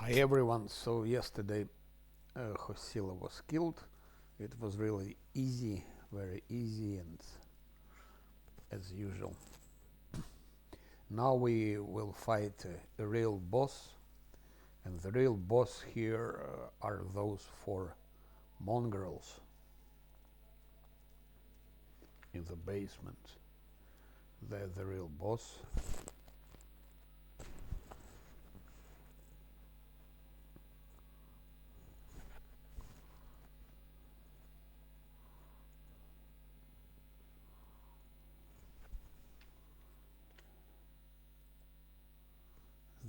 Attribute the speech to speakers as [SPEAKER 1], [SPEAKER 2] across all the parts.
[SPEAKER 1] Hi everyone, so yesterday Hosila was killed. It was really easy, very easy, and as usual. Now we will fight a real boss, and the real boss here are those four mongrels in the basement. They're the real boss.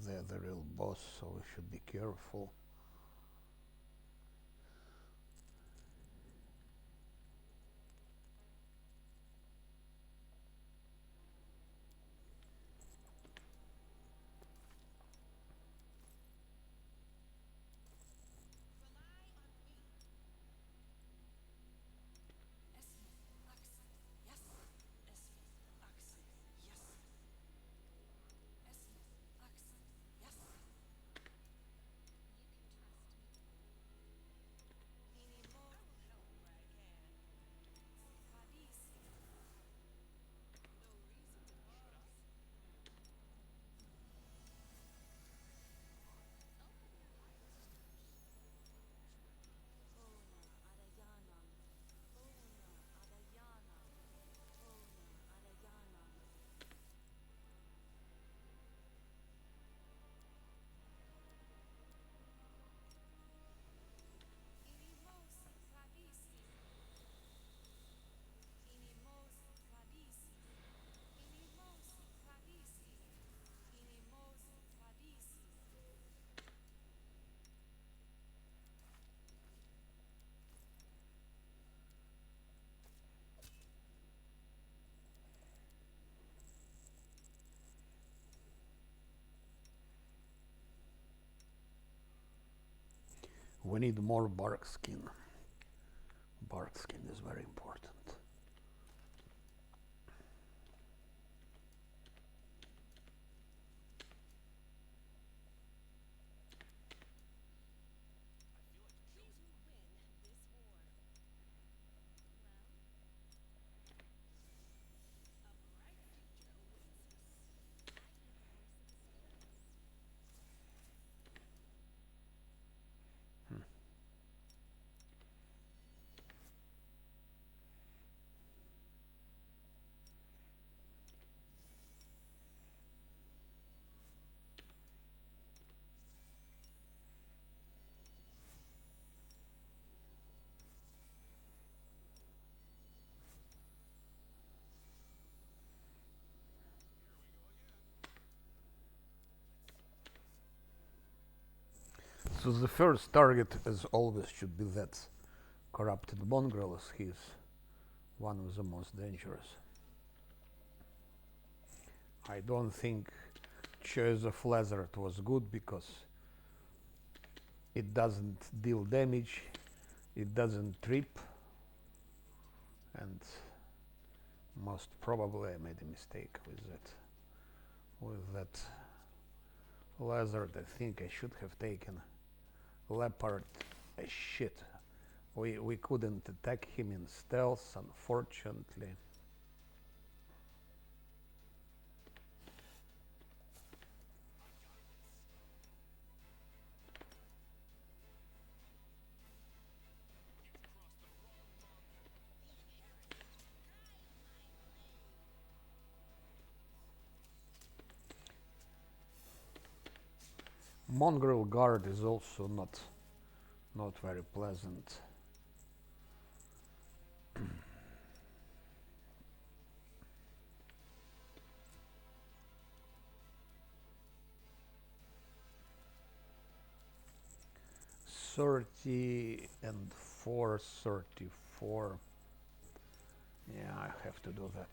[SPEAKER 1] They're the real boss, so we should be careful. We need more bark skin. Bark skin is very important. So the first target, as always, should be that corrupted mongrel, as he's one of the most dangerous. I don't think choice of Lazarus was good because it doesn't deal damage, it doesn't trip, and most probably I made a mistake with that. With that Lazarus, I think I should have taken Leopard. Shit. We couldn't attack him in stealth, unfortunately. Mongrel guard is also not very pleasant. Thirty and 434. Yeah, I have to do that.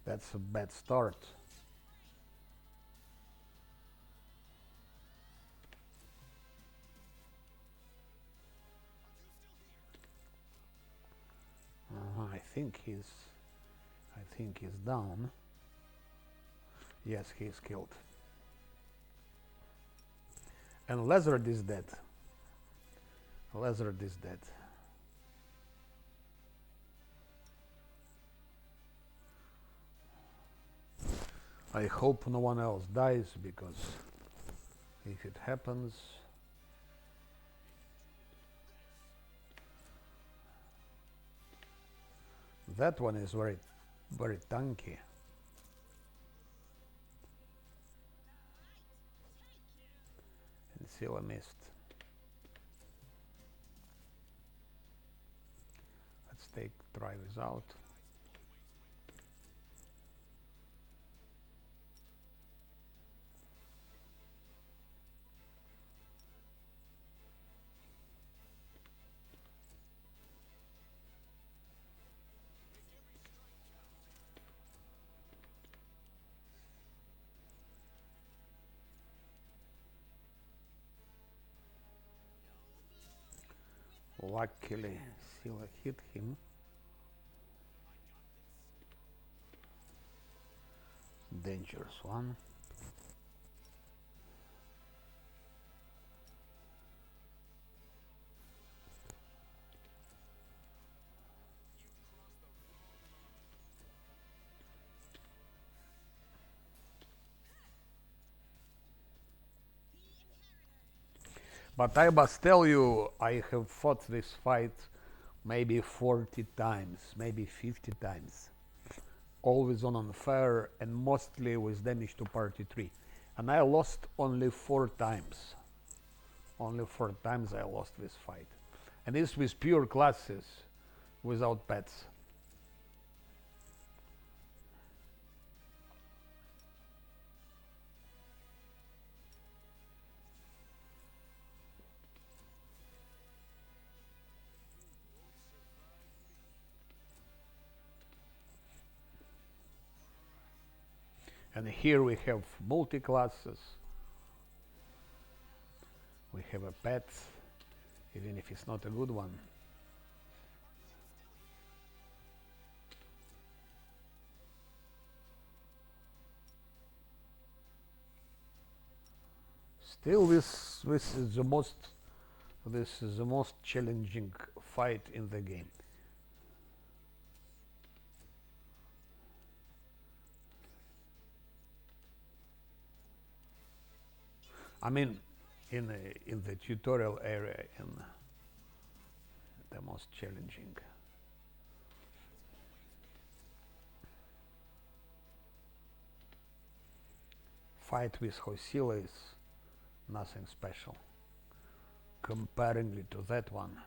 [SPEAKER 1] That's a bad start. think he's down. Yes, he's killed. And Lizard is dead. Lizard is dead. I hope no one else dies, because if it happens, that one is very, very tanky. And still I missed. Let's try this out. Luckily, Scylla hit him. Dangerous one. But I must tell you, I have fought this fight maybe 40 times, maybe 50 times. Always on unfair and mostly with damage to party 3. And I lost only 4 times. Only 4 times I lost this fight. And this with pure classes, without pets. And here we have multi-classes. We have a pet, even if it's not a good one. Still, this is the most challenging fight in the game. I mean, in the tutorial area, in the most challenging. Fight with Hosilla is nothing special, comparingly to that one.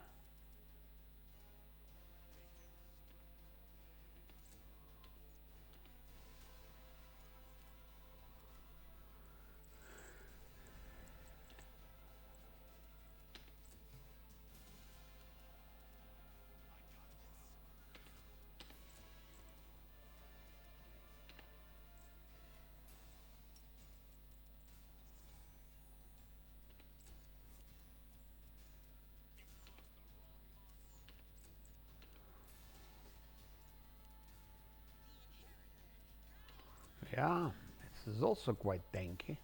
[SPEAKER 1] Yeah, this is also quite tanky.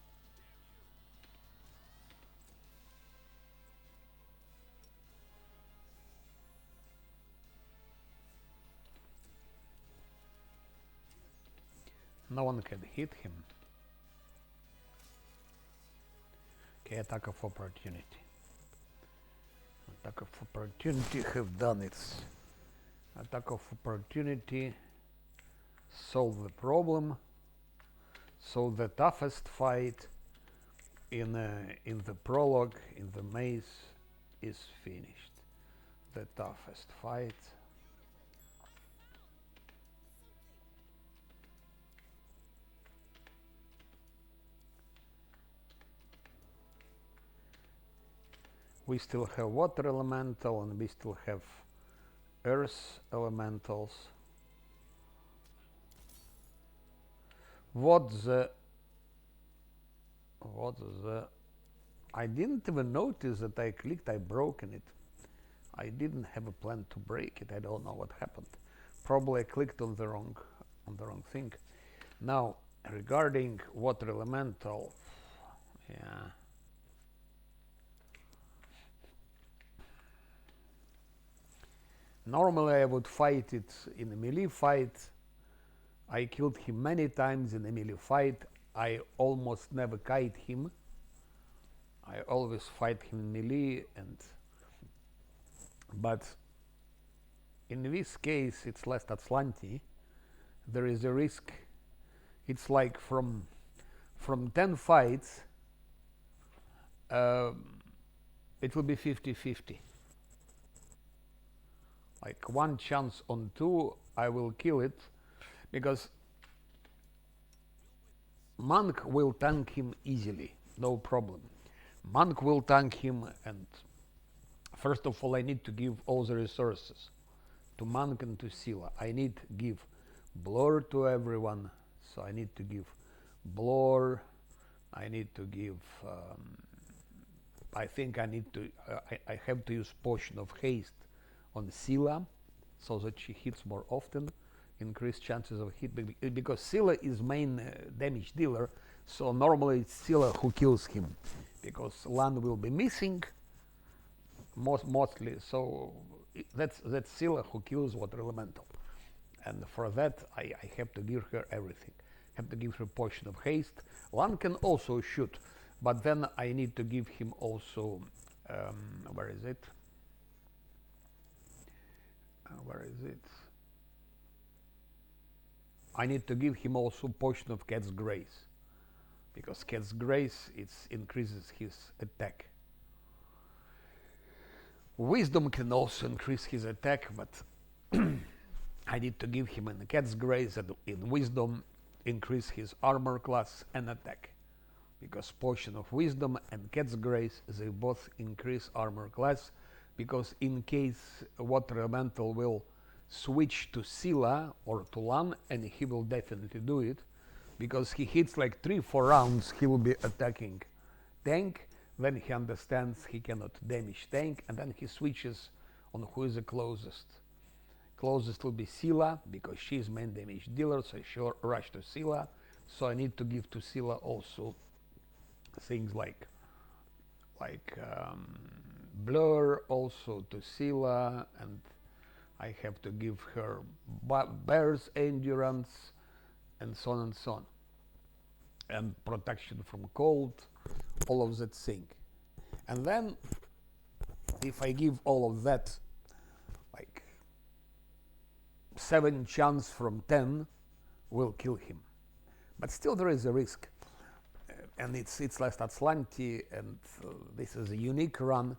[SPEAKER 1] No one can hit him. Okay, attack of opportunity. Attack of opportunity have done its attack of opportunity. Solve the problem. So the toughest fight in the prologue, in the maze, is finished. The toughest fight. We still have water elemental and we still have earth elementals. What the I didn't even notice that I clicked, I broken it. I didn't have a plan to break it. I don't know what happened. Probably I clicked on the wrong thing. Now regarding water elemental, yeah. Normally I would fight it in a melee fight. I killed him many times in a melee fight. I almost never kite him. I always fight him in melee, but in this case it's less Azlanti. There is a risk. It's like from 10 fights, it will be 50-50. Like one chance on 2, I will kill it, because monk will tank him easily, no problem. Monk will tank him, and first of all I need to give all the resources to monk and to Scylla. I need to give blower to everyone, so I need to give blower. I need to give. I think I need to. I have to use potion of haste on Scylla, so that she hits more often, increase chances of hit, because Scylla is main damage dealer. So normally it's Scylla who kills him, because land will be missing mostly. So that's Scylla who kills water elemental, and for that I have to give her everything. Have to give her potion of haste. Lan can also shoot, but then I need to give him also. Where is it? Where is it? I need to give him also potion of Cat's Grace, because Cat's Grace increases his attack. Wisdom can also increase his attack, but I need to give him in Cat's Grace and in Wisdom increase his armor class and attack, because potion of Wisdom and Cat's Grace, they both increase armor class, because in case water elemental will switch to Scylla or to Lan, and he will definitely do it, because he hits like 3-4 rounds, he will be attacking tank, then he understands he cannot damage tank, and then he switches on who is the closest. Closest will be Scylla, because she is main damage dealer, so she'll rush to Scylla. So I need to give to Scylla also things like blur also to Scylla, and I have to give her bear's endurance, and so on and so on, and protection from cold, all of that thing. And then if I give all of that, like 7 chance from 10 will kill him, but still there is a risk, and it's less Azlanti, and this is a unique run,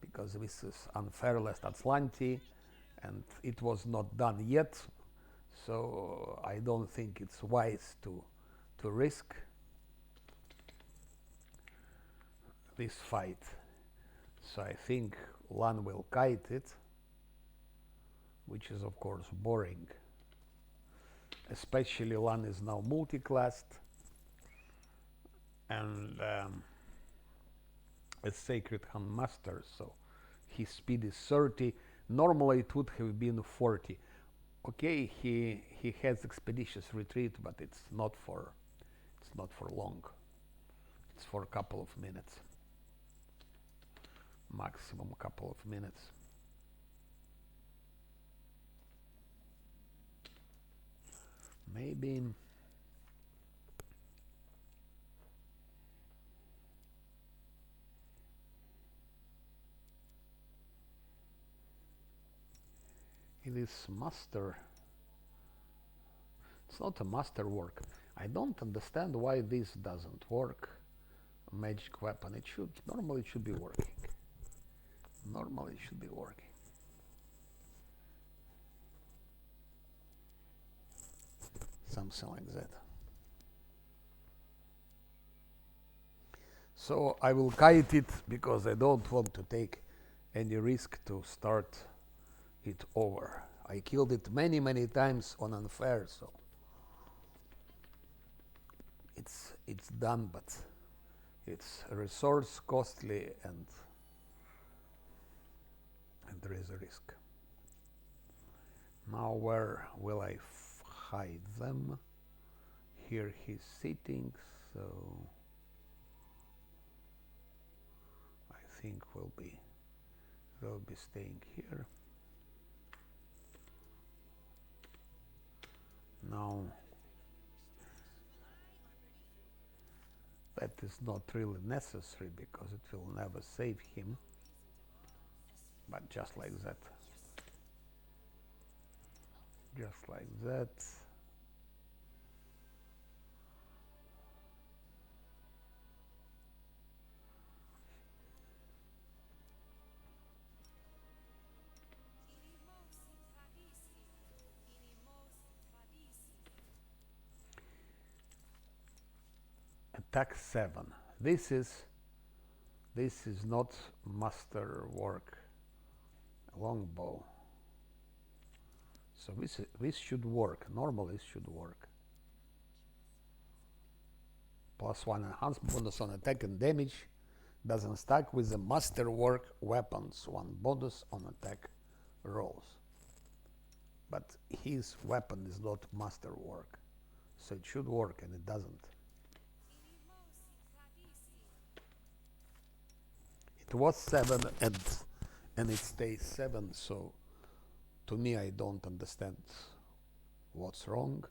[SPEAKER 1] because this is unfair less Azlanti, and it was not done yet, so I don't think it's wise to risk this fight. So I think Lan will kite it, which is of course boring, especially Lan is now multi-classed, and a Sacred Hand Master, so his speed is 30. Normally it would have been 40. Okay, he has expeditious retreat, but it's not for long. It's for a couple of minutes, maximum couple of minutes. Maybe it is master. It's not a master work. I don't understand why this doesn't work. Magic weapon. It should normally be working. Normally it should be working. Something like that. So I will kite it, because I don't want to take any risk to start it over. I killed it many times on unfair, so it's done, but it's resource costly, and there is a risk. Now where will I hide them? Here he's sitting, so I think we'll be staying here. Now that is not really necessary because it will never save him, but just like that. Just like that. Attack 7. This is not master work longbow. So this should work. Normally it should work. +1 enhancement bonus on attack and damage. Doesn't stack with the masterwork weapons. 1 bonus on attack rolls. But his weapon is not masterwork. So it should work and it doesn't. It was 7 and it stays 7, so to me I don't understand what's wrong.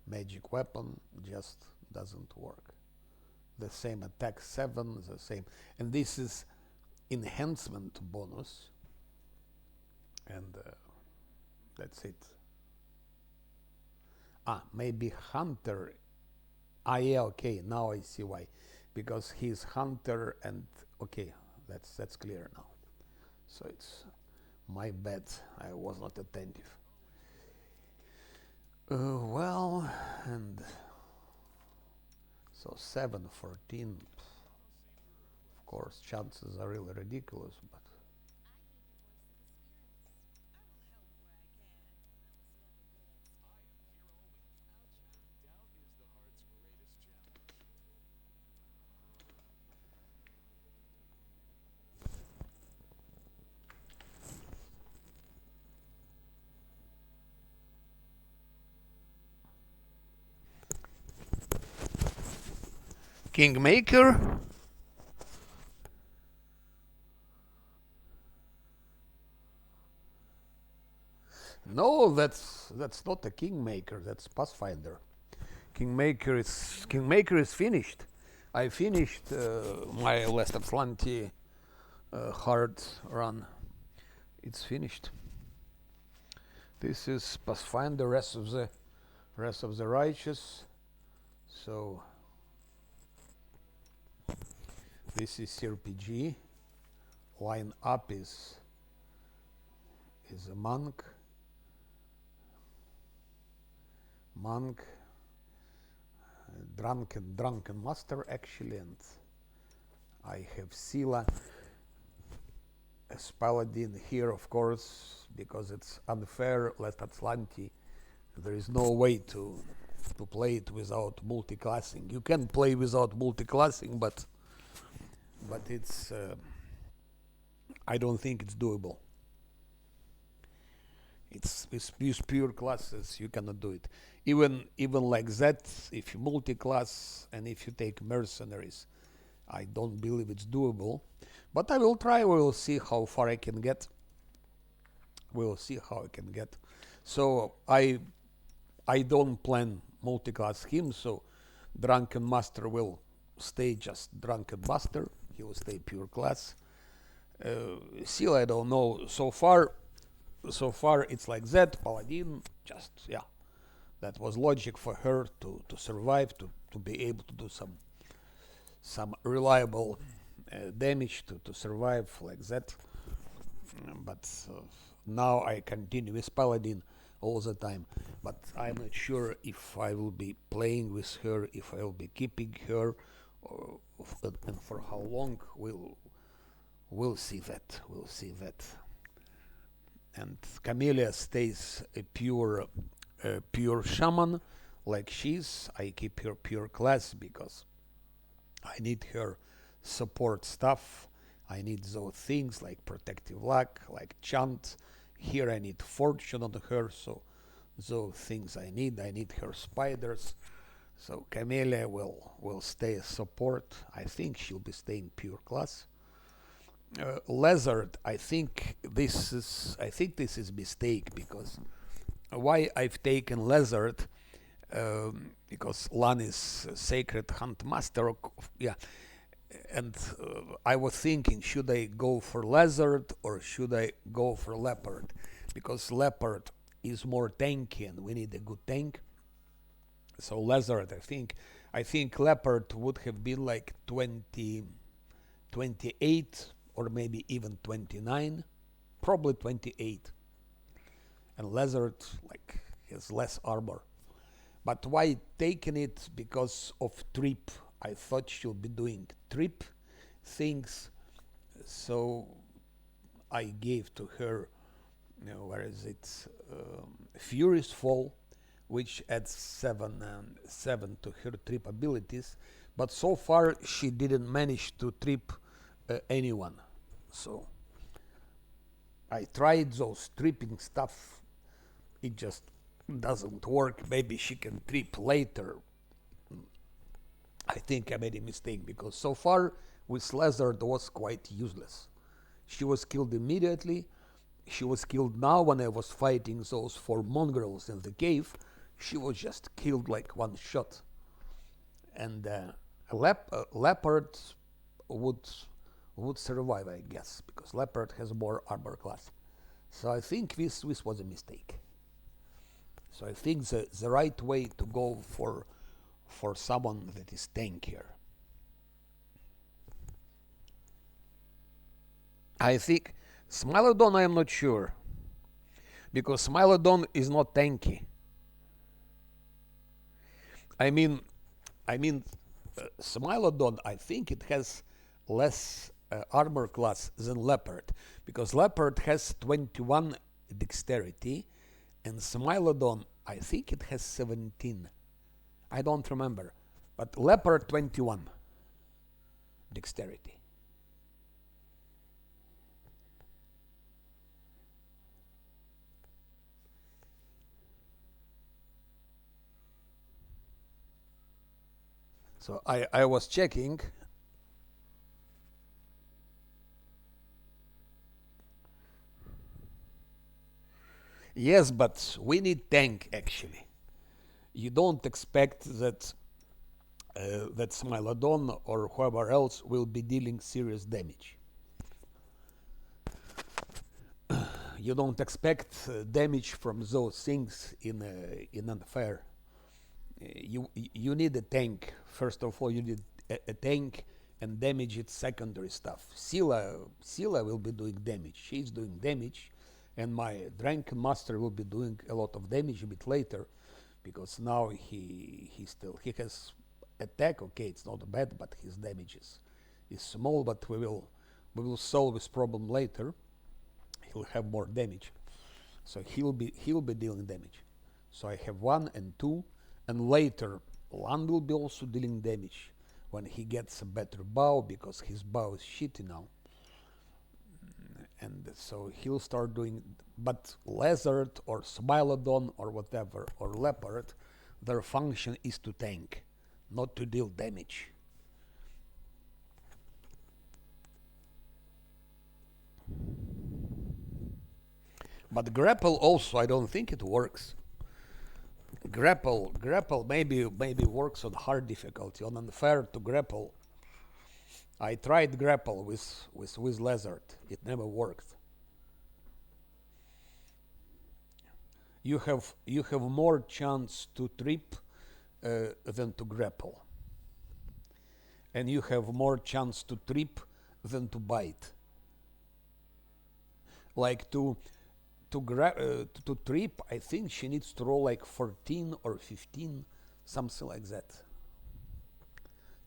[SPEAKER 1] Magic weapon just doesn't work. The same attack 7, the same, and this is enhancement bonus, and that's it. Maybe hunter. Yeah, okay, now I see why, because he's hunter, and okay, that's clear now. So it's my bad, I was not attentive. Well, and so 7, 14, of course, chances are really ridiculous, but Kingmaker. No, that's not a Kingmaker. That's Pathfinder. Kingmaker is finished. I finished my last Azlanti hard run. It's finished. This is Pathfinder, rest of the righteous. So this is RPG. Line up is a monk. Drunken master actually, and I have Sila as paladin here, of course, because it's unfair. Last Azlanti, there is no way to play it without multi-classing. You can play without multi-classing, but it's I don't think it's doable. It's with pure classes you cannot do it. Even like that, if you multi-class and if you take mercenaries, I don't believe it's doable. But I will try. We will see how far I can get. So I don't plan multi-class him. So Drunken Master will stay just Drunken Master. He will stay pure class. Seal, I don't know. So far it's like that. Paladin, just that was logic for her to survive, to be able to do some reliable damage, to survive like that. But now I continue with Paladin all the time. But I'm not sure if I will be playing with her, if I will be keeping her, and for how long. We'll see that. And Camellia stays a pure shaman like she's. I keep her pure class because I need her support stuff. I need those things like protective luck, like chant, Here I need fortune on her, so those things I need. I need her spiders. So Camellia will stay as support. I think she'll be staying pure class. Lizard, I think this is mistake, because why I've taken lizard, because Lan is sacred hunt master. Yeah, and I was thinking, should I go for lizard or should I go for leopard? Because leopard is more tanky and we need a good tank. So lizard, I think leopard would have been like 20, 28 or maybe even 29, probably 28. And lizard like has less armor. But why taking it? Because of trip. I thought she'll be doing trip things, so I gave to her, where is it? Furious Fall, which adds 7 to her trip abilities. But so far she didn't manage to trip anyone. So I tried those tripping stuff. It just doesn't work. Maybe she can trip later. I think I made a mistake, because so far with Lizard was quite useless. She was killed immediately. She was killed now when I was fighting those 4 mongrels in the cave. She was just killed like one shot. And leopard would survive, I guess, because leopard has more armor class. So I think this was a mistake. So I think the right way to go for someone that is tankier. I think Smilodon, I am not sure, because Smilodon is not tanky. I mean, Smilodon, I think it has less armor class than Leopard, because Leopard has 21 dexterity, and Smilodon, I think it has 17. I don't remember, but Leopard 21 dexterity. So I was checking. Yes, but we need tank actually. You don't expect that that Smilodon or whoever else will be dealing serious damage. You don't expect damage from those things in unfair. You need a tank. First of all, you need a tank, and damage is secondary stuff. Scylla will be doing damage. She's doing damage, and my Drunken Master will be doing a lot of damage a bit later, because now he has attack. Okay, it's not bad, but his damage is small. But we will solve this problem later. He'll have more damage, so he'll be dealing damage. So I have 1 and 2. And later, Lan will be also dealing damage when he gets a better bow, because his bow is shitty now. And so he'll start doing. But Lizard or Smilodon or whatever, or Leopard, their function is to tank, not to deal damage. But grapple also, I don't think it works. Grapple maybe works on hard difficulty. On unfair to grapple, I tried grapple with Lizard. It never worked. You have more chance to trip than to grapple, and you have more chance to trip than to bite. Like to trip, I think she needs to roll like 14 or 15, something like that.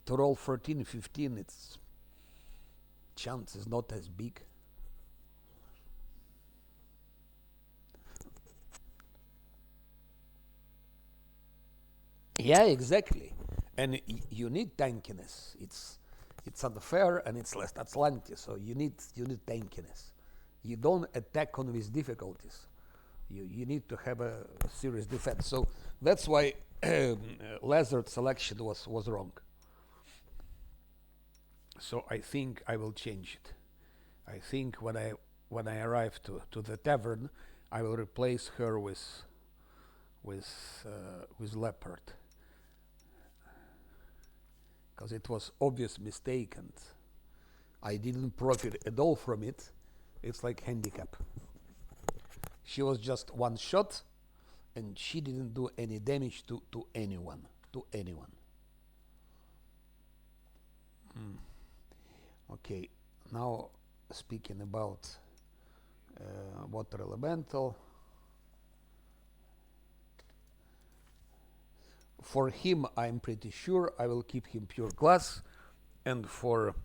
[SPEAKER 1] To roll 14, 15, its chance is not as big. Yeah, exactly. And you need tankiness. It's unfair and it's less Azlanti, so you need tankiness. You don't attack on with difficulties. You need to have a serious defense. So that's why Lazard selection was wrong. So I think I will change it. I think when I arrive to the tavern, I will replace her with leopard, because it was obvious mistake and I didn't profit at all from it. It's like handicap. She was just one shot, and she didn't do any damage to anyone. To anyone. Okay, now speaking about water elemental. For him, I'm pretty sure I will keep him pure class, and for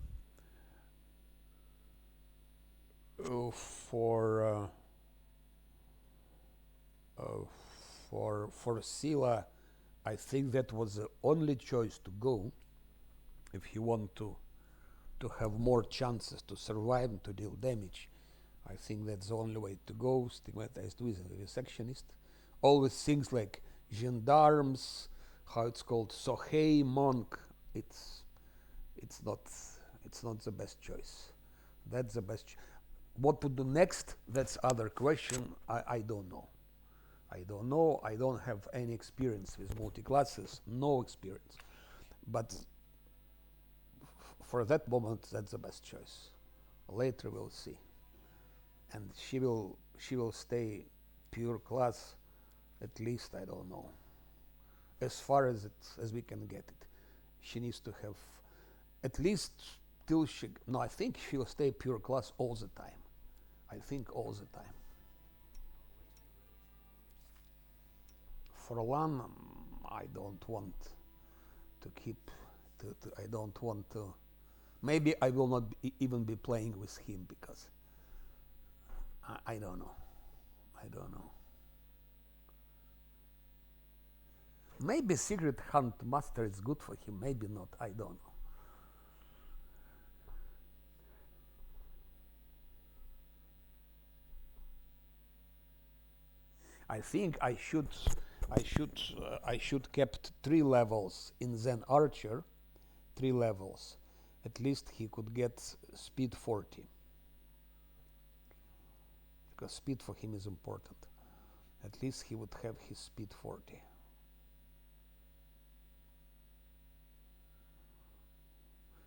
[SPEAKER 1] uh, for for Sila, I think that was the only choice to go if he want to have more chances to survive and to deal damage. I think that's the only way to go. Stigmatized with a vivisectionist. Always things like gendarmes, how it's called, Sohei monk. It's not the best choice. That's the best. What to do next? That's other question. I don't know. I don't know. I don't have any experience with multi-classes. No experience. But for that moment, that's the best choice. Later we'll see. And she will stay pure class, at least, I don't know, as far as we can get it. She needs to have at least till she. No, I think she will stay pure class all the time. I think all the time. For Lan, I don't want to keep. I don't want to. Maybe I will not even be playing with him because I don't know. I don't know. Maybe Secret Hunt Master is good for him, maybe not, I don't know. I think I should kept 3 levels in Zen Archer, 3 levels. At least he could get speed 40. Because speed for him is important. At least he would have his speed 40.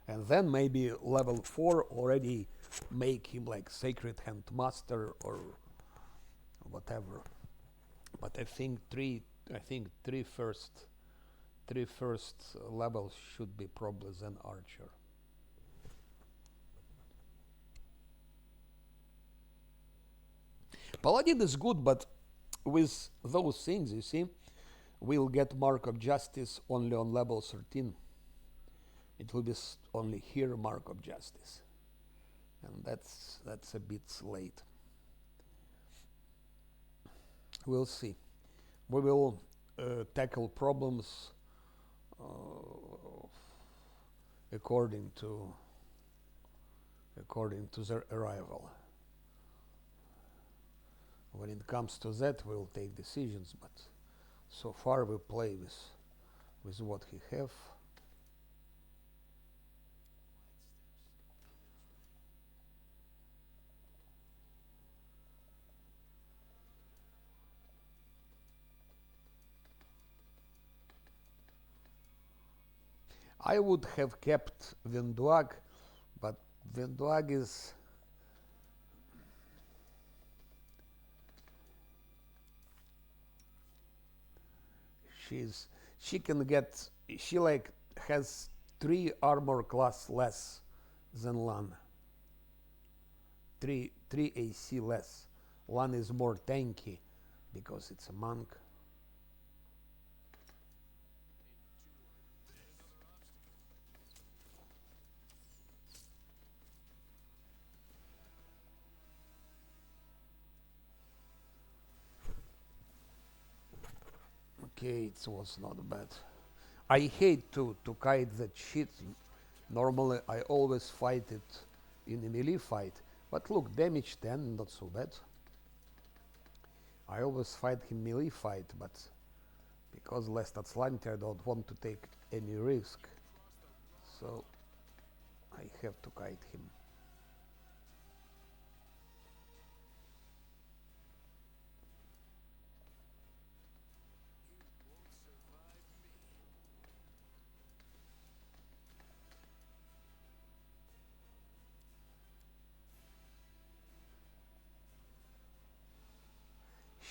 [SPEAKER 1] And then maybe level 4 already make him like Sacred Hand Master or whatever. But I think three first levels should be probably Zen Archer. Paladin is good, but with those things, you see, we'll get Mark of Justice only on level 13. It will be only here Mark of Justice. And that's a bit late. We'll see. We will tackle problems according to their arrival. When it comes to that, we'll take decisions, but so far we play with what we have. I would have kept Venduag, but Venduag is she can get, she like has 3 armor class less than Lan. 3 AC less. Lan is more tanky because it's a monk. Okay, it was not bad. I hate to kite that shit. Normally I always fight it in a melee fight, But look, damage 10, not so bad. I always fight him melee fight, but because last Azlanti I don't want to take any risk. So I have to kite him.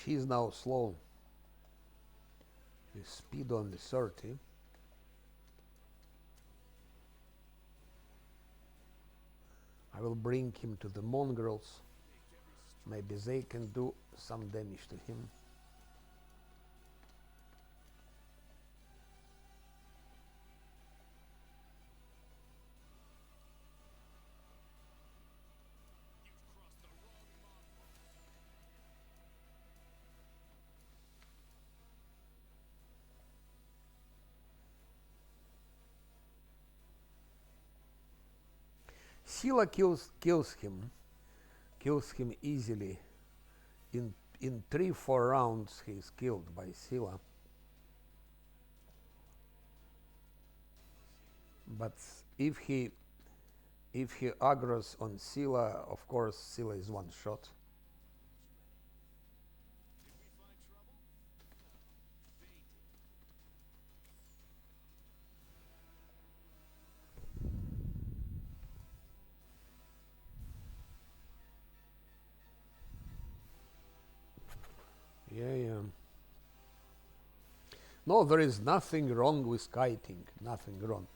[SPEAKER 1] She's now slow. His speed only 30. I will bring him to the mongrels. Maybe they can do some damage to him. Scylla kills him easily. In 3-4 rounds he is killed by Scylla. But if he aggroes on Scylla, of course Scylla is one shot. Yeah. No, there is nothing wrong with kiting. Nothing wrong.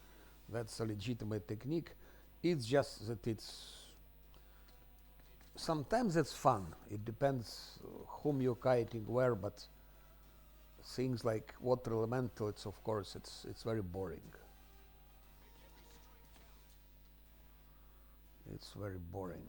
[SPEAKER 1] That's a legitimate technique. It's just that sometimes it's fun. It depends whom you're kiting where, but things like water elemental, it's of course it's very boring. It's very boring.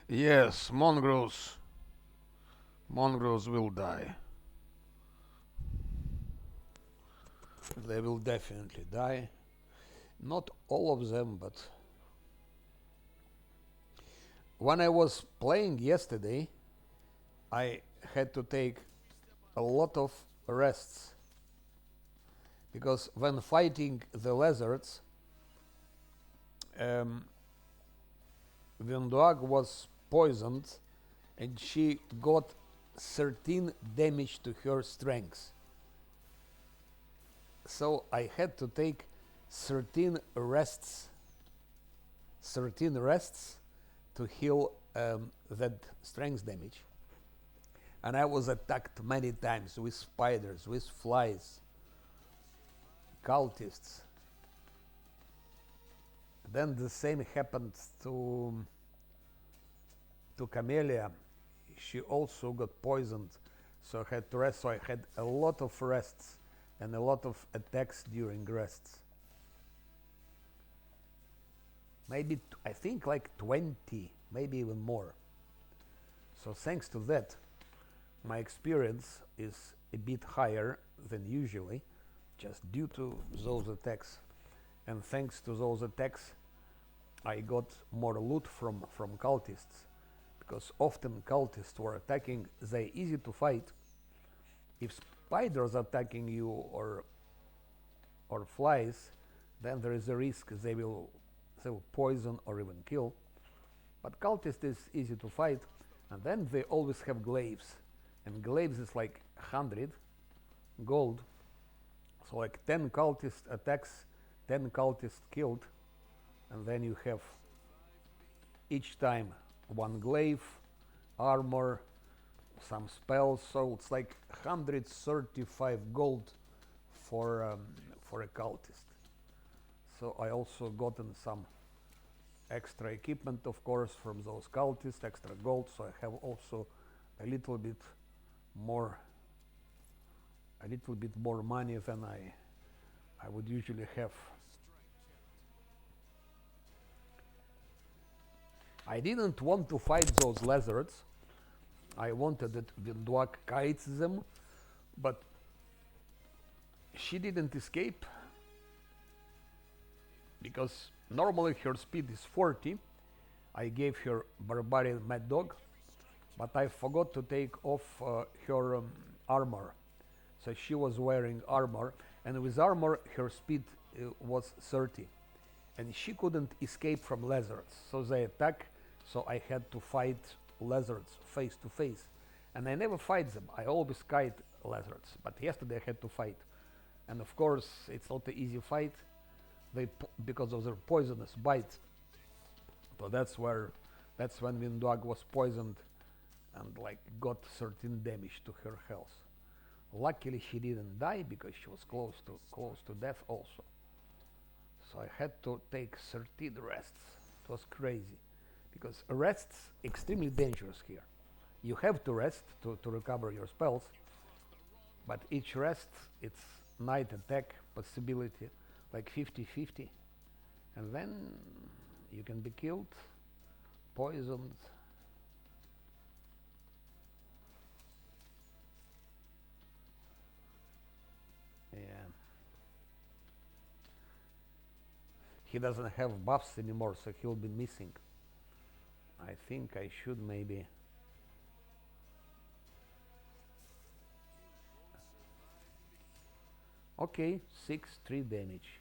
[SPEAKER 1] Yes, mongrels will die. They will definitely die. Not all of them, but when I was playing yesterday, I had to take a lot of rests because when fighting the lizards, Vendoag was poisoned and she got 13 damage to her strength. So I had to take 13 rests to heal that strength damage. And I was attacked many times with spiders, with flies, cultists. Then the same happened to Camellia. She also got poisoned, so I had to rest. So I had a lot of rests and a lot of attacks during rests. Maybe I think like 20, maybe even more. So thanks to that, my experience is a bit higher than usually, just due to those attacks. And thanks to those attacks, I got more loot from cultists, because often cultists were attacking. They're easy to fight if spiders attacking you or flies, then there is a risk they will poison or even kill. But cultist is easy to fight, and then they always have glaives, and glaives is like 100 gold. So like 10 cultist attacks, 10 cultists killed, and then you have each time one glaive, armor, some spells. So it's like 135 gold for a cultist. So I also gotten some extra equipment, of course, from those cultists, extra gold. So I have also a little bit more money than I would usually have. I didn't want to fight those lizards. I wanted that Vindwak kites them, but she didn't escape because normally her speed is 40. I gave her Barbarian Mad Dog, but I forgot to take off her armor. So she was wearing armor, and with armor her speed was 30. And she couldn't escape from lizards, so they attack. So I had to fight lizards face to face, and I never fight them. I always kite lizards, but yesterday I had to fight, and of course it's not an easy fight. Because of their poisonous bites. So that's when Windwag was poisoned and like got 13 damage to her health. Luckily she didn't die because she was close to death also. So I had to take 13 rests. It was crazy because rests extremely dangerous here. You have to rest to recover your spells, but each rest it's night attack possibility like 50-50, and then you can be killed, poisoned. Yeah. He doesn't have buffs anymore, so he'll be missing. I think I should maybe. Okay, 3 damage.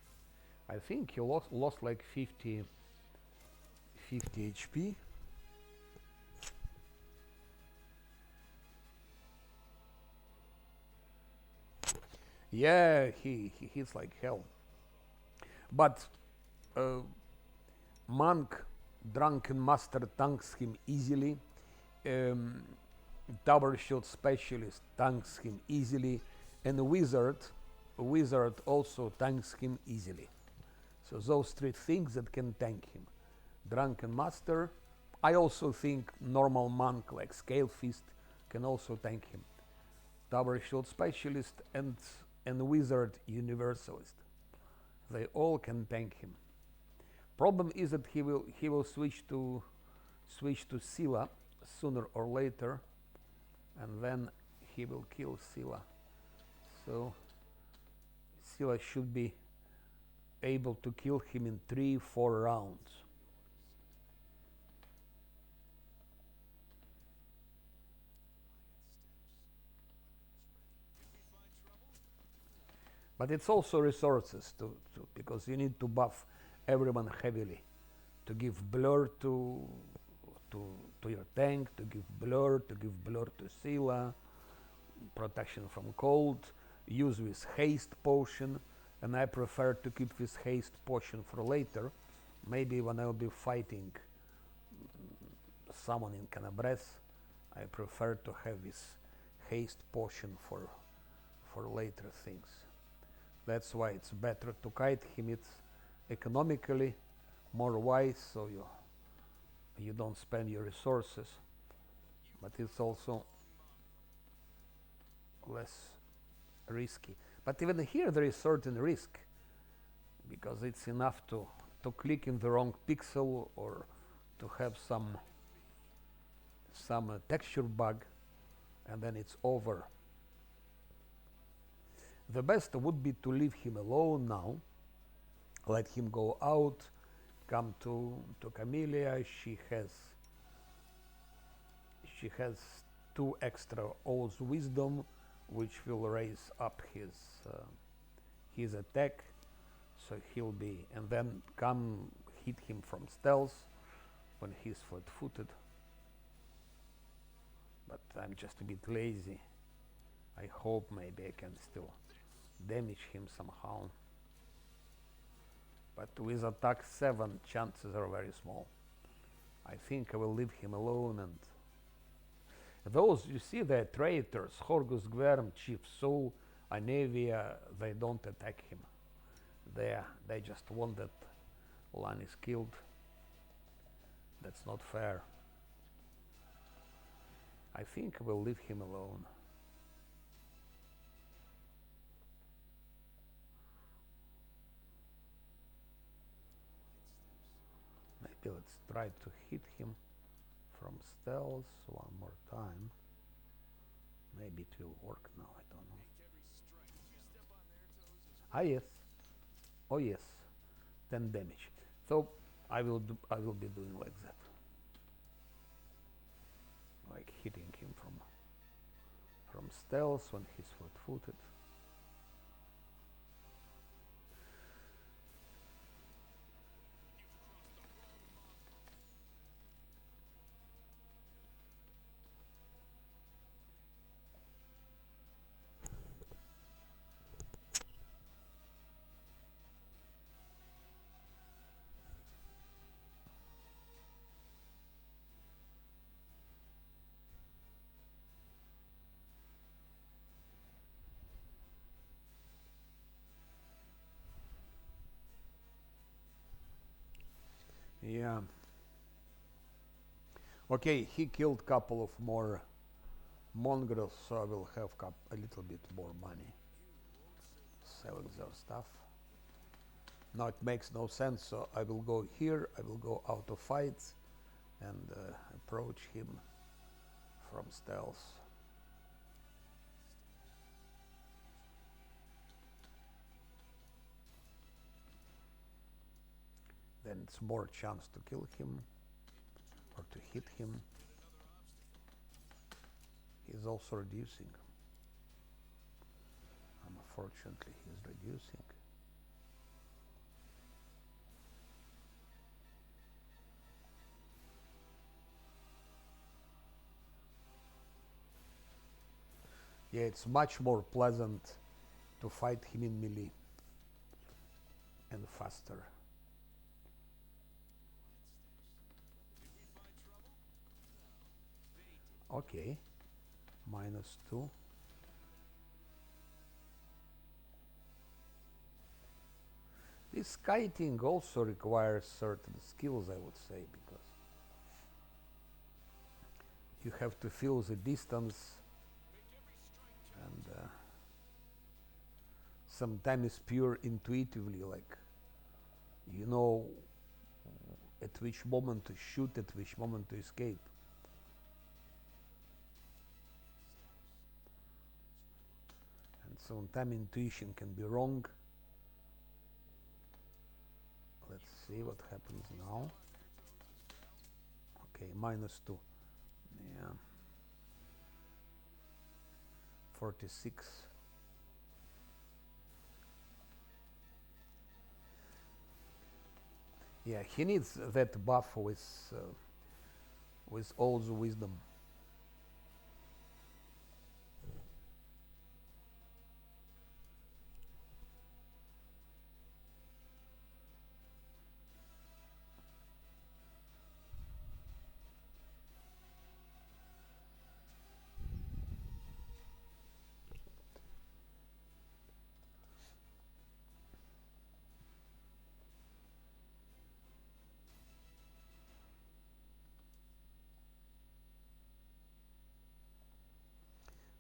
[SPEAKER 1] I think he lost like 50 HP. Yeah, he hits like hell. But monk, drunken master tanks him easily. Tower shield specialist tanks him easily, and wizard also tanks him easily. So those 3 things that can tank him. Drunken Master. I also think normal monk like Scale Fist can also tank him. Tower Shield Specialist and Wizard Universalist. They all can tank him. Problem is that he will switch to Scylla sooner or later, and then he will kill Scylla. So Scylla should be able to kill him in 3-4 rounds. But it's also resources because you need to buff everyone heavily, to give blur to your tank, to give blur to Scylla, protection from cold, use with haste potion, and I prefer to keep this haste potion for later. Maybe when I'll be fighting someone in Canabres, I prefer to have this haste potion for later things. That's why it's better to kite him. It's economically more wise, so you don't spend your resources, but it's also less risky. But even here there is certain risk, because it's enough to click in the wrong pixel or to have some texture bug, and then it's over. The best would be to leave him alone now, let him go out, come to Camellia. She has 2 extra O's wisdom, which will raise up his attack, so he'll be, and then come hit him from stealth when he's flat-footed. But I'm just a bit lazy. I hope maybe I can still damage him somehow. But with attack 7, chances are very small. I think I will leave him alone, and those, you see, the traitors, Horgus Gverm, Chief Soul, Anevia, they don't attack him. They just want that Lan is killed. That's not fair. I think I will leave him alone. Maybe let's try to hit him from stealth one more time. Maybe it will work now, I don't know. Ah yes. Oh yes. 10 damage. So I will be doing like that. Like hitting him from stealth when he's flat-footed. Yeah. Okay, he killed couple of more mongrels, so I will have a little bit more money selling their stuff. Now it makes no sense, so I will go here, I will go out of fights and approach him from stealth. Then it's more chance to kill him or to hit him. He's also reducing. Unfortunately, he's reducing. Yeah, it's much more pleasant to fight him in melee and faster. Okay, -2. This kiting also requires certain skills, I would say, because you have to feel the distance, and sometimes it's pure intuitively, like you know at which moment to shoot, at which moment to escape. And sometimes intuition can be wrong. Let's see what happens now. Okay, -2. Yeah. 46. Yeah, he needs that buff with all the wisdom.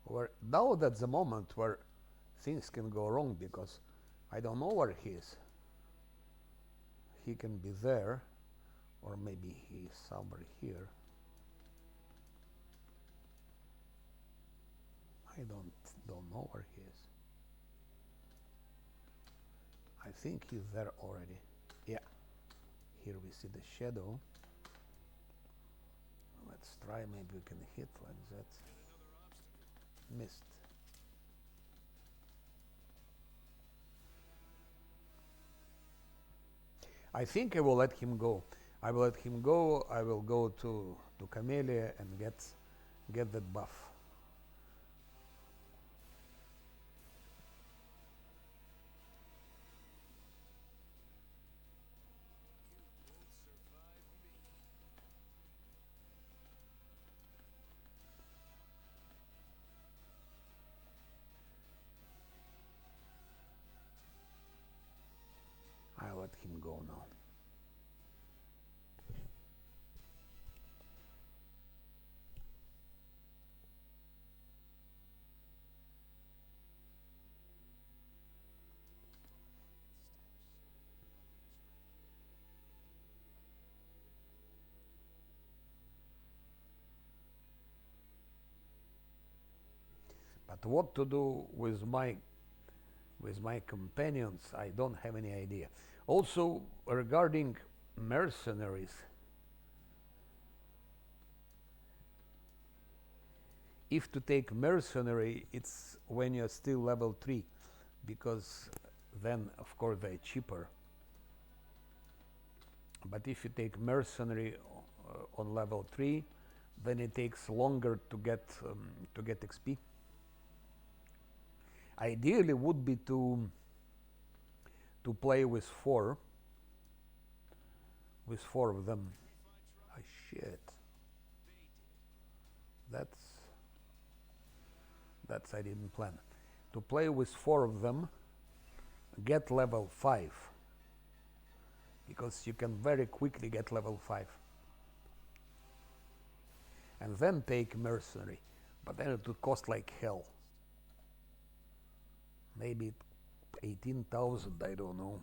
[SPEAKER 1] Where now that's the moment where things can go wrong, because I don't know where he is. He can be there, or maybe he is somewhere here. I don't know where he is. I think he's there already. Yeah. Here we see the shadow. Let's try, maybe we can hit like that. Missed. I think I will let him go. I will let him go. I will go to Camellia and get that buff. I let him go now. But what to do with my companions, I don't have any idea. Also, regarding mercenaries, if to take mercenary, it's when you're still level 3, because then, of course, they're cheaper. But if you take mercenary on level 3, then it takes longer to get XP. Ideally would be to play with four of them. Ah, shit. That's I didn't plan. To play with 4 of them, get level 5, because you can very quickly get level 5, and then take mercenary, but then it would cost like hell. Maybe 18,000, I don't know.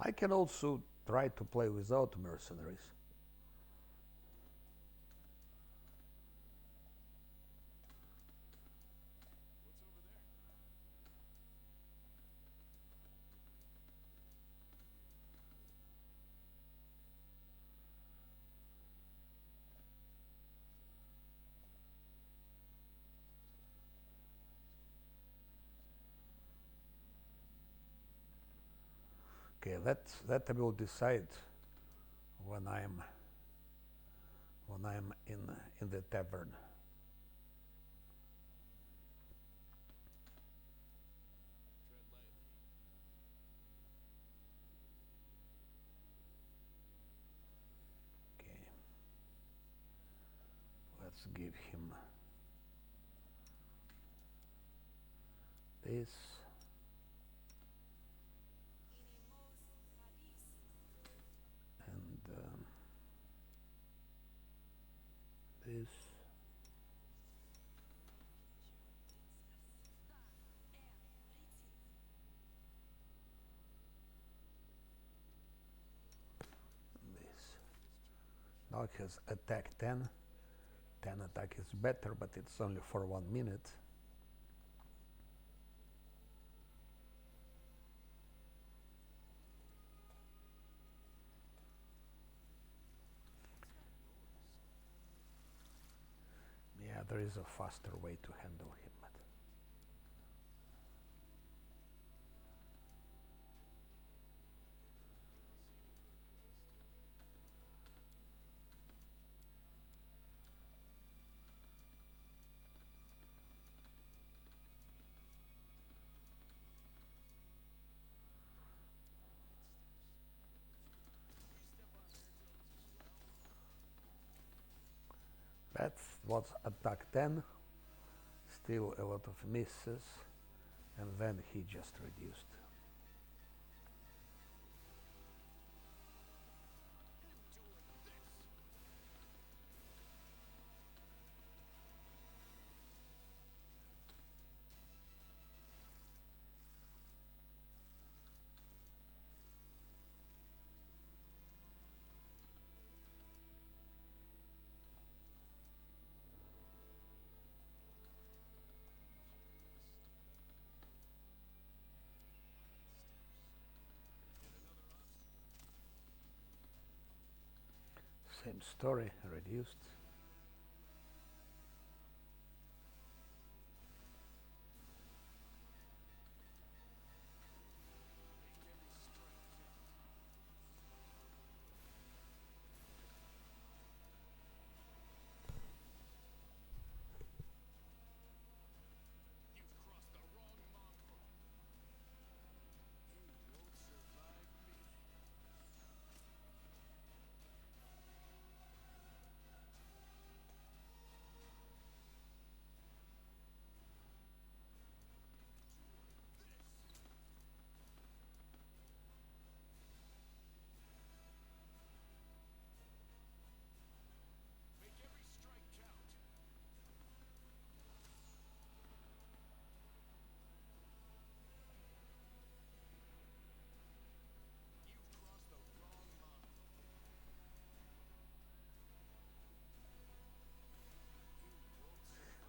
[SPEAKER 1] I can also try to play without mercenaries. Okay, that I will decide when I'm in the tavern. Okay, let's give him this. And this. This. Now it has attack 10. 10 attack is better, but it's only for 1 minute. Yeah, there is a faster way to handle him. That was attack 10, still a lot of misses, and then he just reduced. Same story, reduced.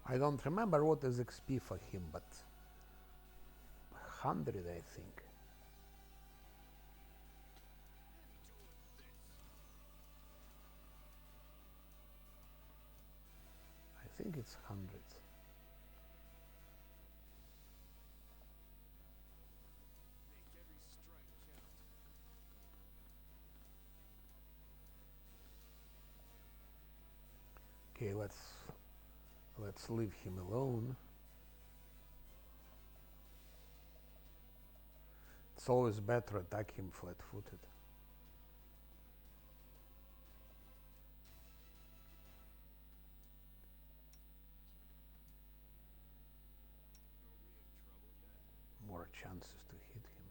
[SPEAKER 1] I don't remember what is XP for him, but 100 I think. I think it's 100. Okay, let's leave him alone. It's always better attack him flat-footed. More chances to hit him.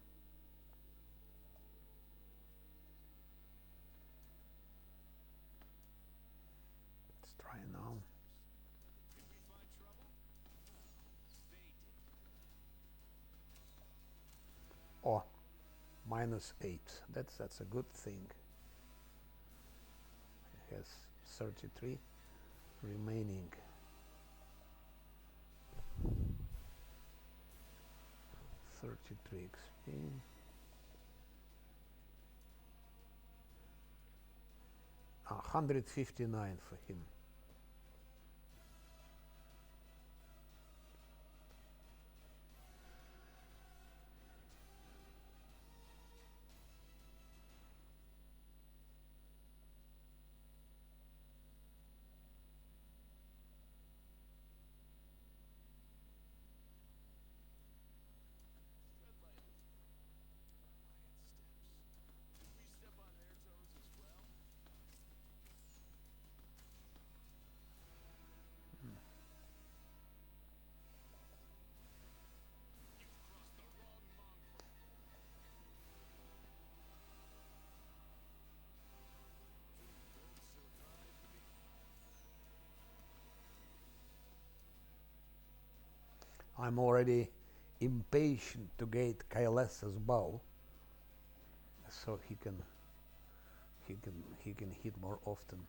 [SPEAKER 1] Let's try now. Oh, -8. That's a good thing. He has 33 remaining. XP. 159 for him. I'm already impatient to get Kyles's bow, so he can hit more often.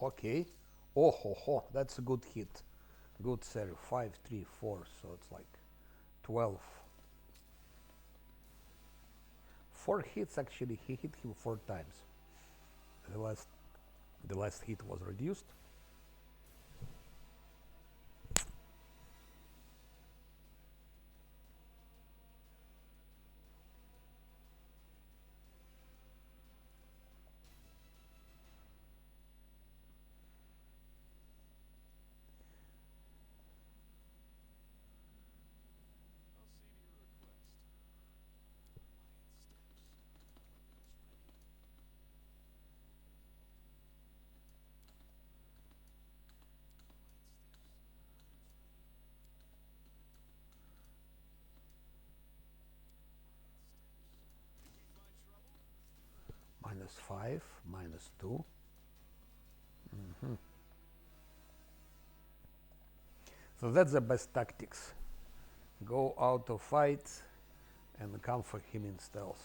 [SPEAKER 1] Okay. Oh ho ho, that's a good hit. Good series. 5, 3, 4, so it's like 12. 4 hits actually. He hit him 4 times. The last hit was reduced. -5, -2. Mhm. So that's the best tactics. Go out of fight and come for him in stealth.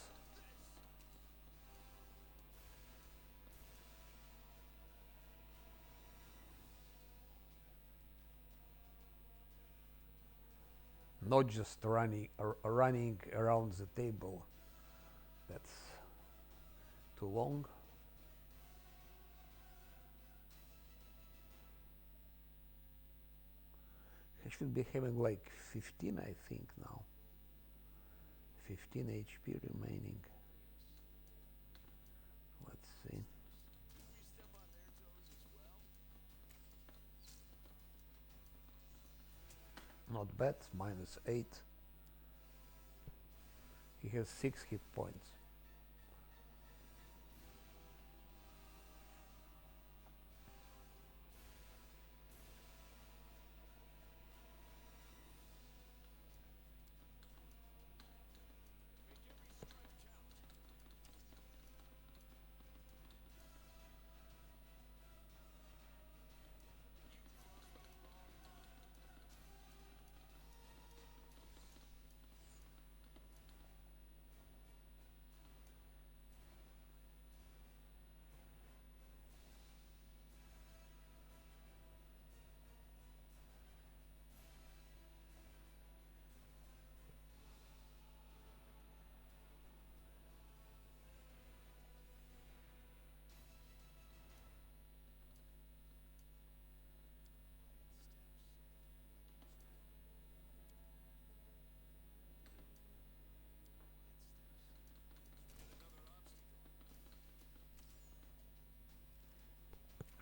[SPEAKER 1] Not just running around the table. That's too long. He should be having like 15, I think, now. 15 HP remaining. Let's see. Not bad, -8. He has 6 hit points.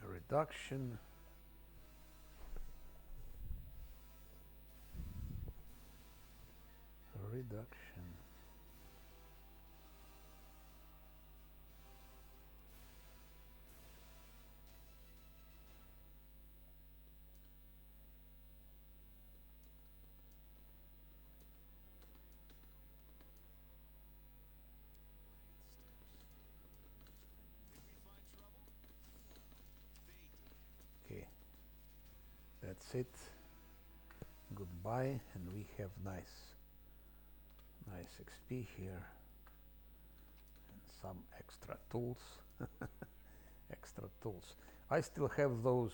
[SPEAKER 1] A reduction. A reduction. Okay, that's it. Goodbye, and we have nice XP here and some extra tools. Extra tools. I still have those,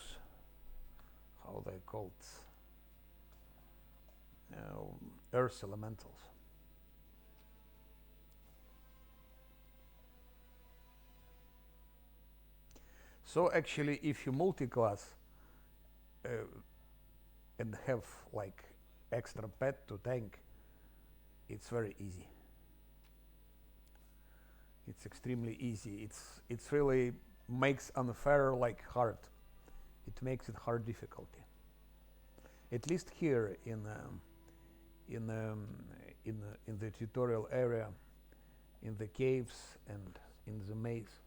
[SPEAKER 1] how they called, earth elementals. So actually, if you multi-class uh, and have like extra pet to tank, it's very easy. It's extremely easy. It's really makes unfair like hard. It makes it hard difficulty. At least here in in the tutorial area, in the caves and in the maze.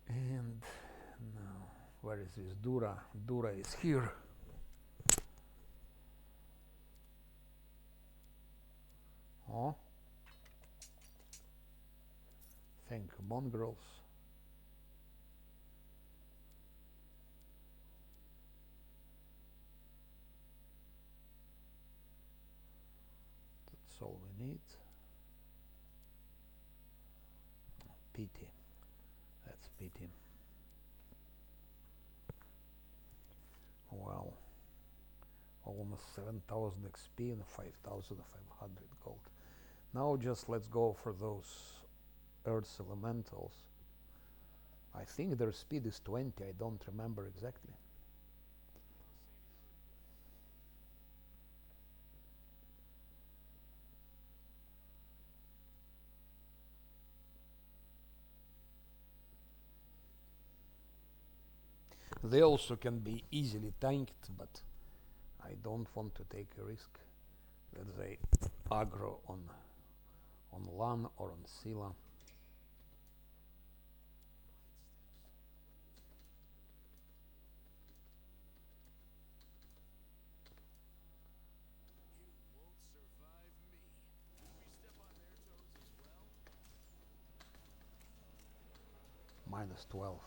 [SPEAKER 1] And now, where is this Dura? Dura is here. Oh, thank mongrels. That's all we need. Pity. That's pity. Well, almost 7,000 XP and 5,500 gold. Now just let's go for those Earth's elementals. I think their speed is 20, I don't remember exactly. They also can be easily tanked, but I don't want to take a risk that they aggro on Lan or on Sila. minus 12.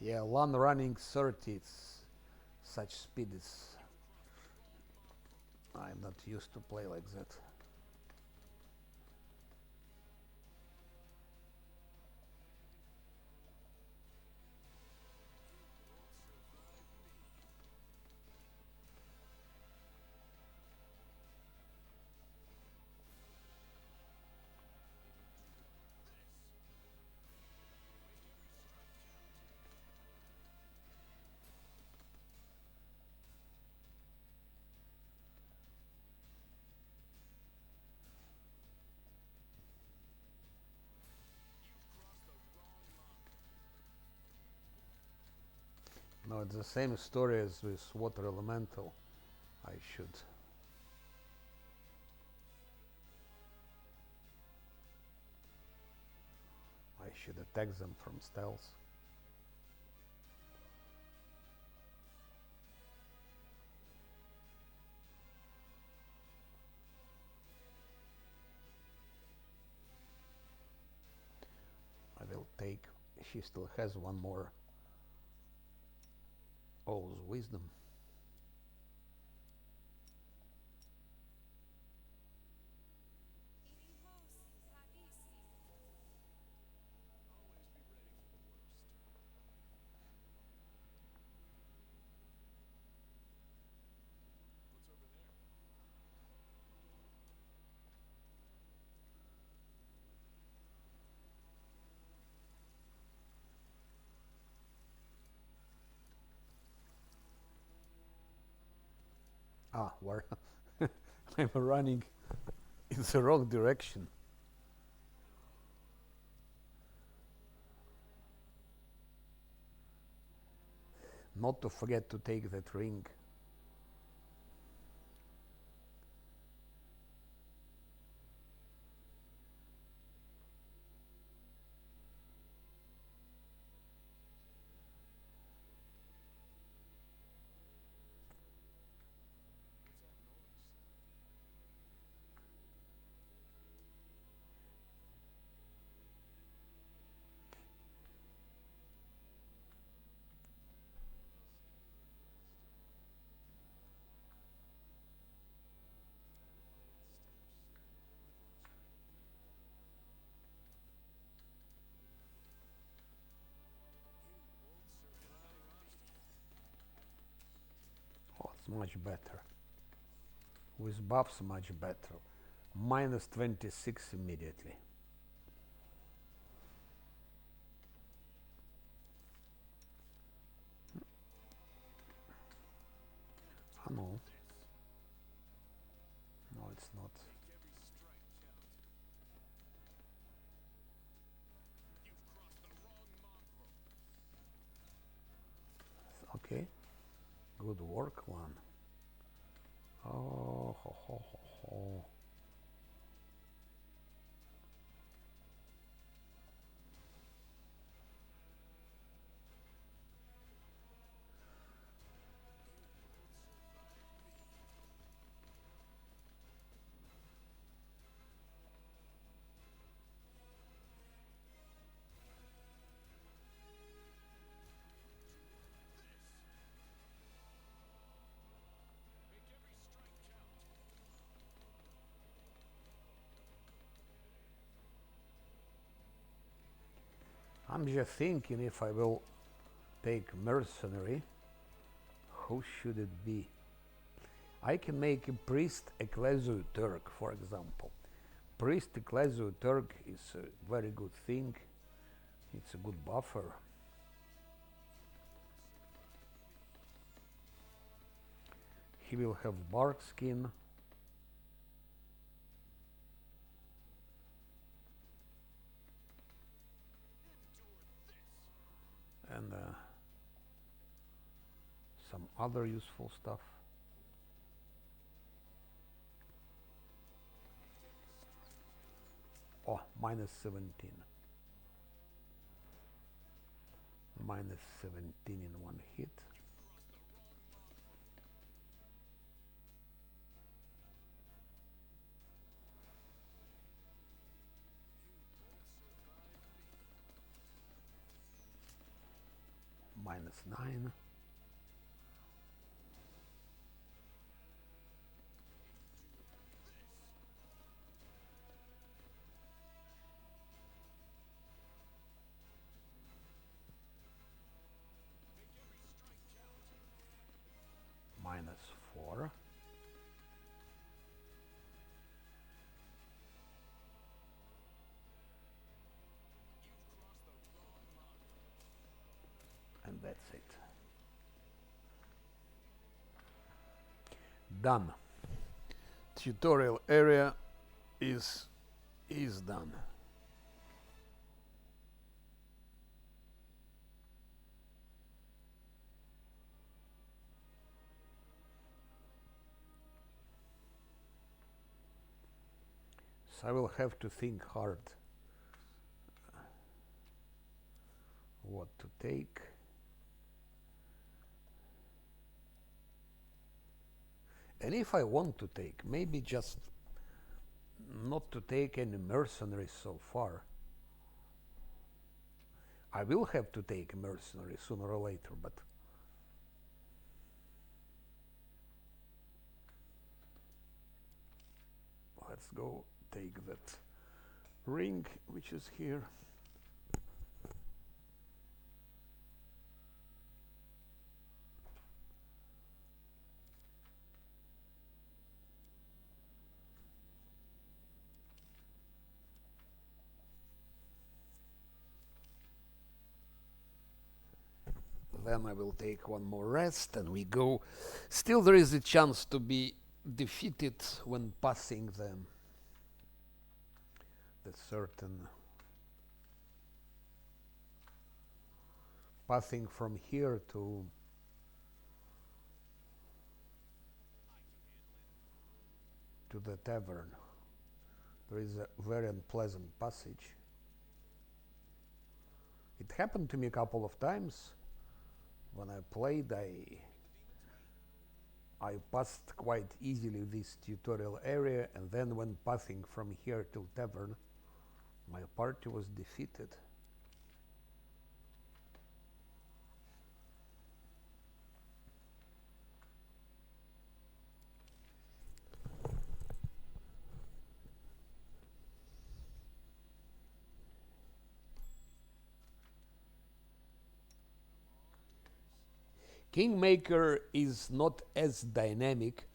[SPEAKER 1] Yeah, one running 30, it's such speed is I'm not used to play like that. No, it's the same story as with water elemental. I should attack them from stealth. I will take. She still has one more O's wisdom. Ah, where I'm running in the wrong direction. Not to forget to take that ring. Oh, it's much better. With buffs, much better. Minus 26 immediately. Oh, no. No, it's not. Okay. Good work, one. Oh, ho, ho, ho, ho. I'm just thinking if I will take mercenary, who should it be? I can make a priest Ecclesiu Turk, for example. Priest Ecclesiu Turk is a very good thing. It's a good buffer. He will have bark skin. And some other useful stuff. Oh, minus 17. Minus 17 in one hit. Minus 9. Minus 4. And that's it. Done. Tutorial area is done. So I will have to think hard what to take. And if I want to take, maybe just not to take any mercenaries so far. I will have to take a mercenary sooner or later, but let's go take that ring which is here. Then I will take one more rest and we go. Still there is a chance to be defeated when passing the certain passing from here to the tavern. There is a very unpleasant passage. It happened to me a couple of times. When I played, I passed quite easily this tutorial area, and then when passing from here till tavern, my party was defeated. Kingmaker is not as dynamic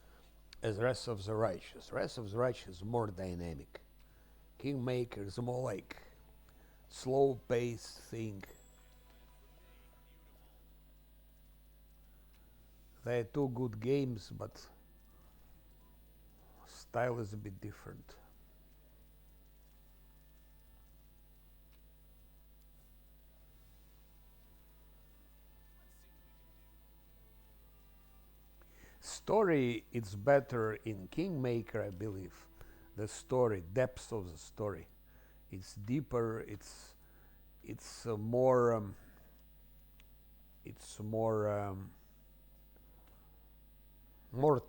[SPEAKER 1] as Wrath of the Righteous. Wrath of the Righteous is more dynamic. Kingmaker is more like slow paced thing. They are two good games, but style is a bit different. Story is better in Kingmaker, I believe. The story, depth of the story, it's deeper. It's more. It's more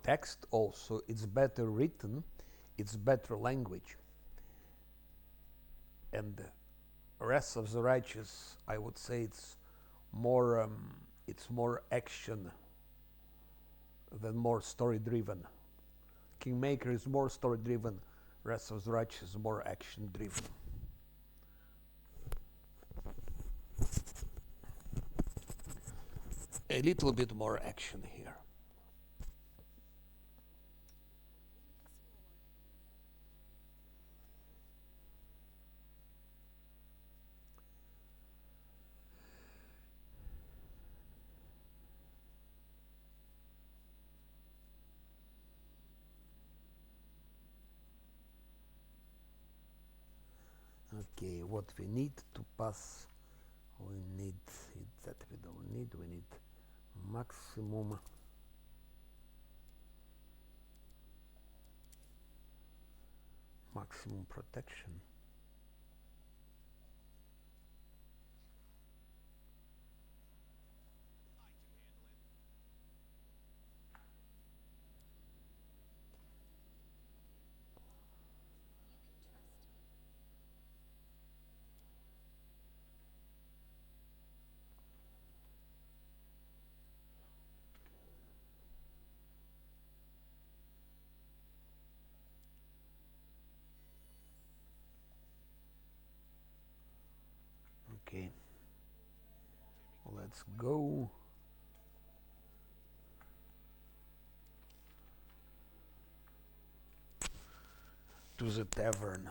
[SPEAKER 1] text also. It's better written. It's better language. And Wrath of the Righteous, I would say it's more action than more story driven. Kingmaker is more story driven. Wrath of the Righteous is more action driven. A little bit more action here. Okay, what we need to pass, we need it, that we don't need, we need maximum protection. Okay, let's go. To the tavern.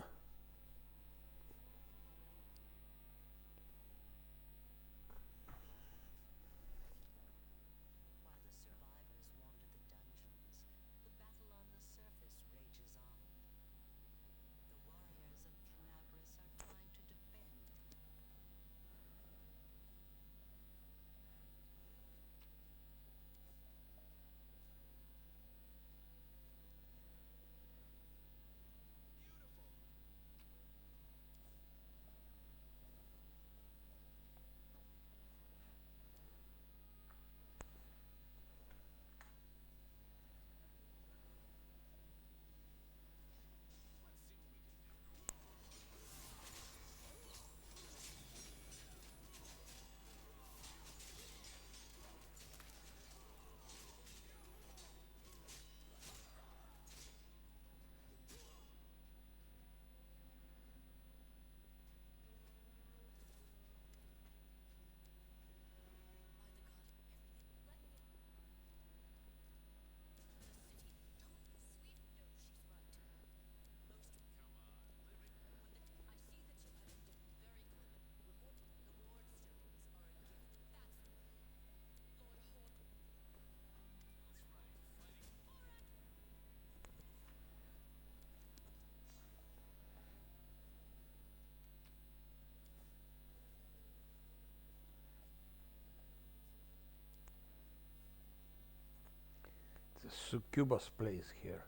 [SPEAKER 1] It's a succubus place here.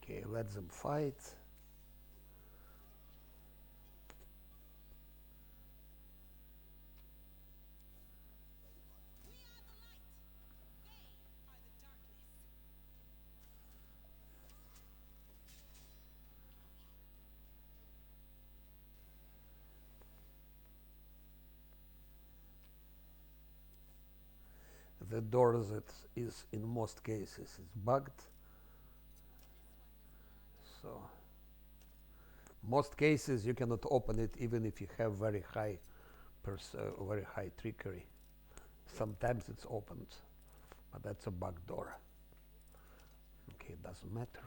[SPEAKER 1] Okay, let them fight. The door that is in most cases is bugged. So most cases you cannot open it even if you have very high trickery. Sometimes it's opened, but that's a bug door. Okay, it doesn't matter.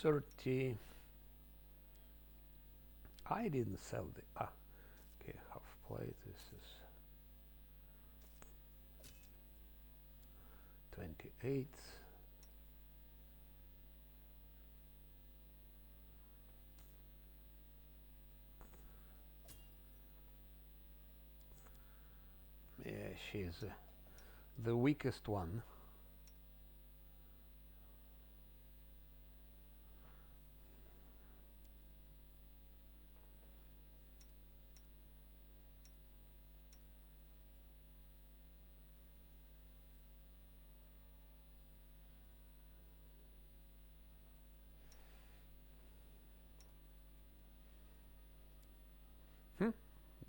[SPEAKER 1] $30. I didn't sell the okay, half plate. This is 28. Yeah, she's the weakest one.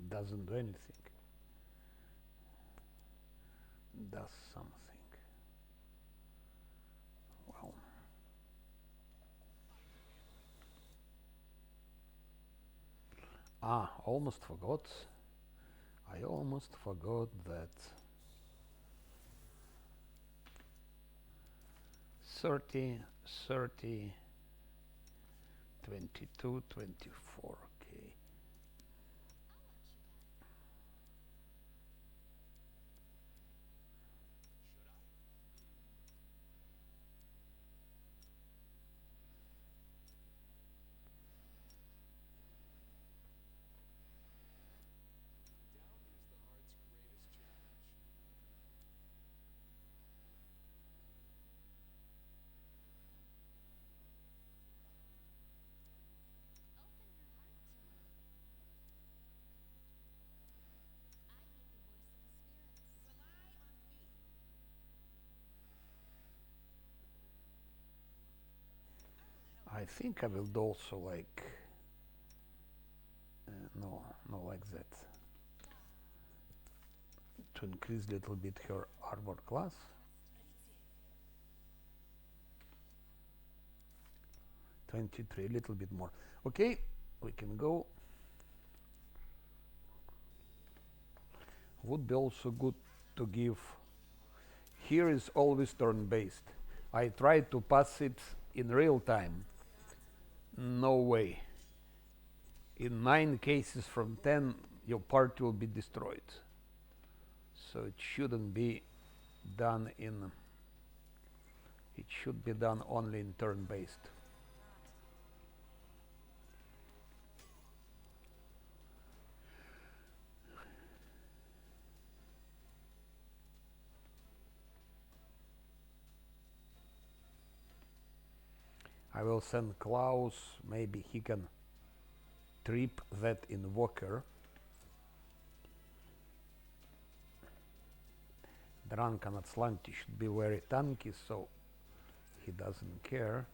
[SPEAKER 1] Doesn't do anything. Does something. Wow. Almost forgot. I almost forgot that 30, 30, 22, 24. Okay. I think I will do also like no, no, like that, to increase a little bit her armor class. 23, a little bit more. Okay, we can go. Would be also good to give. Here is always turn based. I try to pass it in real time. No way. In 9 cases from 10, your part will be destroyed. So it shouldn't be done in. It should be done only in turn based. I will send Klaus, maybe he can trip that invoker. Drunken Azlanti should be very tanky, so he doesn't care.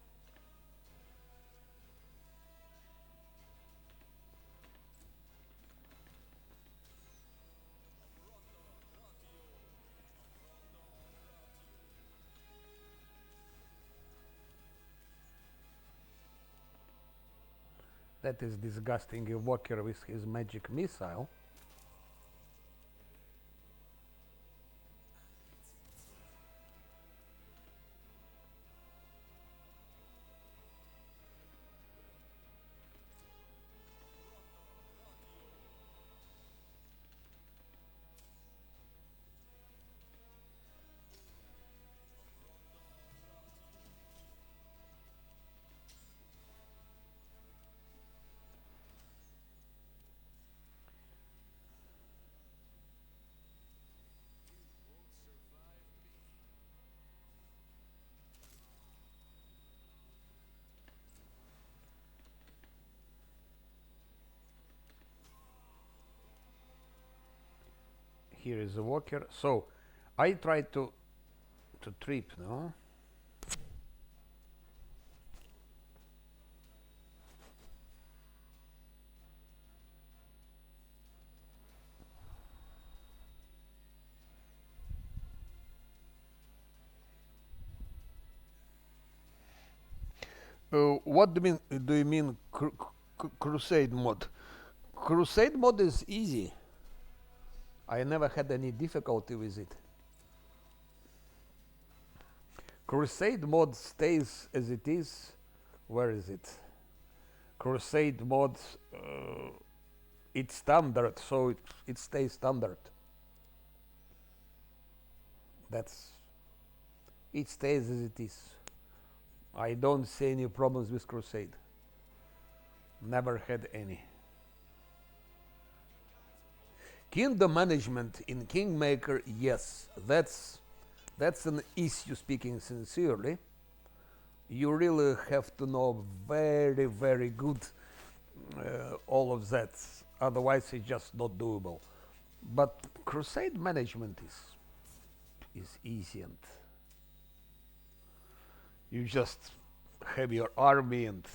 [SPEAKER 1] That is disgusting evoker with his magic missile. Here is a walker. So I try to trip, no? What do you mean? Do you mean crusade mod? Crusade mod is easy. I never had any difficulty with it. Crusade mod stays as it is. Where is it? Crusade mod, it's standard, so it stays standard. That's it stays as it is. I don't see any problems with Crusade. Never had any. Kingdom management in Kingmaker, yes, that's an issue, speaking sincerely. You really have to know very, very good all of that. Otherwise, it's just not doable. But Crusade management is easy, and you just have your army and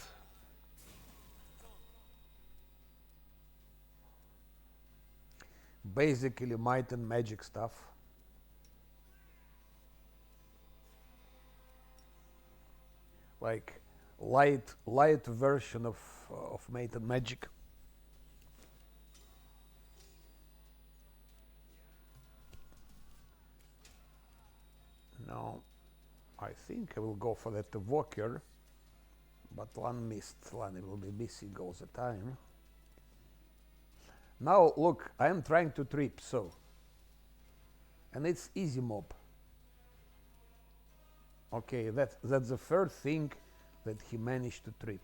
[SPEAKER 1] basically might and magic stuff. Like light version of might and magic. No, I think I will go for that WoTR, but one missed. One will be missing all the time. Now look, I am trying to trip, so, and it's easy mob. Okay, that's the first thing that he managed to trip.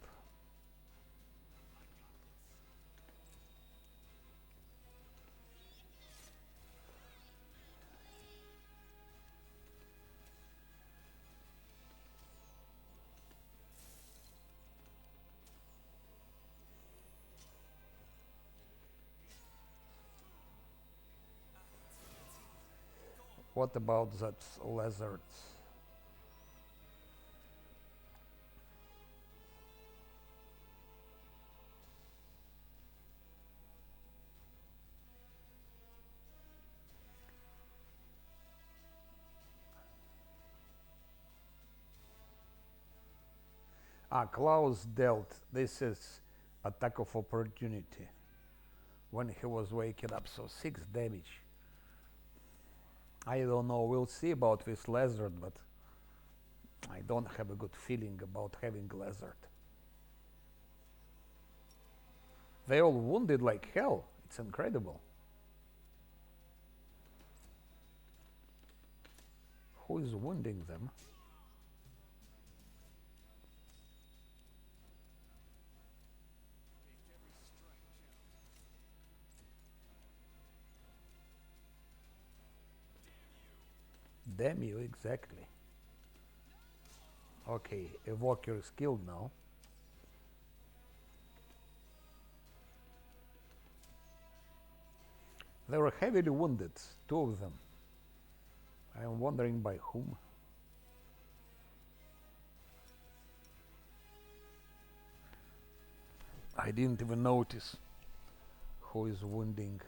[SPEAKER 1] What about that lizard? Klaus dealt. This is attack of opportunity when he was waking up, so 6 damage. I don't know, we'll see about this lizard, but I don't have a good feeling about having lizard. They all wounded like hell. It's incredible. Who is wounding them? Damn you, exactly. Okay, a walker is killed now. They were heavily wounded, 2 of them. I am wondering by whom. I didn't even notice who is wounding.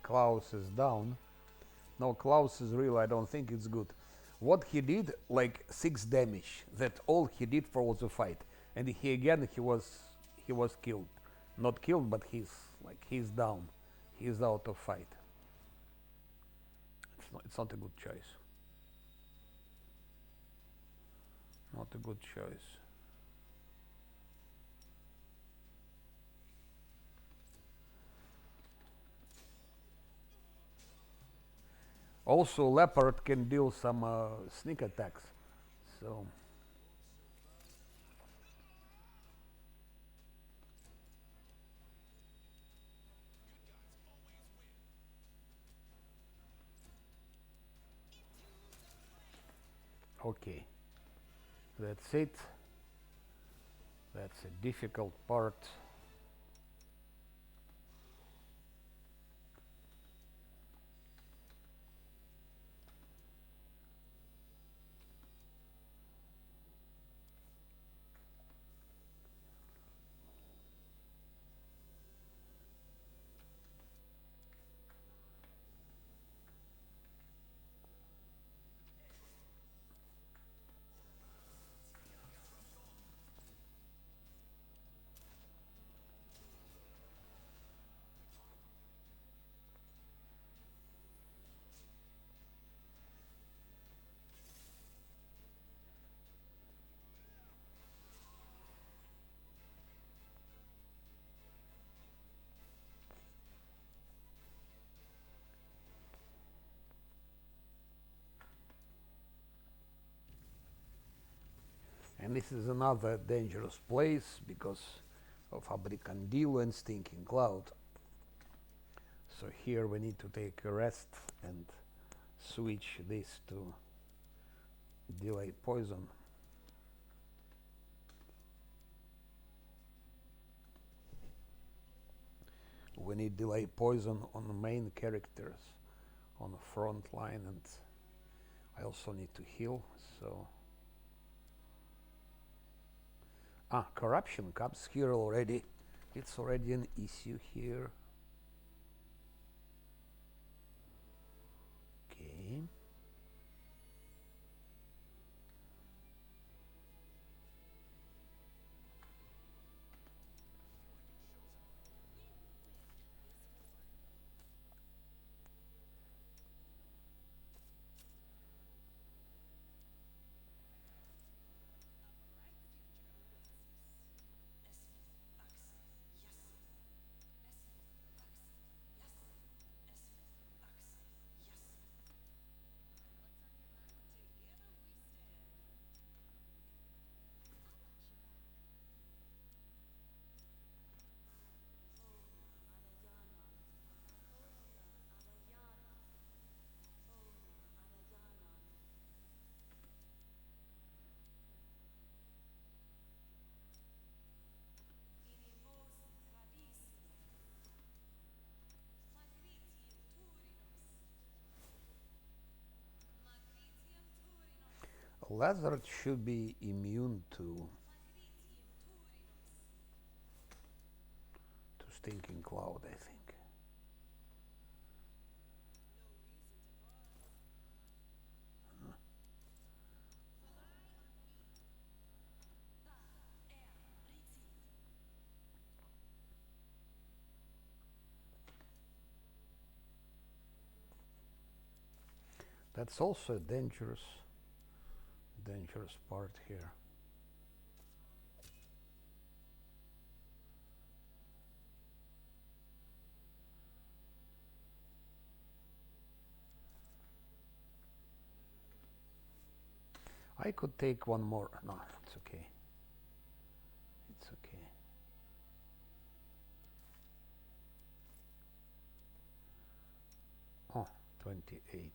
[SPEAKER 1] Klaus is down. No, Klaus is real. I don't think it's good. What he did, like 6 damage. That's all he did for the fight. And he was killed. Not killed, but he's down. He's out of fight. It's not a good choice. Not a good choice. Also, leopard can deal some sneak attacks. So. Okay. That's it. That's a difficult part. And this is another dangerous place because of Abricandillo and Stinking Cloud. So here we need to take a rest and switch this to delay poison. We need delay poison on the main characters on the front line, and I also need to heal, so corruption comes here already. It's already an issue here. Okay. Lizard should be immune to Stinking Cloud, I think. That's also a dangerous part here. I could take one more. No, it's okay. It's okay. Oh, 28.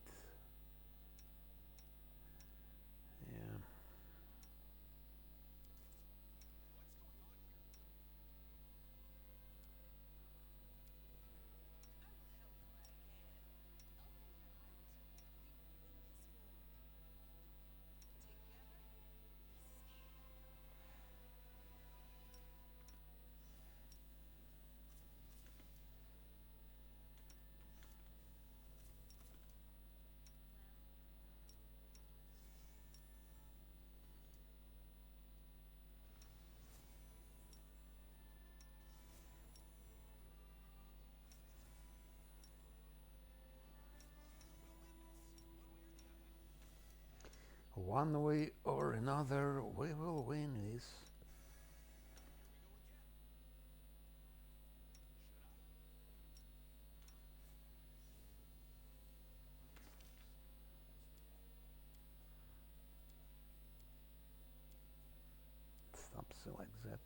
[SPEAKER 1] Yeah. One way or another, we will win this. Something like that.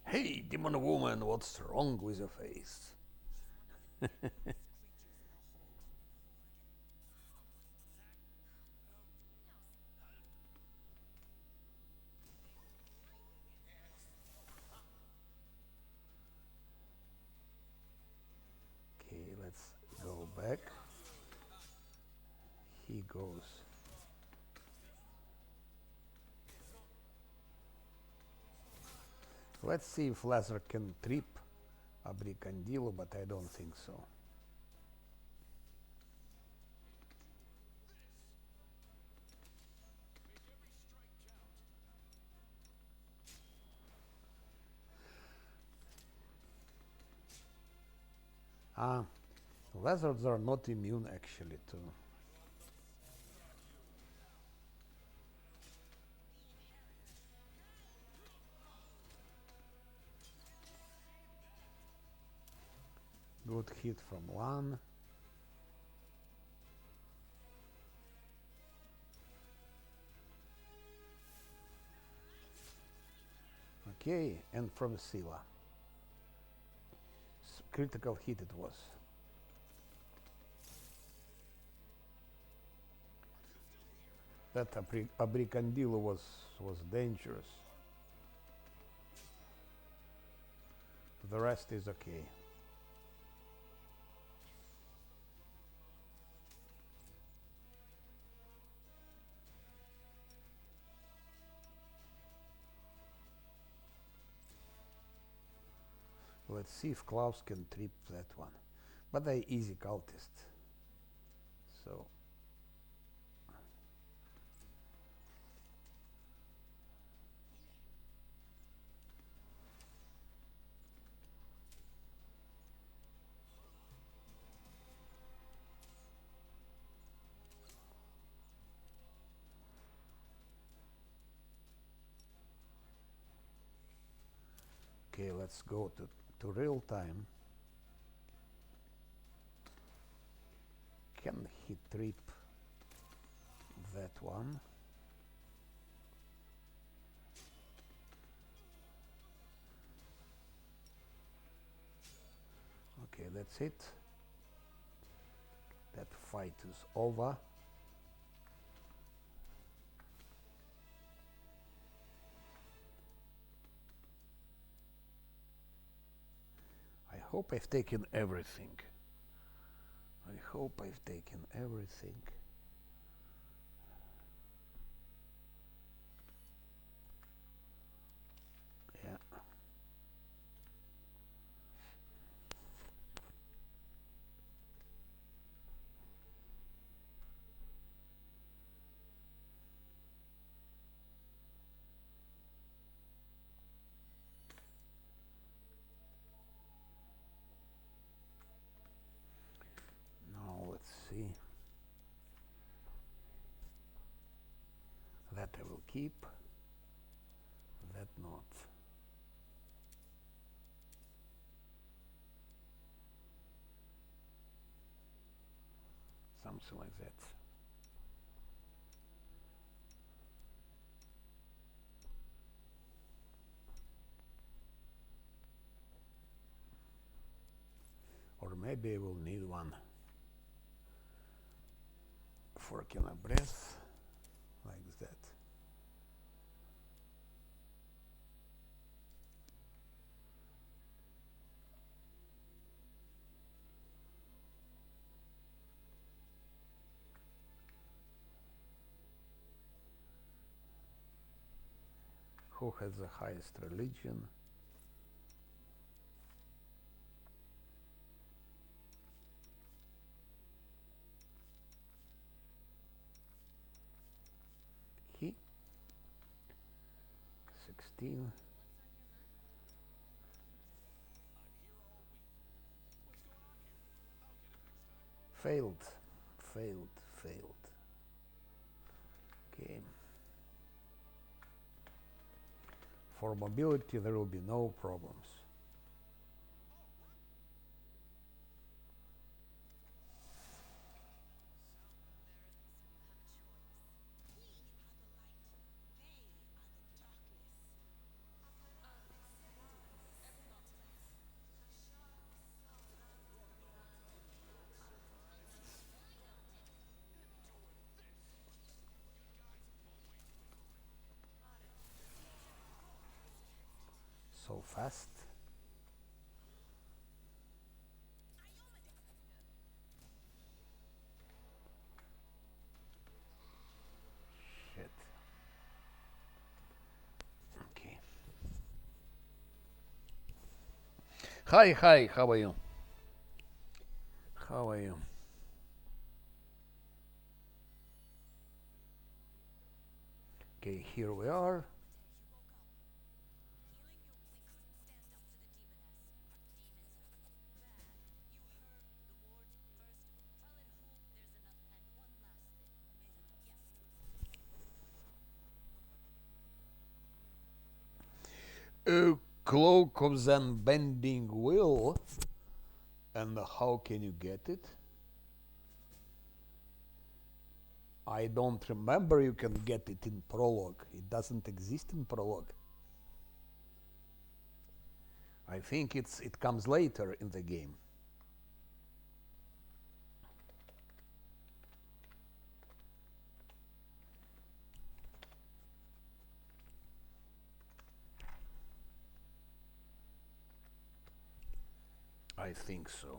[SPEAKER 1] Hey, demon woman, what's wrong with your face? Okay, let's go back. He goes. Let's see if Lazar can trip Abricandilo, but I don't think so. Ah, lizards are not immune actually to. Good hit from one. Okay, and from Sila. Critical hit it was. That Abricandilo was dangerous. The rest is okay. Let's see if Klaus can trip that one. But they easy cultist. So okay, let's go to real time. Can he trip that one? that's it. That fight is over. I hope I've taken everything. I hope I've taken everything. Yeah. Now let's see. That I will keep. That not. Something like that. Or maybe I will need one fork in a breath, like that. Who has the highest religion? He. 16. Failed. Failed. Failed. Okay. For mobility, there will be no problems. So fast. Shit. Okay. Hi, hi, how are you? How are you? Okay, here we are. A cloak of the unbending will. And how can you get it? I don't remember you can get it in prologue. It doesn't exist in prologue. I think it comes later in the game. I think so.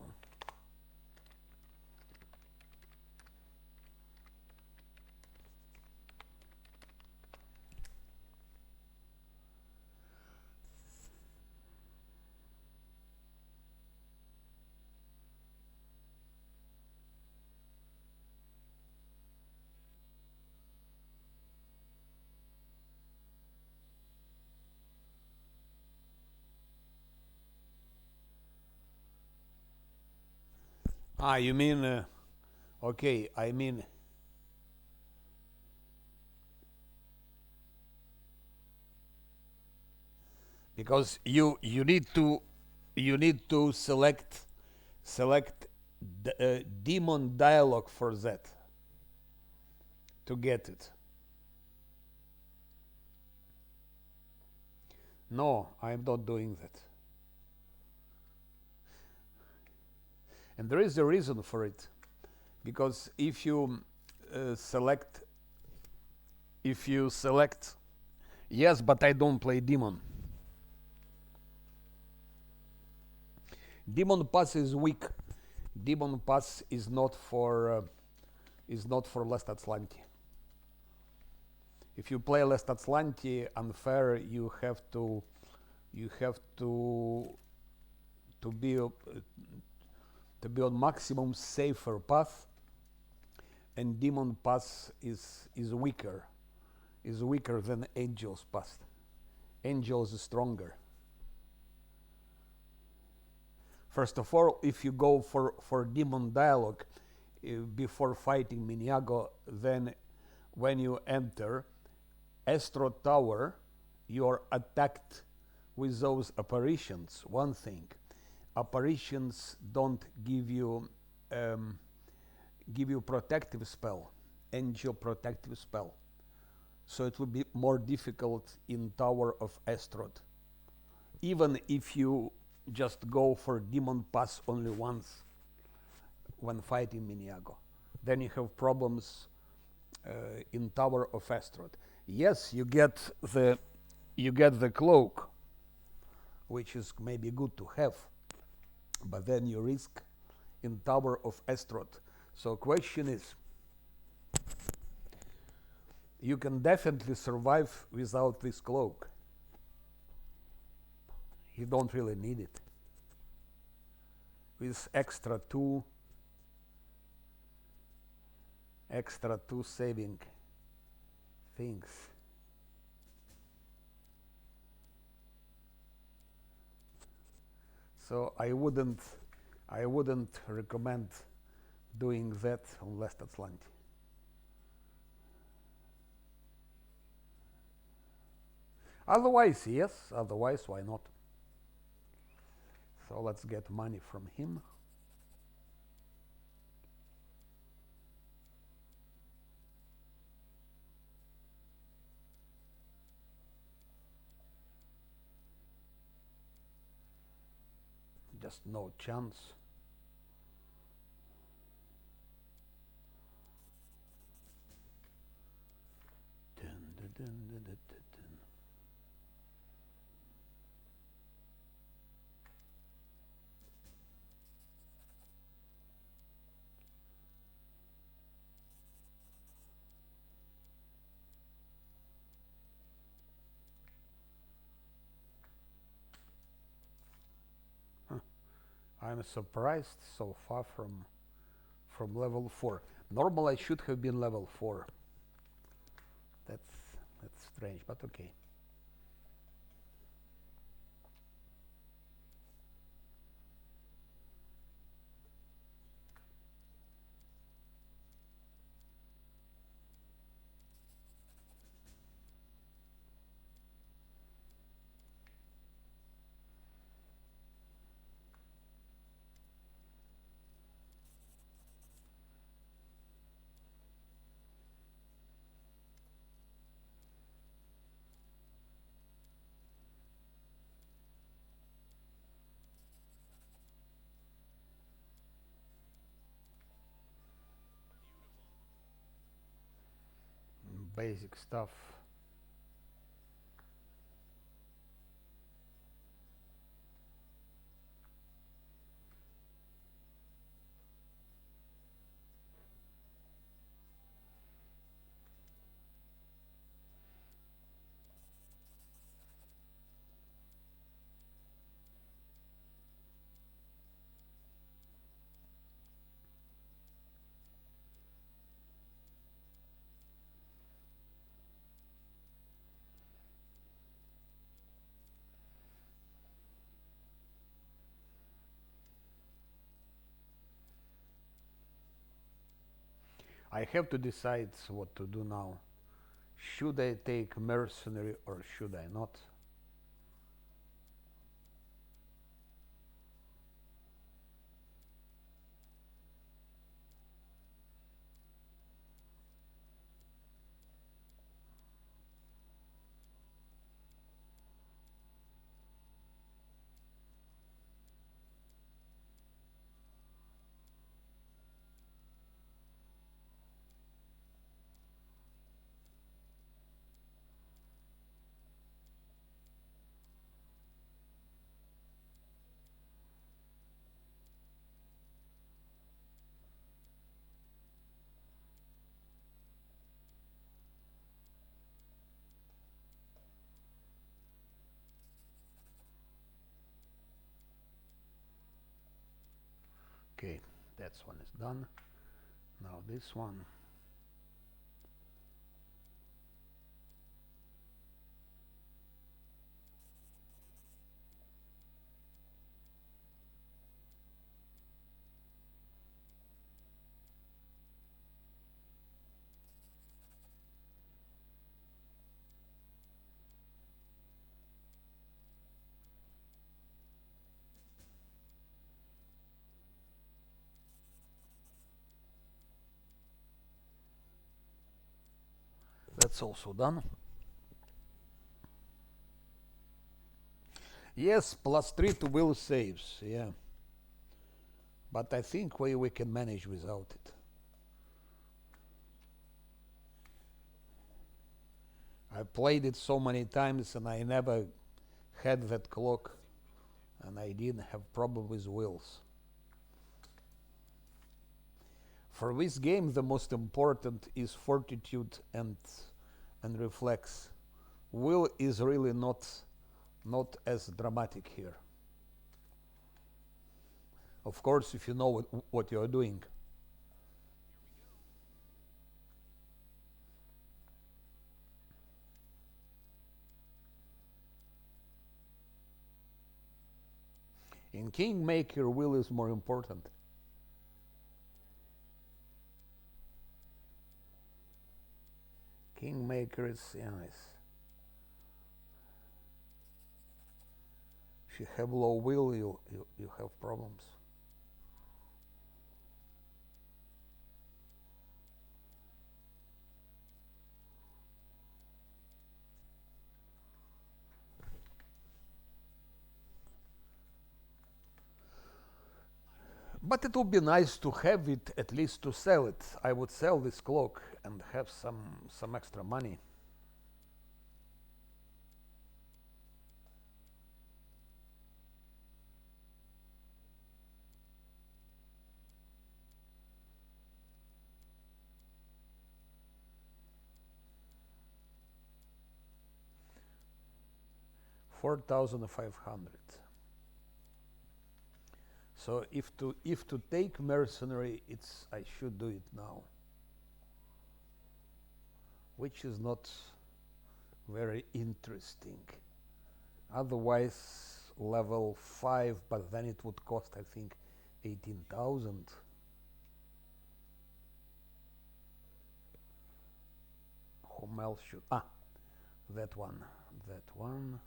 [SPEAKER 1] Ah, you mean, okay, I mean, because you need to select demon dialogue for that to get it. No, I'm not doing that. And there is a reason for it, because select, if you select, yes, but I don't play demon. Demon pass is weak. Demon pass is not for last Azlanti. If you play last Azlanti unfair, you have to be on maximum safer path, and demon pass is weaker than angel's path. Angels is stronger. First of all, if you go for demon dialogue before fighting Miniago, then when you enter Astro Tower, you are attacked with those apparitions. One thing, apparitions don't give you protective spell, angel protective spell. So it will be more difficult in Tower of Astrod. Even if you just go for demon pass only once when fighting Miniago, then you have problems in Tower of Astrod. Yes, you get the cloak, which is maybe good to have, but then you risk in Tower of Astrod. So question is, you can definitely survive without this cloak. You don't really need it. With extra two saving things. So I wouldn't recommend doing that on last Azlanti. Otherwise, yes. Otherwise, why not? So let's get money from him. Just no chance. I'm surprised so far from level 4. Normal I should have been level 4. That's strange, but okay. Basic stuff. I have to decide what to do now. Should I take mercenary or should I not? Okay, that one is done. Now this one. That's also done. Yes, +3 to will saves, yeah. But I think we can manage without it. I played it so many times and I never had that clock, and I didn't have problem with wills. For this game, the most important is fortitude and reflex. Will is really not as dramatic here. Of course, if you know what you are doing. In Kingmaker, will is more important. Kingmaker is, yeah, if you have low will, you have problems. But it would be nice to have it, at least to sell it. I would sell this cloak and have some extra money. $4,500. So if to take mercenary, I should do it now, which is not very interesting. Otherwise, level 5, but then it would cost, I think, 18,000. Whom else should? That one.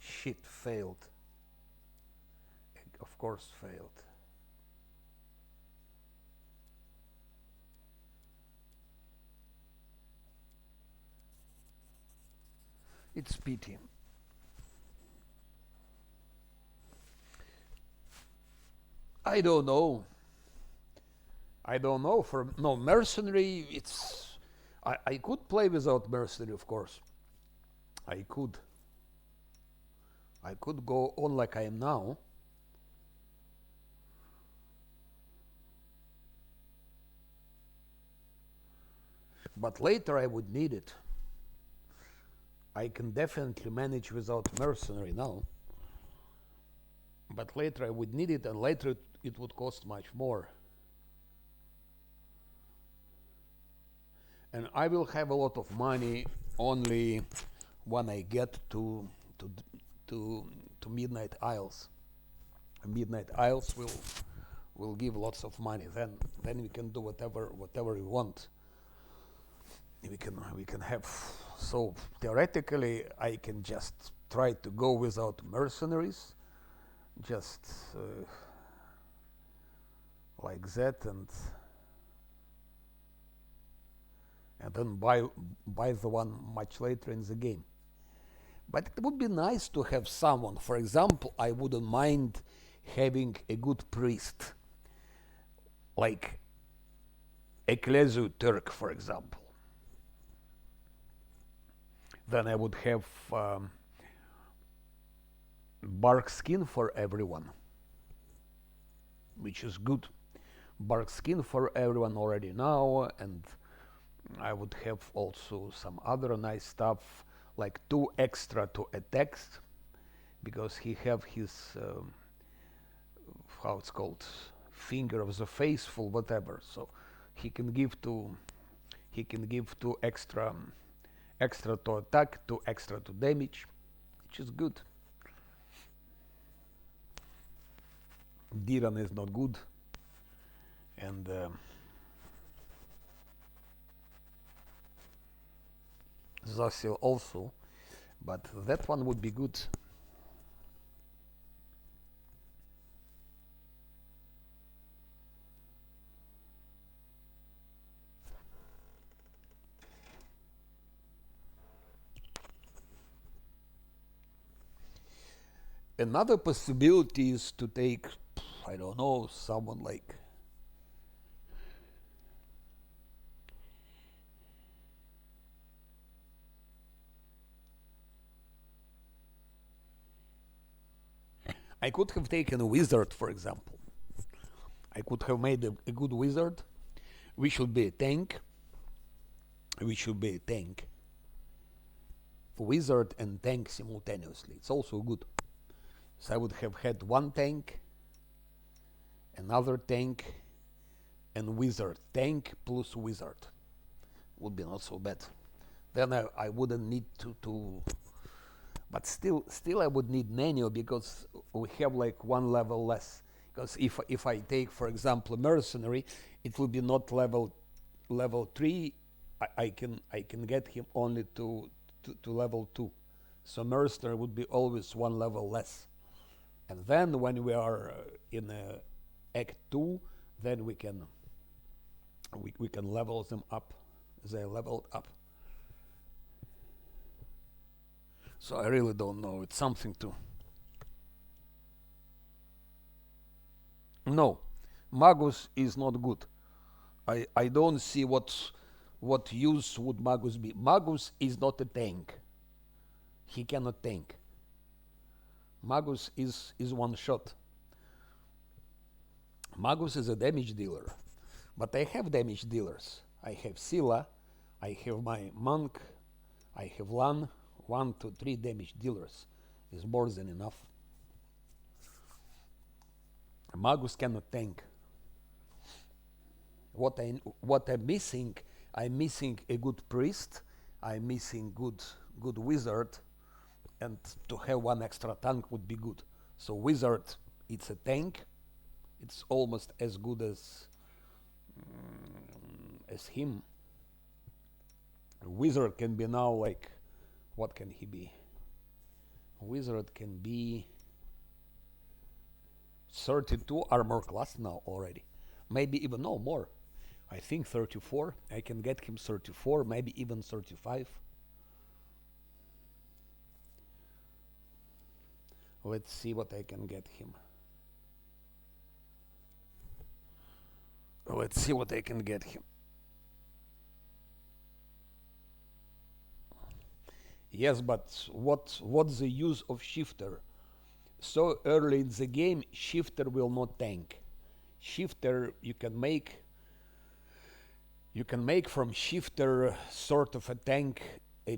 [SPEAKER 1] Shit, failed. Of course, failed. It's pity. I don't know. For no mercenary, I could play without mercenary, of course. I could go on like I am now. But later I would need it. I can definitely manage without mercenary now. But later I would need it, and later it would cost much more. And I will have a lot of money only when I get to Midnight Isles. Midnight Isles will give lots of money. Then we can do whatever we want. We can have. So theoretically, I can just try to go without mercenaries, just like that, and then buy the one much later in the game. But it would be nice to have someone. For example, I wouldn't mind having a good priest, like Ecclesiu Turk, for example. Then I would have bark skin for everyone, which is good. Bark skin for everyone already now, and I would have also some other nice stuff like 2 extra to attack, because he have his how it's called, finger of the faithful, whatever. So he can give 2 extra to attack, 2 extra to damage, which is good. Diran is not good, and Zasil also, but that one would be good. Another possibility is to take, I don't know, someone like I could have taken a wizard, for example. I could have made a good wizard. We should be a tank. Wizard and tank simultaneously. It's also good. So I would have had 1 tank, another tank, and wizard. Tank plus wizard would be not so bad. Then I wouldn't need to but still I would need Nanio, because we have like 1 level less. Because if I take, for example, a mercenary, it will be not level 3. I can get him only to level 2. So mercenary would be always 1 level less. And then when we are in Act 2, then we can level them up. They leveled up. So I really don't know. It's something to. No, Magus is not good. I don't see what use would Magus be. Magus is not a tank. He cannot tank. Magus is 1 shot. Magus is a damage dealer. But I have damage dealers. I have Scylla, I have my monk, I have Lan. 1 to 3 damage dealers is more than enough. Magus cannot tank. What I'm missing a good priest. I'm missing good wizard, and to have 1 extra tank would be good. So wizard, it's a tank. It's almost as good as him. Wizard can be now like, what can he be? Wizard can be 32 armor class now already. Maybe even no more. I think 34. I can get him 34, maybe even 35. Let's see what I can get him. Let's see what I can get him. Yes, but what's the use of shifter? So early in the game, shifter will not tank. Shifter you can make from shifter sort of a tank a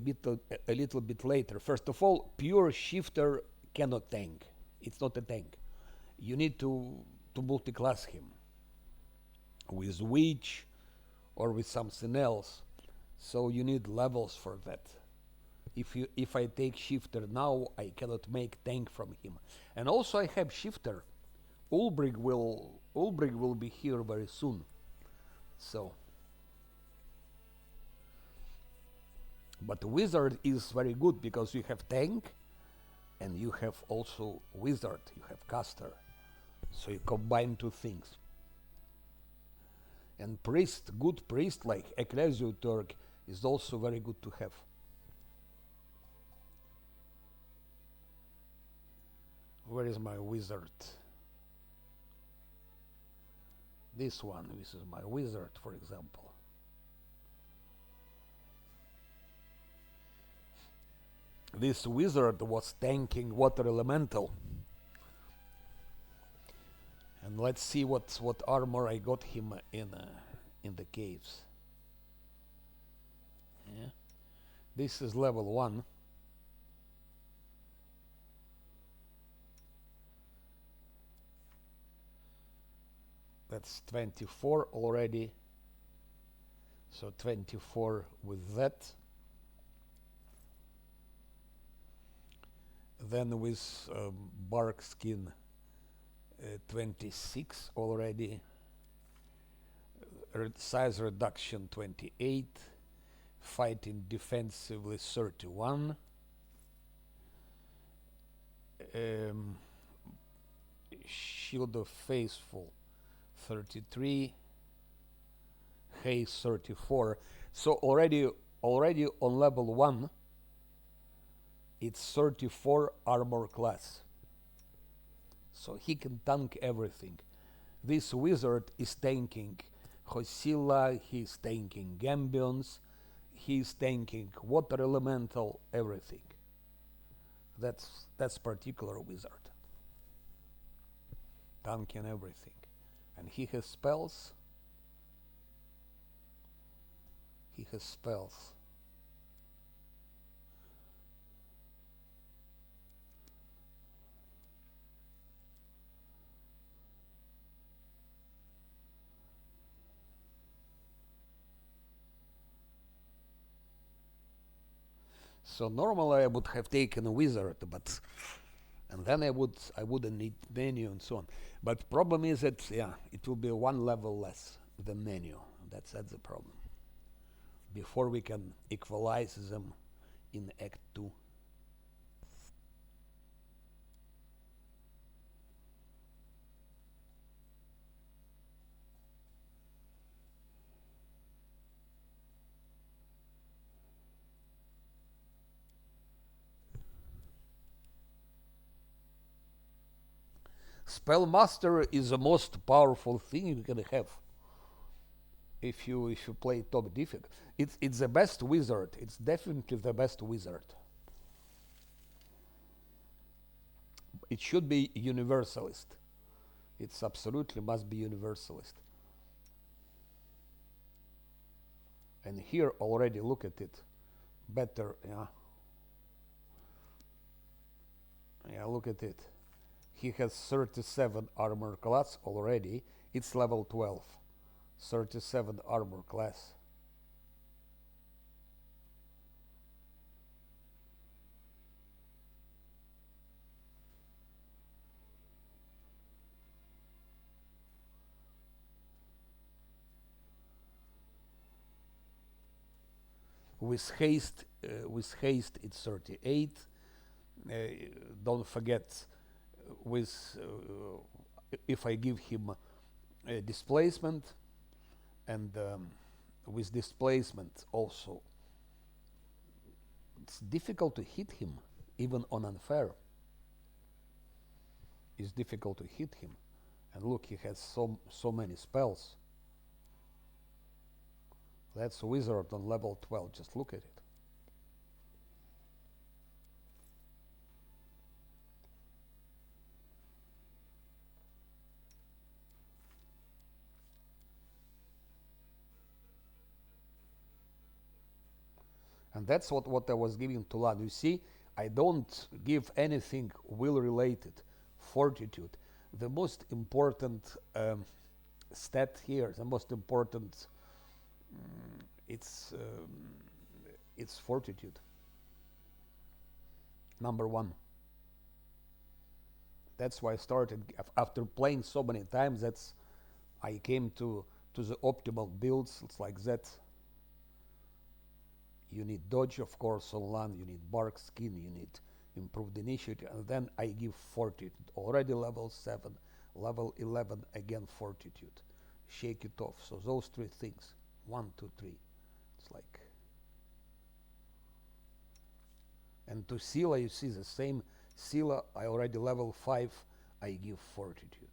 [SPEAKER 1] little bit later. First of all, pure shifter cannot tank. It's not a tank. You need to multi-class him with witch or with something else. So you need levels for that. If I take shifter now, I cannot make tank from him. And also I have shifter. Ulbrich will be here very soon. So, but wizard is very good because you have tank and you have also wizard, you have caster. So you combine 2 things. And priest, good priest like Ecclesiu Turk is also very good to have. Where is my wizard? This one, this is my wizard, for example. This wizard was tanking water elemental. And let's see what armor I got him in the caves. Yeah. This is level 1. That's 24 already. So 24 with that. Then with bark skin 26 already. Size reduction 28. Fighting defensively 31. Shield of Faithful 33. Haze 34. So already on level 1 it's 34 armor class. So he can tank everything. This wizard is tanking Hosilla, he's tanking Gambions, he's tanking water elemental, everything. That's particular wizard. Tanking everything. And he has spells. He has spells. So normally I would have taken a wizard, but and then I wouldn't need menu and so on. But problem is that it will be one level less than menu. That's the problem. Before we can equalize them in Act 2. Spellmaster is the most powerful thing you can have if you play top difficult. It's the best wizard. It's definitely the best wizard. It should be universalist. It's absolutely must be universalist. And here already look at it. Better, yeah, look at it. He has 37 armor class already. It's level 12. 37 armor class. With haste it's 38. Don't forget, with if I give him a displacement, and with displacement also, it's difficult to hit him, even on unfair. It's difficult to hit him, and look, he has so many spells. That's a wizard on level 12. Just look at it. And that's what I was giving to Lan. You see, I don't give anything will related. Fortitude. The most important stat here, the most important, it's fortitude. Number 1. That's why I started after playing so many times. I came to the optimal builds. It's like that. You need dodge, of course, on land. You need bark skin. You need improved initiative, and then I give fortitude. Already level 7, level 11 again fortitude. Shake it off. So those 3 things. 1, 2, 3. It's like. And to Scylla, you see the same. Scylla, I already level 5. I give fortitude.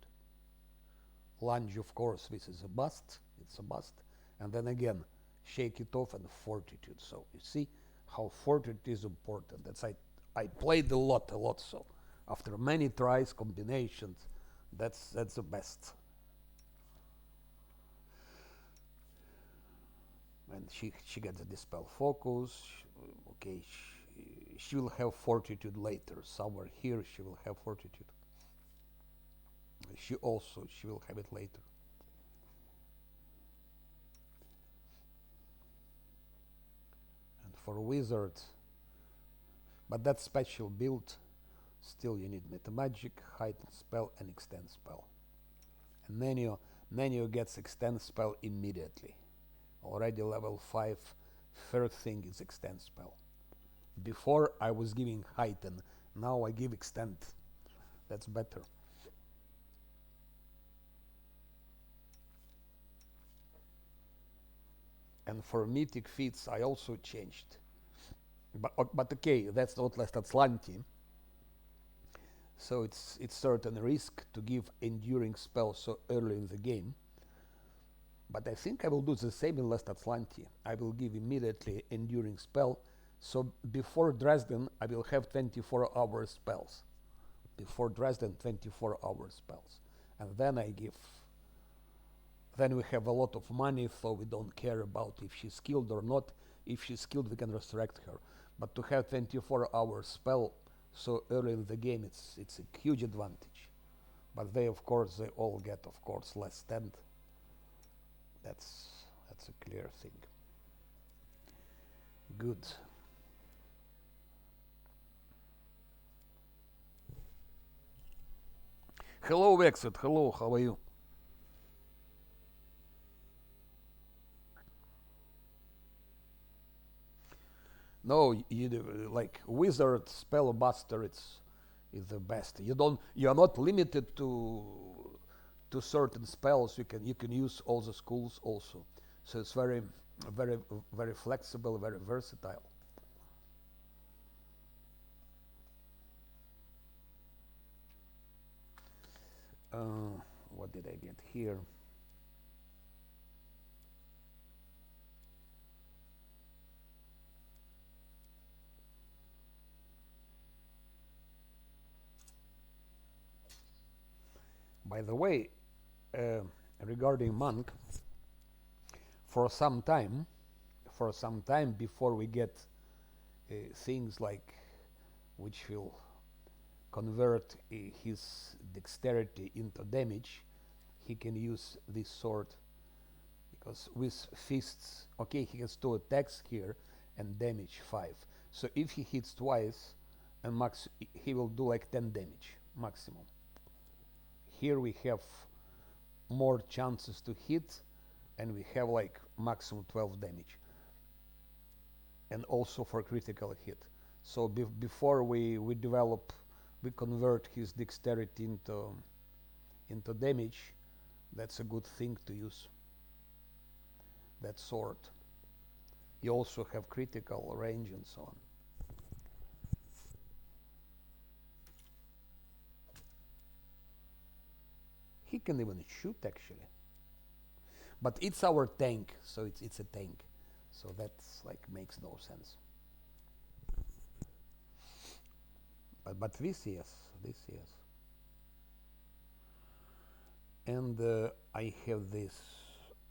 [SPEAKER 1] Lunge, of course, this is a bust. It's a bust. And then again, shake it off and fortitude. So you see how fortitude is important. I played a lot. So after many tries, combinations, that's the best. And she gets a dispel focus. Okay, she will have fortitude later. Somewhere here she will have fortitude. She will have it later. And for wizards, but that special build, still you need Metamagic, heighten spell, and extend spell. And Nenio gets extend spell immediately. Already level 5, first thing is extend spell. Before I was giving heighten, now I give extend. That's better. And for mythic feats, I also changed. But okay, that's not less Azlanti. So it's certain risk to give enduring spell so early in the game. But I think I will do the same in Last Azlanti. I will give immediately enduring spell. So before Dresden, I will have 24-hour spells. Before Dresden, 24-hour spells. And then I give. Then we have a lot of money, so we don't care about if she's skilled or not. If she's skilled, we can resurrect her. But to have 24-hour spell so early in the game, it's a huge advantage. But they all get, of course, less stand. That's a clear thing. Good. Hello, Vexit. Hello, how are you? No, like wizard, spellbuster. Is the best. You are not limited to certain spells. You can use all the schools also. So it's very flexible, very versatile. What did I get here? By the way, regarding monk, for some time before we get things like which will convert his dexterity into damage, he can use this sword because with fists, okay, he has 2 attacks here and damage 5. So if he hits twice, and he will do like 10 damage maximum. Here we have more chances to hit, and we have like maximum 12 damage, and also for critical hit. So before we convert his dexterity into damage, that's a good thing to use. That sword. You also have critical range and so on. He can even shoot actually. But it's our tank, so it's a tank. So that's like makes no sense. But this yes. And I have this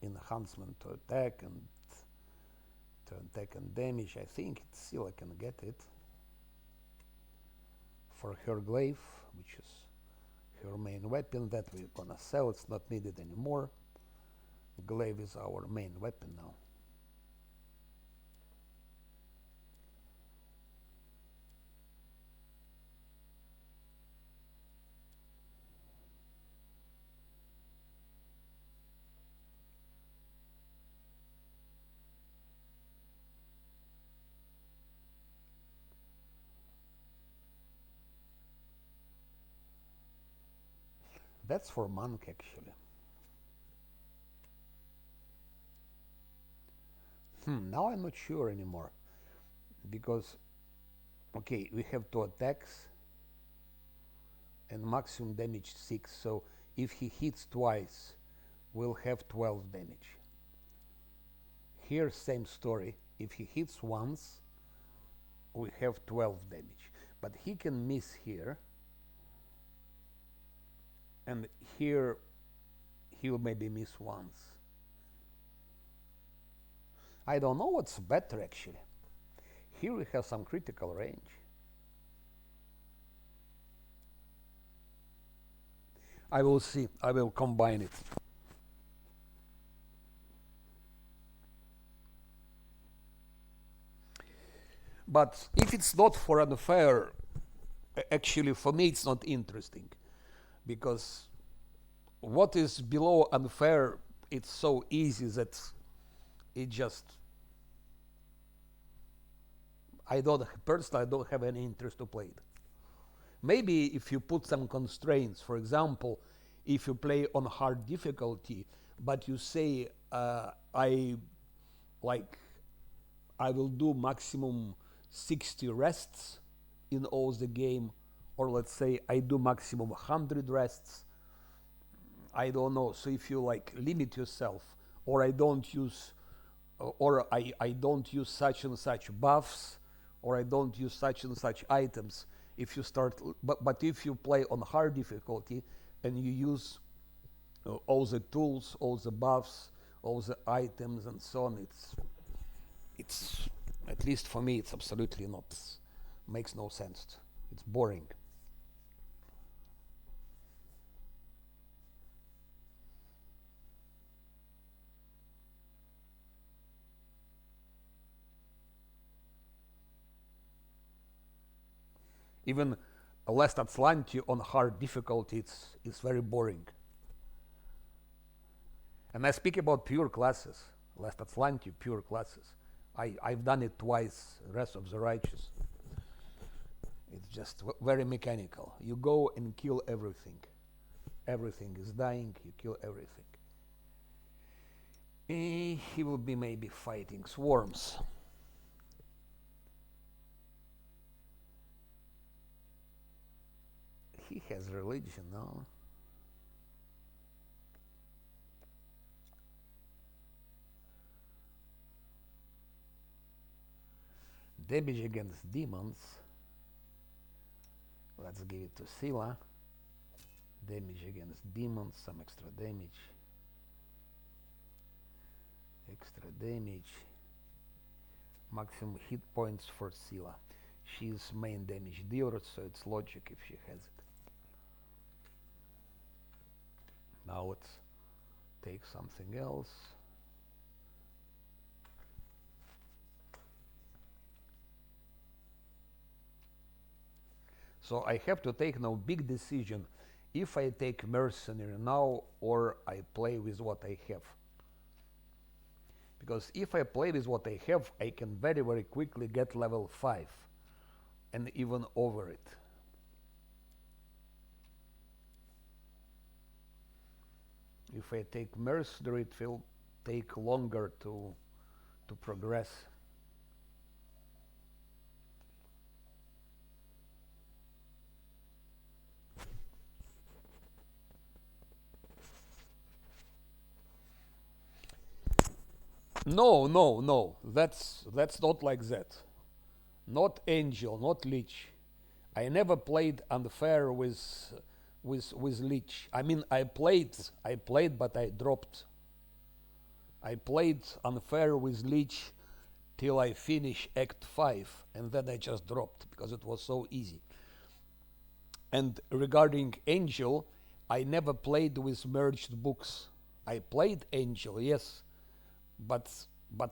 [SPEAKER 1] enhancement to attack and damage. I think still I can get it for her glaive, which is her main weapon that we're gonna sell. It's not needed anymore. Glaive is our main weapon now. That's for monk actually. Now I'm not sure anymore because okay, we have 2 attacks and maximum damage 6. So if he hits twice, will have 12 damage. Here, same story. If he hits once, we have 12 damage. But he can miss here, and here he'll maybe miss once. I don't know what's better actually. Here we have some critical range. I will see. I will combine it. But if it's not for unfair, actually for me it's not interesting, because what is below unfair, it's so easy that it just, personally I don't have any interest to play it. Maybe if you put some constraints, for example, if you play on hard difficulty, but you say I will do maximum 60 rests in all the game, or let's say I do maximum 100 rests. I don't know. So if you limit yourself, or I don't use such and such buffs, or I don't use such and such items. If you start, but if you play on hard difficulty and you use all the tools, all the buffs, all the items, and so on, it's at least for me, it's absolutely not, makes no sense. It's boring. Even Last Azlanti on hard difficulty, it's very boring. And I speak about pure classes, Last Azlanti, pure classes. I've done it twice, Rest of the Righteous. It's just very mechanical. You go and kill everything. Everything is dying, you kill everything. He will be maybe fighting swarms. He has religion, no? Damage against demons. Let's give it to Sila. Damage against demons, some extra damage. Extra damage. Maximum hit points for Sila. She's main damage dealer, so it's logic if she has it. Now let's take something else. So I have to take now big decision if I take mercenary now or I play with what I have. Because if I play with what I have, I can very, very quickly get level 5 and even over it. If I take mercenary, it will take longer to progress. No. That's not like that. Not Angel, not Lich. I never played unfair with Lich. I mean, I played, but I dropped. I played unfair with Lich till I finished Act 5, and then I just dropped because it was so easy. And regarding Angel, I never played with merged books. I played Angel, yes, but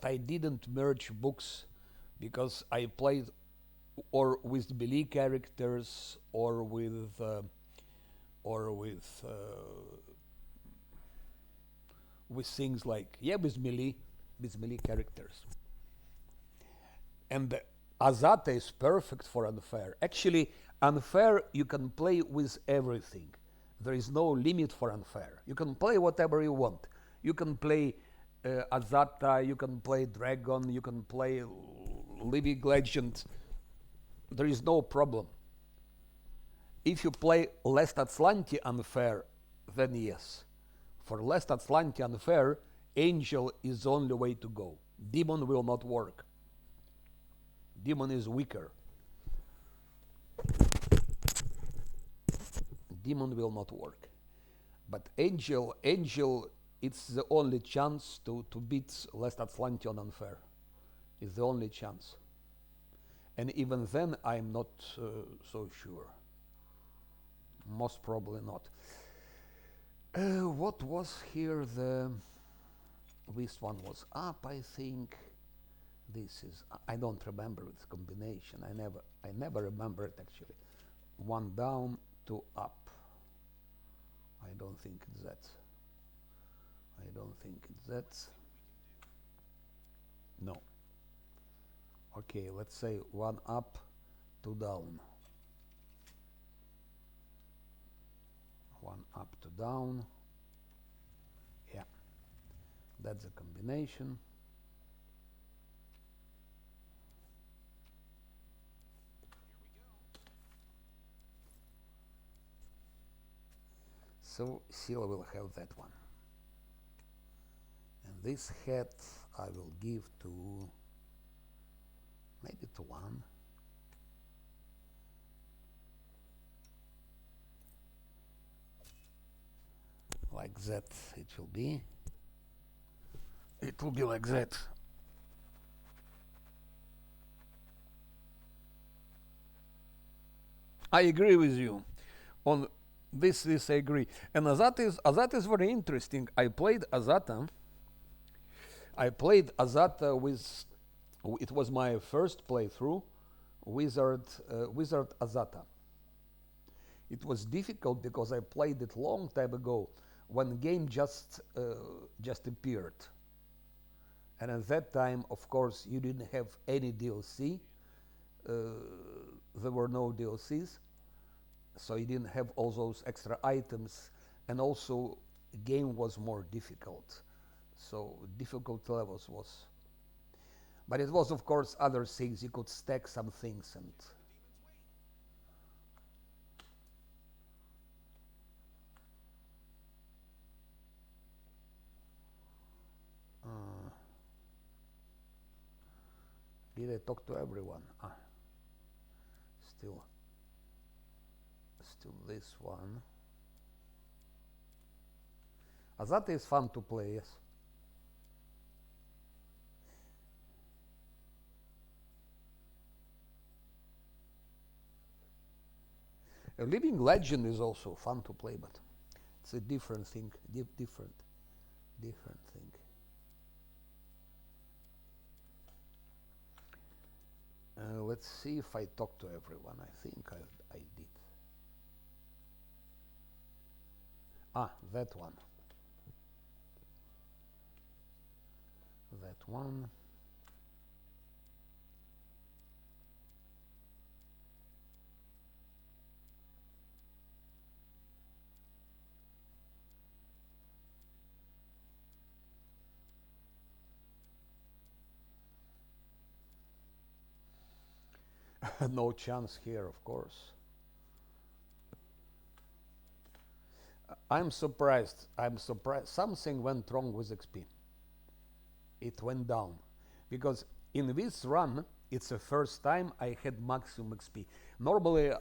[SPEAKER 1] I didn't merge books because I played or with melee characters or with things like with melee characters. And Azata is perfect for unfair. Actually, unfair you can play with everything. There is no limit for unfair. You can play whatever you want. You can play Azata, you can play Dragon, you can play Living Legend. There is no problem. If you play Last Azlanti unfair, then yes. For last Azlanti unfair, angel is the only way to go. Demon will not work. Demon is weaker. Demon will not work. But angel, it's the only chance to beat last Azlanti on unfair. It's the only chance. And even then, I'm not so sure. Most probably not. What was here? This one was up, I think. This is. I don't remember its combination. I never remember it actually. One down, two up. I don't think it's that. I don't think it's that. No. Okay, let's say one up, two down. One up, two down. Yeah, that's a combination. So Sila will have that one. And this hat I will give to maybe to one. Like that it will be. It will be like that. I agree with you on this I agree. And Azata is very interesting. I played Azata with, it was my first playthrough, Wizard Azata. It was difficult because I played it long time ago when game just appeared. And at that time, of course, you didn't have any DLC. There were no DLCs, so you didn't have all those extra items, and also game was more difficult. So difficult levels was, but it was of course other things. You could stack some things and. Did I talk to everyone? Still this one. Azata is fun to play, yes. A Living Legend is also fun to play, but it's a different thing, different thing. Let's see if I talk to everyone. I think I did. That one. That one. No chance here, of course. I'm surprised. Something went wrong with XP. It went down. Because in this run, it's the first time I had maximum XP. Normally,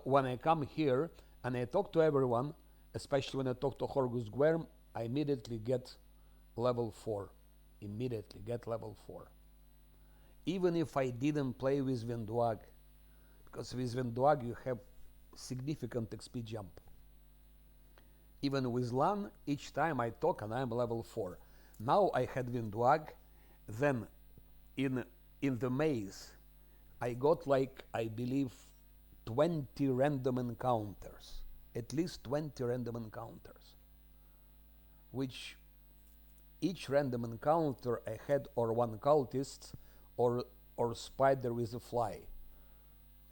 [SPEAKER 1] when I come here and I talk to everyone, especially when I talk to Horgus Guerm, I immediately get level 4. Immediately get level 4. Even if I didn't play with Venduag, because with Venduag you have significant XP jump. Even with Lan, each time I talk and I'm level 4. Now I had Venduag, then in the maze I got like, I believe, 20 random encounters. At least 20 random encounters. Which each random encounter I had or one cultist or spider with a fly.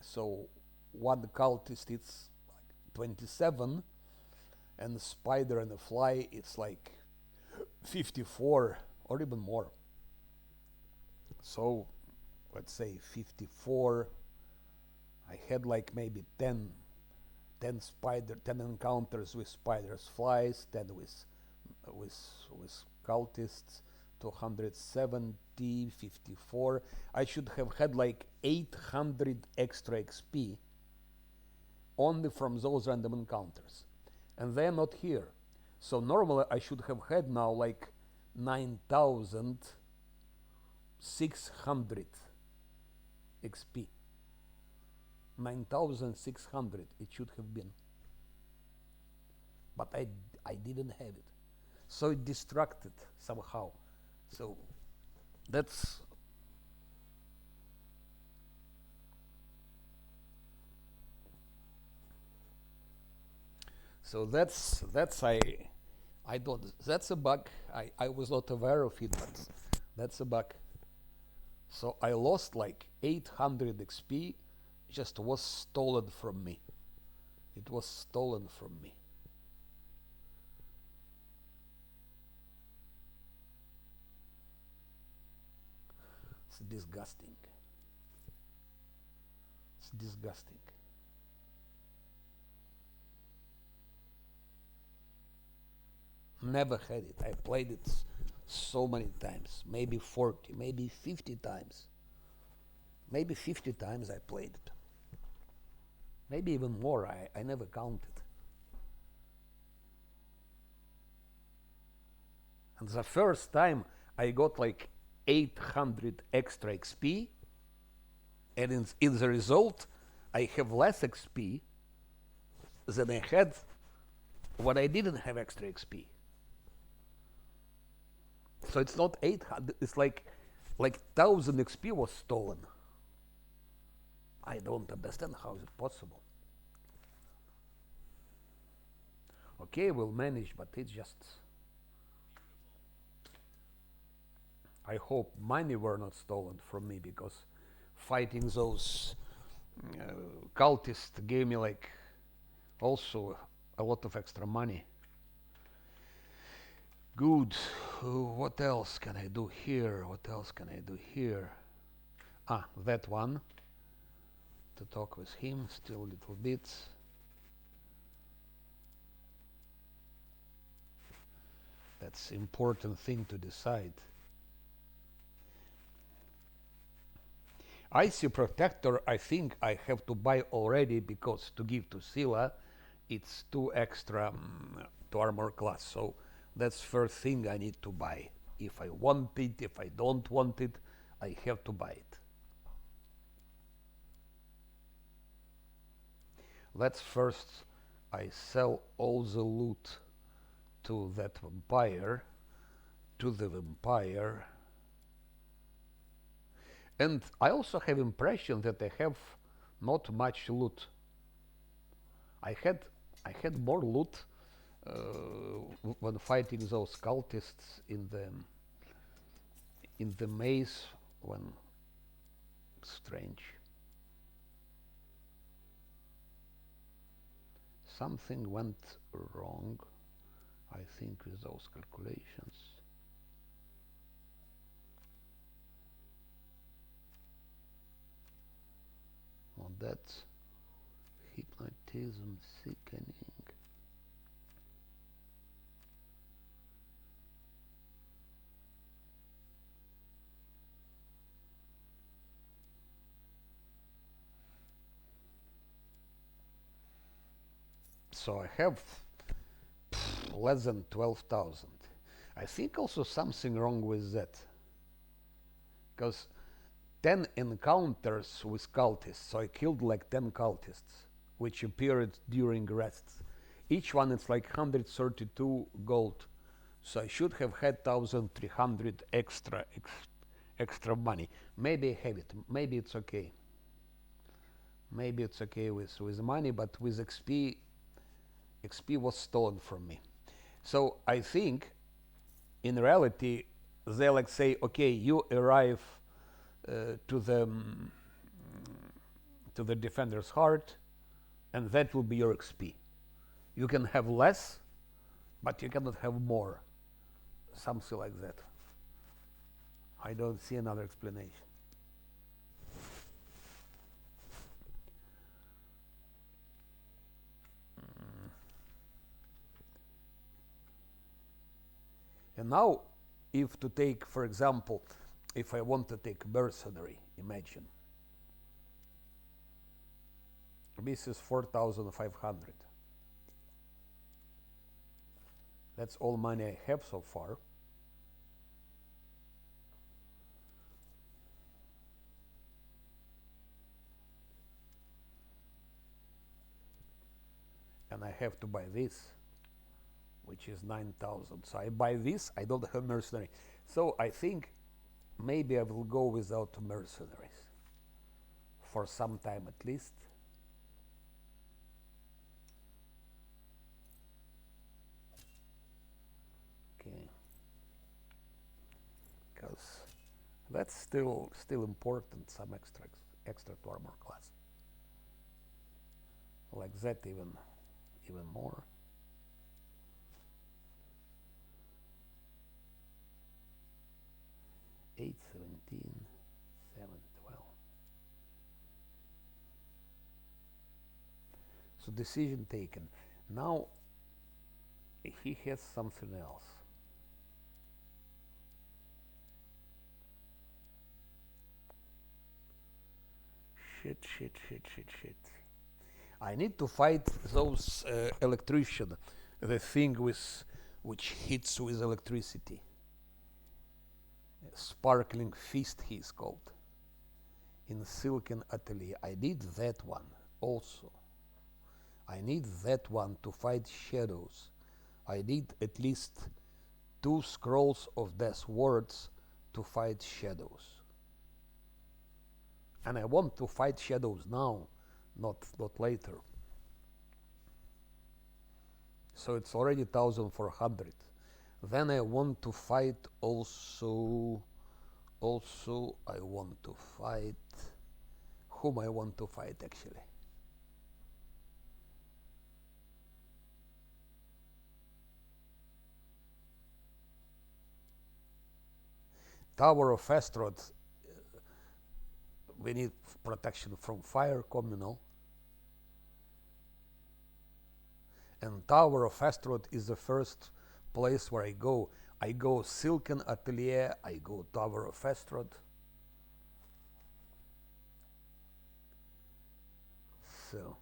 [SPEAKER 1] So one cultist it's like 27, and spider and a fly it's like 54 or even more. So let's say 54. I had like maybe 10 10 encounters with spiders, flies, 10 with cultists, 270, 54. I should have had like 800 extra XP only from those random encounters. And they're not here. So normally I should have had now like 9,600 XP. 9,600 it should have been. But I didn't have it. So it distracted somehow. So that's I don't, that's a bug. I was not aware of it, but that's a bug. So I lost like 800 XP, just was stolen from me. It was stolen from me. It's disgusting. It's disgusting. Never had it. I played it so many times, maybe 40, maybe 50 times. Maybe 50 times I played it. Maybe even more, I never counted. And the first time I got like 800 extra XP, and in the result, I have less XP than I had when I didn't have extra XP. So it's not 800, it's like 1000 XP was stolen. I don't understand how is it possible. Okay, we'll manage, but it's just... I hope money were not stolen from me, because fighting those cultists gave me like also a lot of extra money. Good. What else can I do here? What else can I do here? Ah, that one. To talk with him still a little bit. That's important thing to decide. Icy Protector, I think I have to buy already, because to give to Scylla, it's 2 extra to armor class. So that's first thing I need to buy. If I want it, if I don't want it, I have to buy it. Let's first, I sell all the loot to that vampire, to the vampire. And I also have impression that I have not much loot. I had more loot when fighting those cultists in the maze. When strange, something went wrong, I think, with those calculations. Well, that's hypnotism, sickening. So I have less than 12,000. I think also something wrong with that, because 10 encounters with cultists, so I killed like 10 cultists, which appeared during rests. Each one is like 132 gold, so I should have had 1,300 extra money. Maybe I have it, maybe it's okay. Maybe it's okay with money, but with XP was stolen from me. So I think, in reality, they like say, okay, you arrive to the defender's heart, and that will be your XP. You can have less, but you cannot have more. Something like that. I don't see another explanation. And now, if to take, for example, if I want to take mercenary, imagine. This is 4,500. That's all money I have so far. And I have to buy this, which is 9,000. So I buy this, I don't have mercenary. So I think maybe I will go without mercenaries for some time at least. Okay. Because that's still important, some extra to armor class. Like that even more. Eight, 17, 7, 12. So decision taken. Now he has something else. Shit. I need to fight those electrician, the thing which hits with electricity. Sparkling Fist, he is called. In Silken Atelier. I need that one also. I need that one to fight shadows. I need at least 2 scrolls of death words to fight shadows. And I want to fight shadows now, not later. So it's already 1,400. Then I want to fight also I want to fight, whom I want to fight actually? Tower of Astaroth, we need protection from fire, communal. And Tower of Astaroth is the first place where I go. I go Silken Atelier, I go Tower of Astaroth. So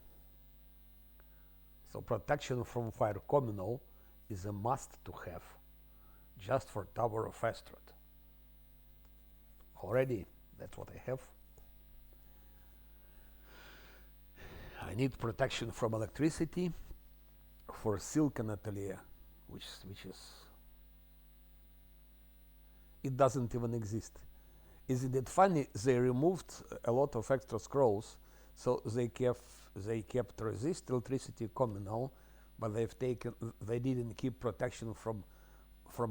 [SPEAKER 1] protection from fire communal is a must to have, just for Tower of Astaroth. Already, that's what I have. I need protection from electricity for Silken Atelier, which is, it doesn't even exist. Isn't it funny? They removed a lot of extra scrolls, so they kept resist electricity communal, but they didn't keep protection from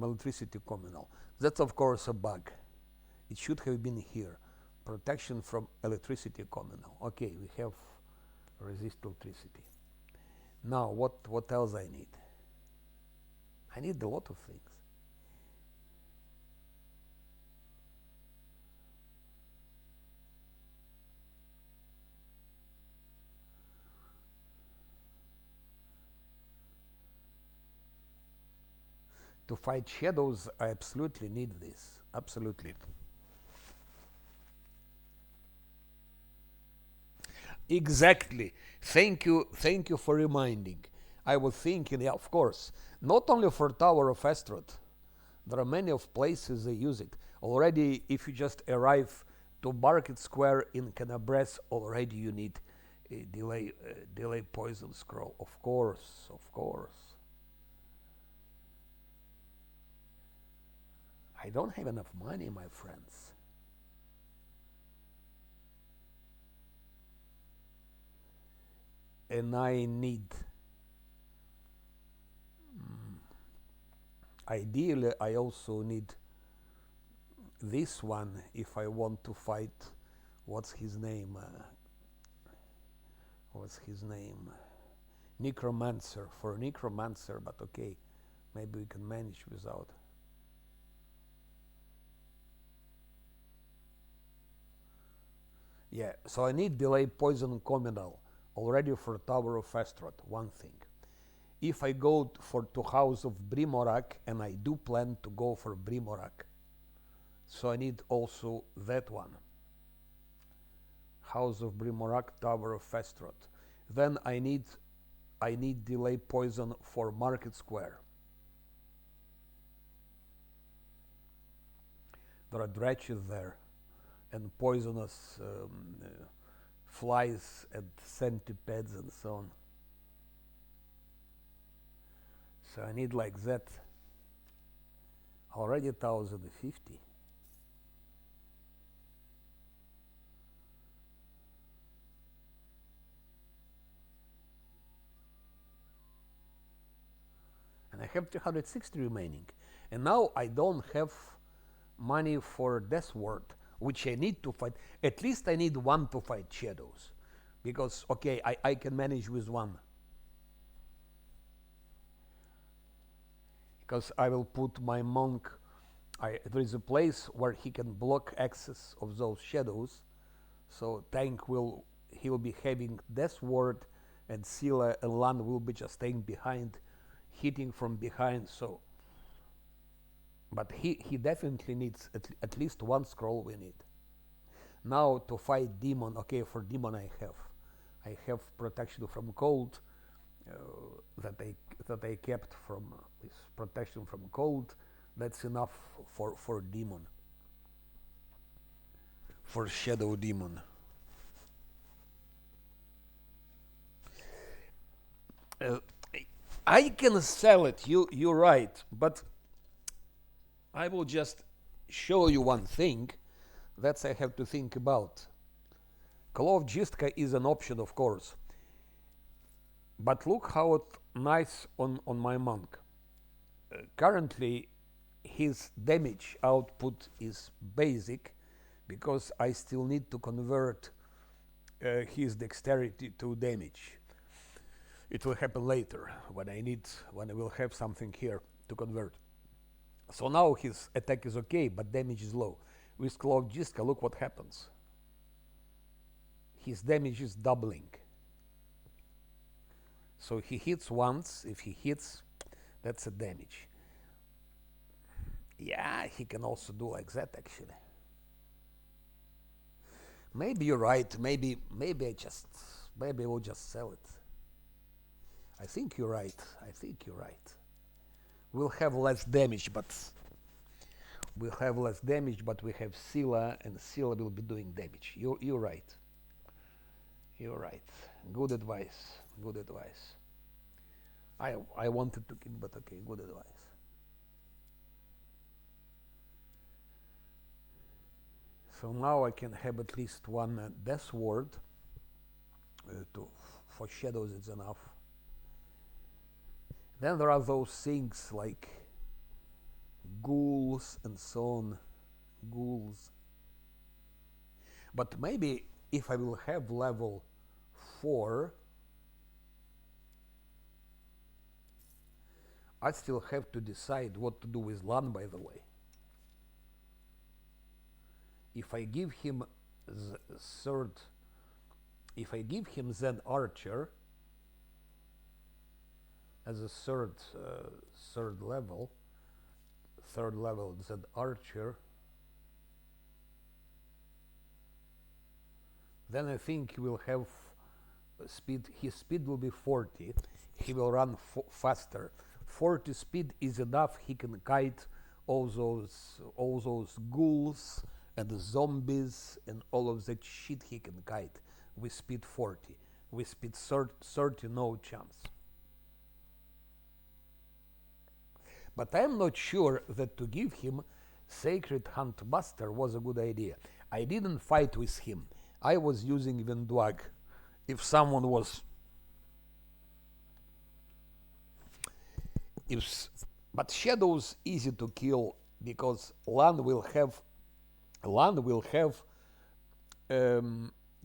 [SPEAKER 1] electricity communal. That's of course a bug. It should have been here. Protection from electricity communal. Okay, we have resist electricity. Now what else I need? I need a lot of things. To fight shadows, I absolutely need this. Absolutely. Exactly. Thank you for reminding. I was thinking, yeah, of course, not only for Tower of Astaroth. There are many of places they use it. Already, if you just arrive to Market Square in Canabres, already you need a delay poison scroll. Of course. I don't have enough money, my friends. And I need, ideally, I also need this one if I want to fight, what's his name? Necromancer, for Necromancer, but okay, maybe we can manage without. Yeah, so I need delay poison communal already for Tower of Astaroth, one thing. if I go to House of Brimorak, and I do plan to go for Brimorak, so I need also that one. House of Brimorak, Tower of Festrot. Then I need delay poison for Market Square. There are dretches there, and poisonous flies and centipedes and so on. So I need like that. Already 1050. And I have 360 remaining. And now I don't have money for Death Ward, which I need to fight. At least I need one to fight shadows. Because, okay, I can manage with one. Because I will put my monk, there is a place where he can block access of those shadows. So tank he will be having Death Ward, and Scylla and Lan will be just staying behind, hitting from behind. So, but he definitely needs at least one scroll. We need now to fight demon. Okay, for demon I have protection from cold, that I kept from this protection from cold. That's enough for demon, for shadow demon. I can sell it. You're right, but I will just show you one thing that I have to think about. Klov Jistka is an option, of course, but look how it nice on my monk. Currently, his damage output is basic, because I still need to convert his dexterity to damage. It will happen later when I will have something here to convert. So now his attack is okay, but damage is low. With Klov Jistka, look what happens. His damage is doubling. So he hits once. If he hits, that's a damage. Yeah, he can also do like that actually. Maybe you're right. Maybe I will just sell it. I think you're right. We'll have less damage, but we have Scylla, and Scylla will be doing damage. You're right. Good advice. I wanted to keep, but okay, good advice. So now I can have at least one Death Ward. For shadows it's enough. Then there are those things like ghouls and so on. Ghouls. But maybe if I will have level 4, I still have to decide what to do with Lan, by the way. If I give him then Archer as a third level then Archer, then I think he will have speed. His speed will be 40. He will run faster. 40 speed is enough. He can kite all those ghouls and the zombies and all of that shit. He can kite with speed 40. With speed 30, no chance. But I'm not sure that to give him Sacred Hunt Buster was a good idea. I didn't fight with him. I was using Vendwag. If someone was... But Shadow's easy to kill, because Lan will have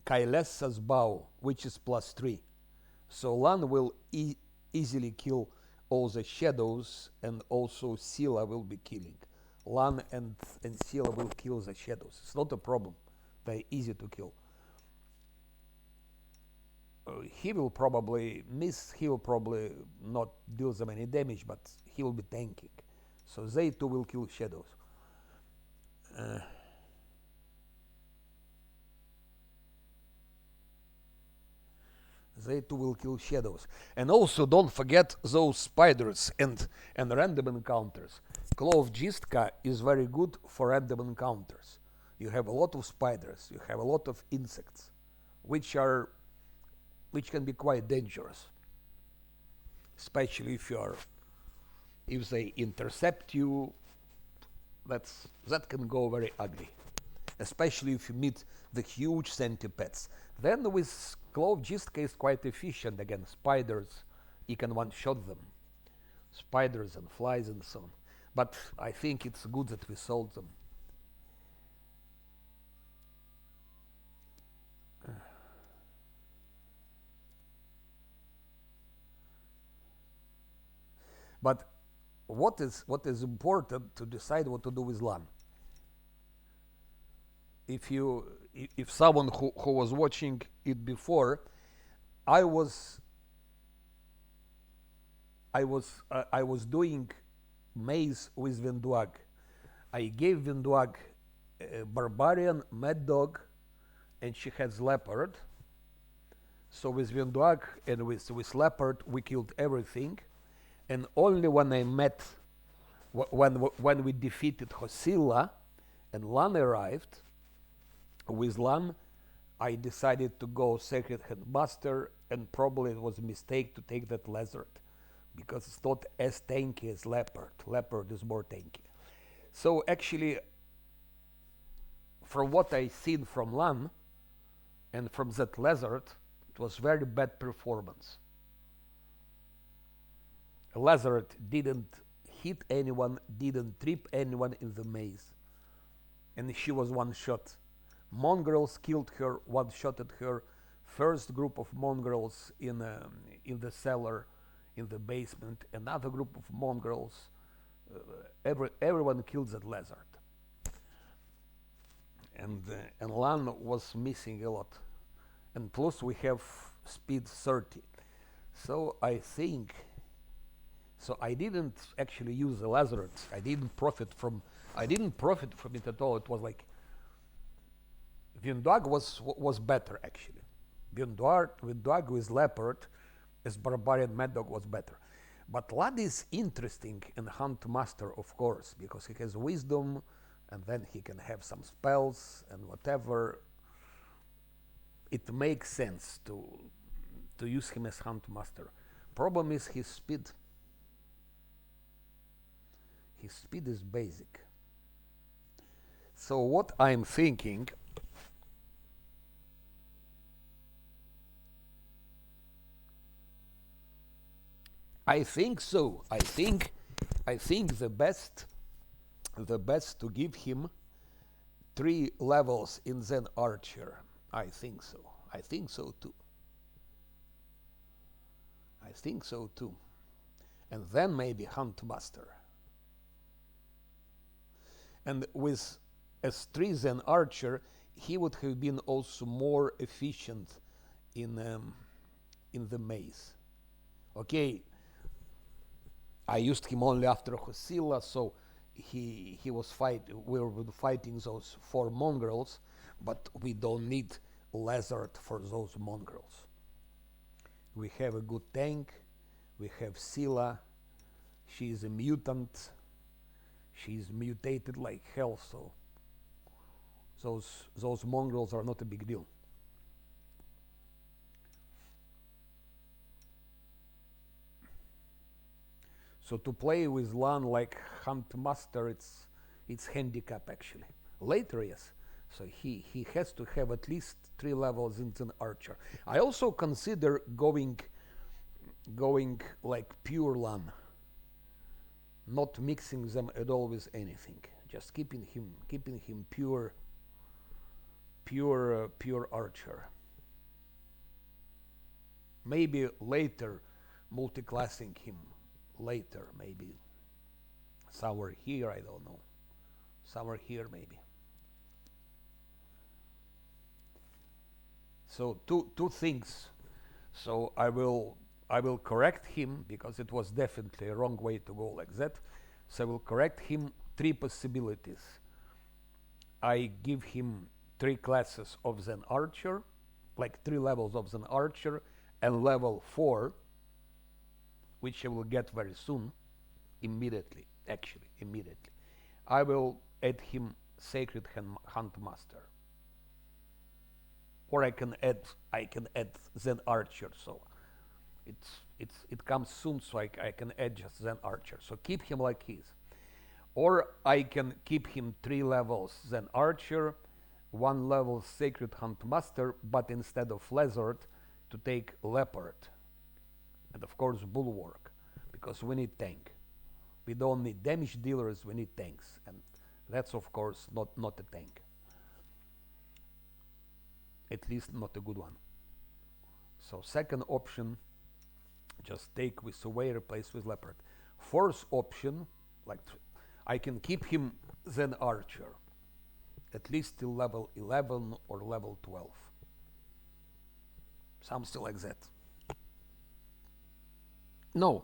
[SPEAKER 1] Kailessa's Bow, which is +3. So Lan will easily kill all the shadows, and also Scylla will be killing. Lan and Scylla will kill the shadows. It's not a problem. They're easy to kill. he will probably miss, he will probably not deal them any damage, but he will be tanking. So they too will kill shadows. Uh, they too will kill shadows. And also don't forget those spiders and random encounters. Claw of Gistka is very good for random encounters. You have a lot of spiders, you have a lot of insects, which can be quite dangerous, especially if they intercept you. That can go very ugly, especially if you meet the huge centipedes. Then with Claw of Gistka is quite efficient against spiders. You can one-shot them, spiders and flies and so on. But I think it's good that we sold them. But what is important to decide what to do with LAN? If someone who was watching it before, I was doing maze with Vinduag. I gave Vinduag barbarian, mad dog, and she has leopard. So with Vinduag and with leopard we killed everything, and only when I met when we defeated Hosilla and Lan arrived, with Lan I decided to go Sacred Headmaster, and probably it was a mistake to take that lizard because it's not as tanky as leopard. Leopard is more tanky. So actually, from what I seen from Lan and from that lizard, it was very bad performance. A lizard didn't hit anyone, didn't trip anyone in the maze, and she was one shot. Mongrels killed her, one-shotted her. First group of mongrels in the cellar, in the basement. Another group of mongrels. Everyone killed that lizard. And Lan was missing a lot. And plus we have speed 30. So I think. So I didn't actually use the lizards. I didn't profit from it at all. It was like Vinduag was better actually. Vinduag with leopard as barbarian mad dog was better. But Lad is interesting in Hunt Master, of course, because he has wisdom, and then he can have some spells and whatever. It makes sense to use him as Hunt Master. Problem is his speed. His speed is basic. So what I'm thinking, I think the best to give him 3 levels in Zen Archer. I think so. I think so too. And then maybe Hunt Master. And with as 3 Zen Archer, he would have been also more efficient in the maze. Okay, I used him only after Hosilla, so we were fighting those 4 mongrels, but we don't need lizard for those mongrels. We have a good tank. We have Scylla. She is a mutant. She's mutated like hell, so those mongrels are not a big deal. So to play with Lan like Hunt Master, it's handicap actually. Later, yes. So he has to have at least 3 levels in an Archer. I also consider going like pure Lan, not mixing them at all with anything. Just keeping him pure Archer. Maybe later multiclassing him. Later, maybe somewhere here, I don't know. Somewhere here, maybe. So two things So I will correct him because it was definitely a wrong way to go like that. So I will correct him three possibilities. I give him three classes of Zen Archer, like three levels of Zen Archer, and level 4, which I will get very soon, immediately, actually, immediately. I will add him Sacred Hunt Master. Or I can add Zen Archer, so it comes soon, so I can add just Zen Archer. So keep him like he is. Or I can keep him 3 levels Zen Archer, 1 level Sacred Hunt Master, but instead of Lizard, to take Leopard. And of course Bulwark, because we need tank. We don't need damage dealers, we need tanks. And that's of course not a tank. At least not a good one. So second option, just take with Survey, replace with Leopard. Fourth option, like I can keep him Zen Archer, at least till level 11 or level 12. Something like that. No.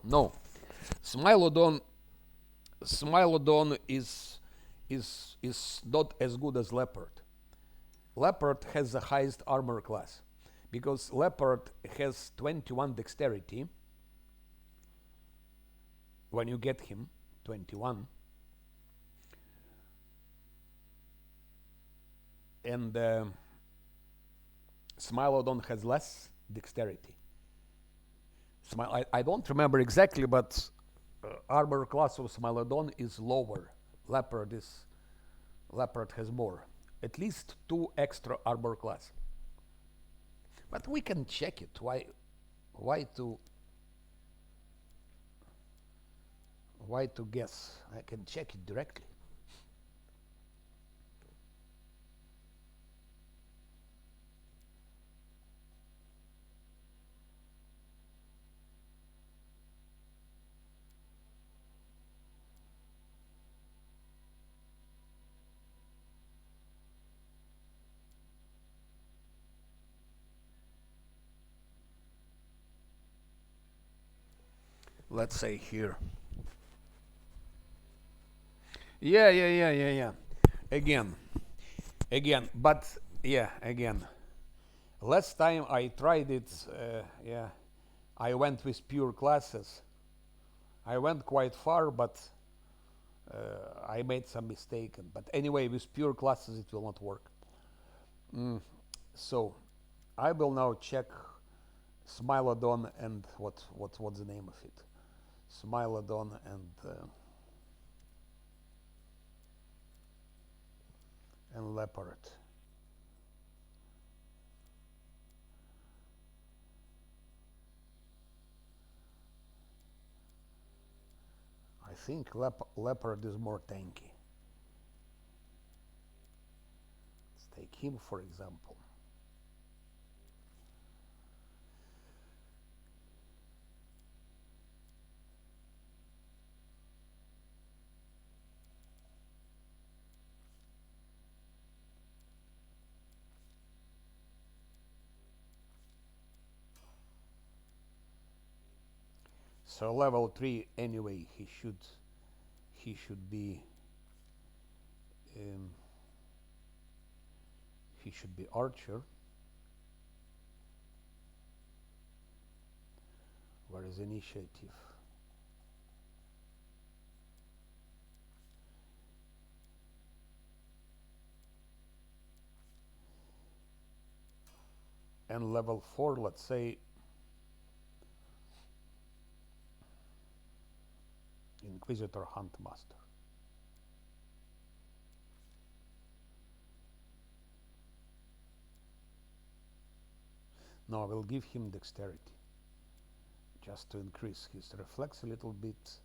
[SPEAKER 1] Smilodon is not as good as Leopard. Leopard has the highest armor class because Leopard has 21 dexterity when you get him, 21. And Smilodon has less dexterity. I don't remember exactly, but armor class of Smilodon is lower. Leopard has more. At least 2 extra armor class. But we can check it. Why to guess? I can check it directly. Let's say here. Yeah. Again. But yeah, again. Last time I tried it, I went with pure classes. I went quite far, but I made some mistake. But anyway, with pure classes, it will not work. So I will now check Smilodon and what's the name of it? Smilodon and Leopard. I think Leopard is more tanky. Let's take him for example. So level 3 anyway he should be archer. Where is initiative? And level 4, let's say Inquisitor Hunt Master. Now I will give him dexterity just to increase his reflex a little bit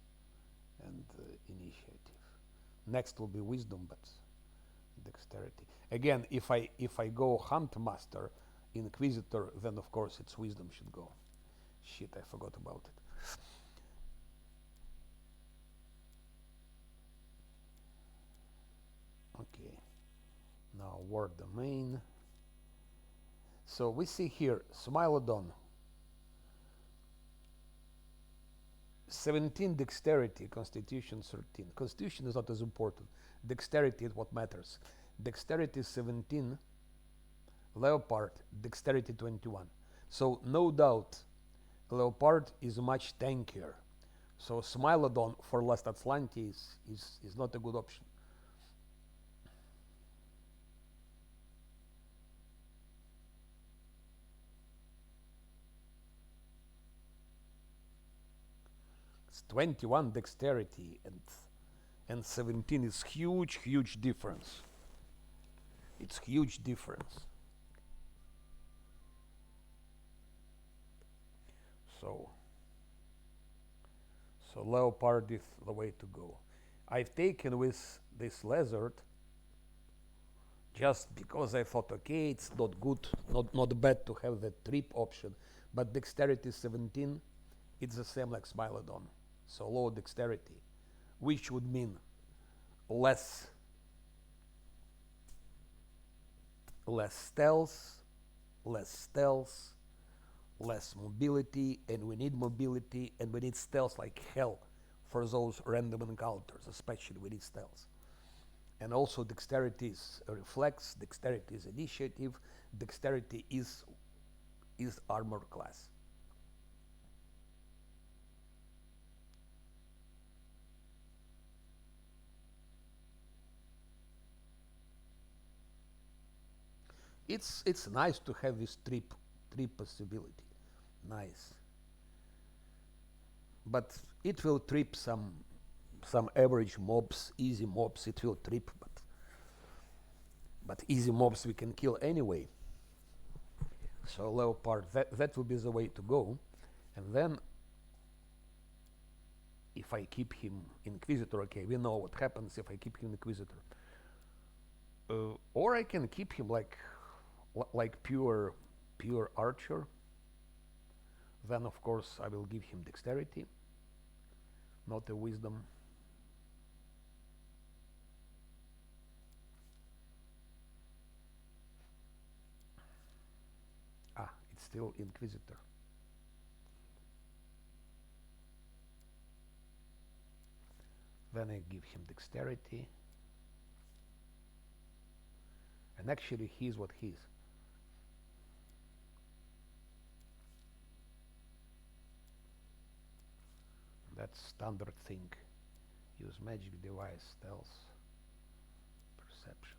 [SPEAKER 1] and initiative. Next will be wisdom, but dexterity. Again, if I go Hunt Master, Inquisitor, then of course its wisdom should go. Shit, I forgot about it. Okay, now word domain. So we see here Smilodon 17 dexterity, constitution 13. Constitution is not as important. Dexterity is what matters. Dexterity 17, leopard, dexterity 21. So no doubt, leopard is much tankier. So Smilodon for last Azlanti is not a good option. It's 21 dexterity and 17 is huge difference. It's huge difference. So leopard is the way to go. I've taken with this lizard just because I thought, okay, it's not good, not bad to have the trip option, but dexterity 17, it's the same like Smilodon. So low dexterity, which would mean less stealth, less mobility, and we need mobility, and we need stealth like hell for those random encounters, especially we need stealth. And also dexterity is a reflex, dexterity is initiative, dexterity is armor class. It's nice to have this trip possibility. Nice. But it will trip some average mobs, easy mobs it will trip, but easy mobs we can kill anyway. So leopard, that will be the way to go. And then if I keep him Inquisitor, okay, we know what happens if I keep him Inquisitor. Or I can keep him like pure archer. Then of course I will give him dexterity, not a wisdom. It's still Inquisitor. Then I give him dexterity. And actually he's what he is. That's standard thing. Use magic device, stealth, perception.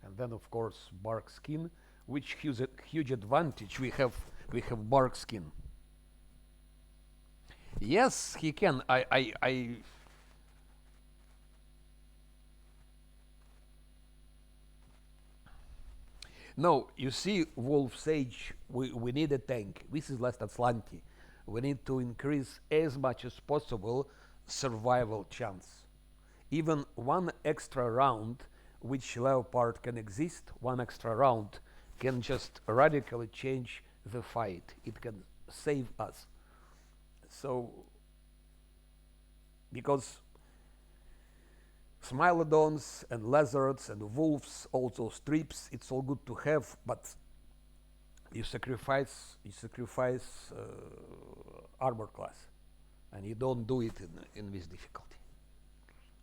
[SPEAKER 1] And then of course bark skin, which has a huge advantage. We have bark skin. Yes, he can. I No, you see, Wolf Sage, we need a tank. This is last Azlanti. We need to increase as much as possible survival chance. Even one extra round, which Leopard can exist, one extra round can just radically change the fight. It can save us. So, because Smilodons and lizards and wolves, all those trips, it's all good to have, but you sacrifice armor class, and you don't do it in this difficulty.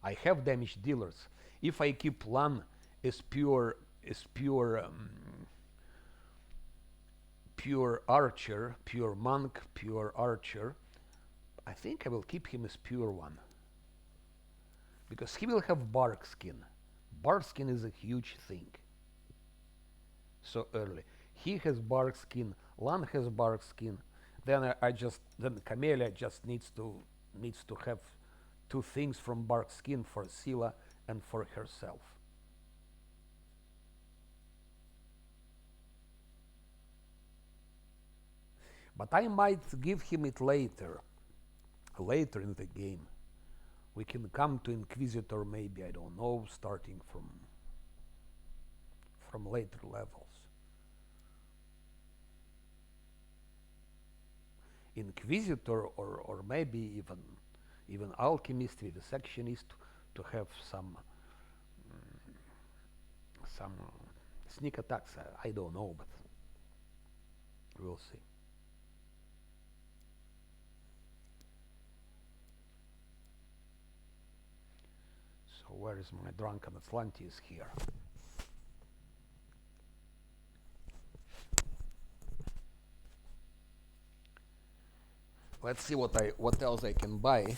[SPEAKER 1] I have damage dealers. If I keep Lan as pure archer, pure monk, pure archer, I think I will keep him as pure one, because he will have bark skin. Bark skin is a huge thing. So early. He has bark skin, Lan has bark skin, then then Camellia just needs to have two things from bark skin for Scylla and for herself. But I might give him it later in the game. We can come to Inquisitor maybe, I don't know, starting from later levels. Inquisitor or maybe even Alchemist with a sectionist to have some sneak attacks. I don't know, but we'll see. Where is my drunken Azlanti? Is here. Let's see what else I can buy.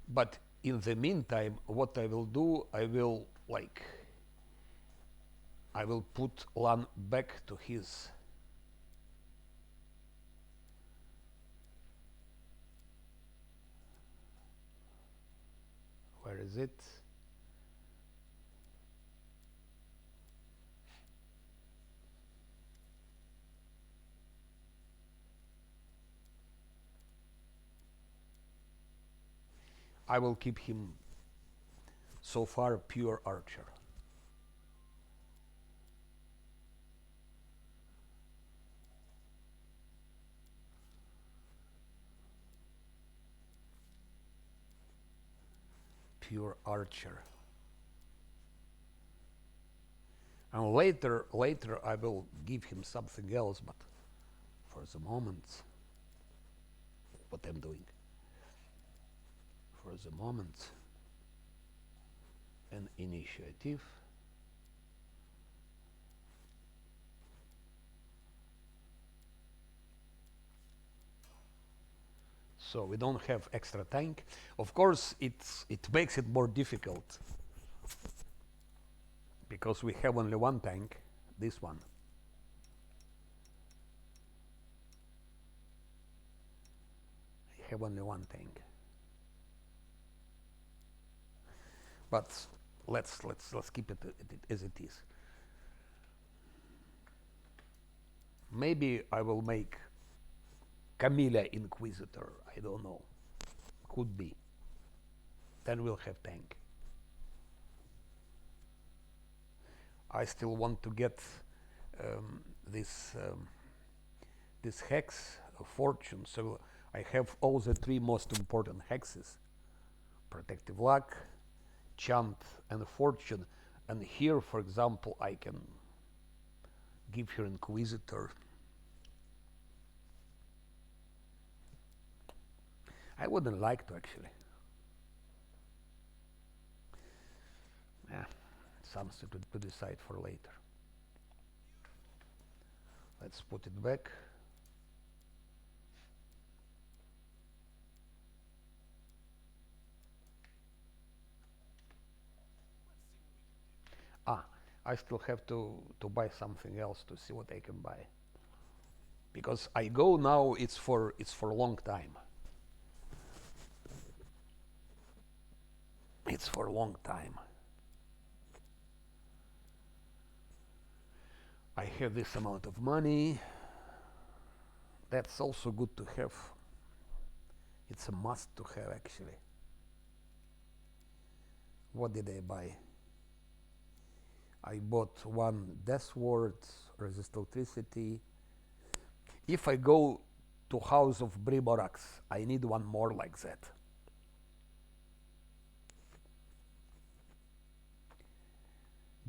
[SPEAKER 1] But in the meantime, what I will do, I will put Lan back to his where is it? I will keep him so far pure archer. Pure archer. And later I will give him something else, but for the moment, what I'm doing. For the moment, an initiative. So we don't have extra tank. Of course, it makes it more difficult because we have only one tank, this one. We have only one tank. But let's keep it as it is. Maybe I will make Camilla Inquisitor. I don't know. Could be. Then we'll have tank. I still want to get this hex of fortune. So I have all the three most important hexes: protective luck, chant, and fortune. And here, for example, I can give her Inquisitor. I wouldn't like to actually. Yeah, something to decide for later. Let's put it back. I still have to buy something else to see what I can buy. Because I go now, it's for a long time. It's for a long time. I have this amount of money. That's also good to have. It's a must to have actually. What did I buy? I bought one Death Ward, resist electricity. If I go to House of Briborax, I need one more like that.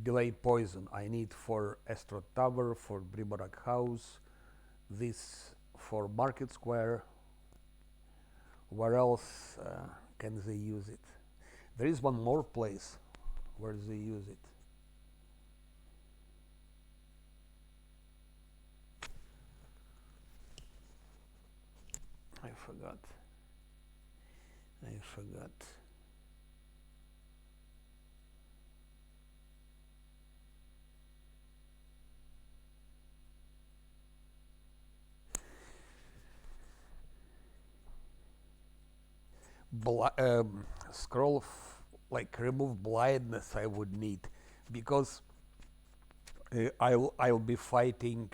[SPEAKER 1] Delay poison I need for Astro Tower, for Briborax House, this for Market Square. Where else can they use it? There is one more place where they use it. I forgot. Scroll of remove blindness I would need, because I'll be fighting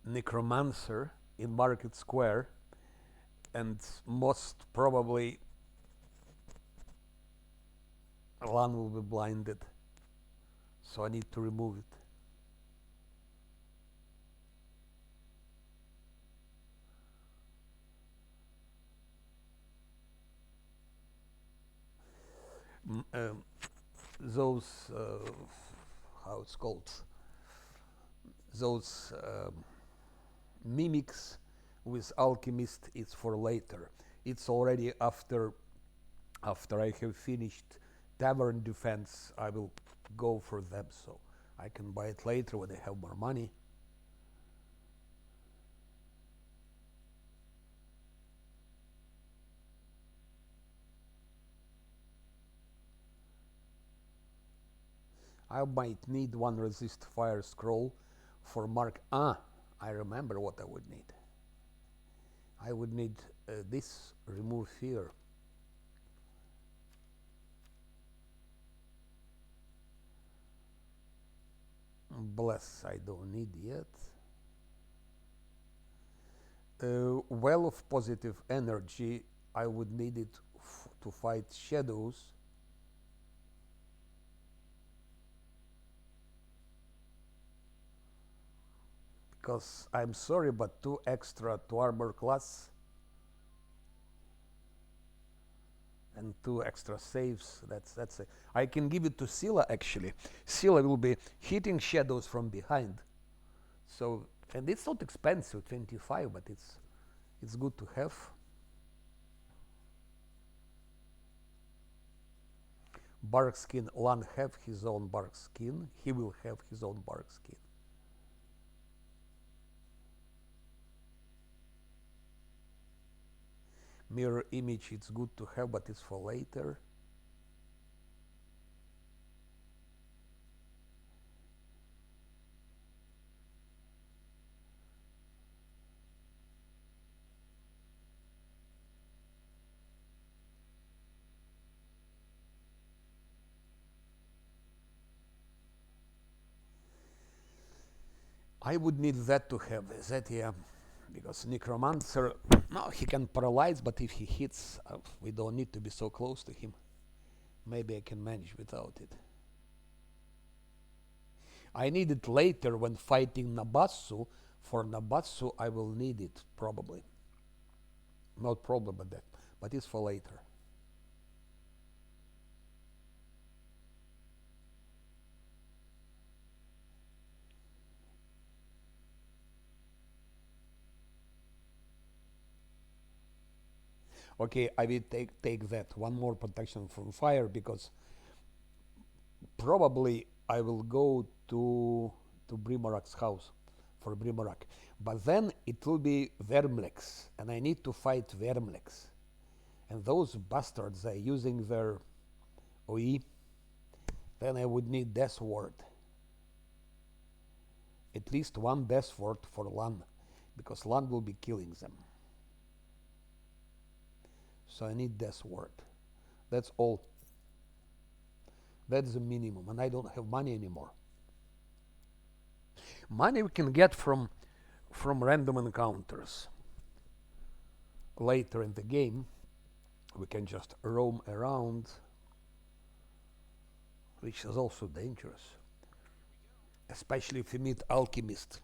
[SPEAKER 1] Necromancer in Market Square, and most probably Lan will be blinded, so I need to remove it. Those how it's called, those mimics with alchemist, it's for later. It's already after After I have finished tavern defense, I will go for them, so I can buy it later when I have more money. I might need one resist fire scroll for mark. I remember what I would need. I would need this remove fear. Bless, I don't need yet. Well of positive energy, I would need it to fight shadows. Because I'm sorry, but 2 extra to armor class and 2 extra saves. That's it. I can give it to Scylla actually. Scylla will be hitting shadows from behind. So, and it's not expensive, 25, but it's good to have. Bark skin. Lan have his own bark skin. He will have his own bark skin. Mirror image, it's good to have, but it's for later. I would need that to have that, yeah, because Necromancer, no, he can paralyze, but if he hits, we don't need to be so close to him. Maybe I can manage without it. I need it later when fighting Nabatsu. For Nabatsu, I will need it probably. Not probably, but it's for later. Okay, I will take that one more protection from fire because probably I will go to Brimarak's house for Brimarak, but then it will be Vermlex, and I need to fight Vermlex, and those bastards are using their OE. Then I would need Death Ward, at least one Death Ward for Lan, because Lan will be killing them. So I need Death Ward. That's all. That's the minimum, and I don't have money anymore. Money we can get from random encounters. Later in the game, we can just roam around, which is also dangerous. Especially if you meet Alchemist.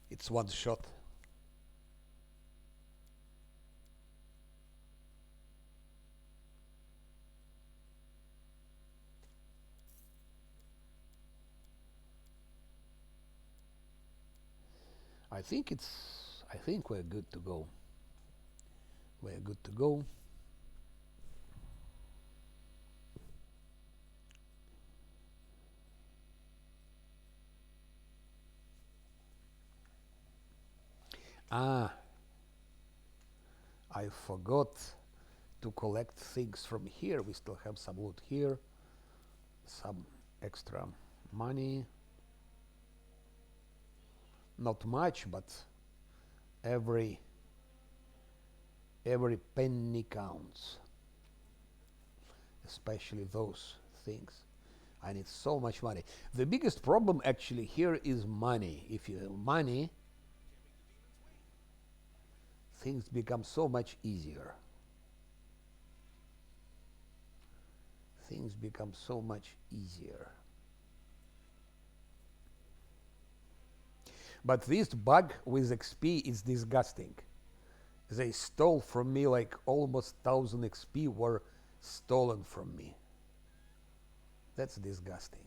[SPEAKER 1] It's one shot. I think we're good to go. We're good to go. I forgot to collect things from here. We still have some loot here, some extra money. Not much, but every penny counts, especially those things. I need so much money. The biggest problem actually here is money. If you have money, things become so much easier. Things become so much easier. But this bug with XP is disgusting. They stole from me like almost 1000 XP were stolen from me. That's disgusting.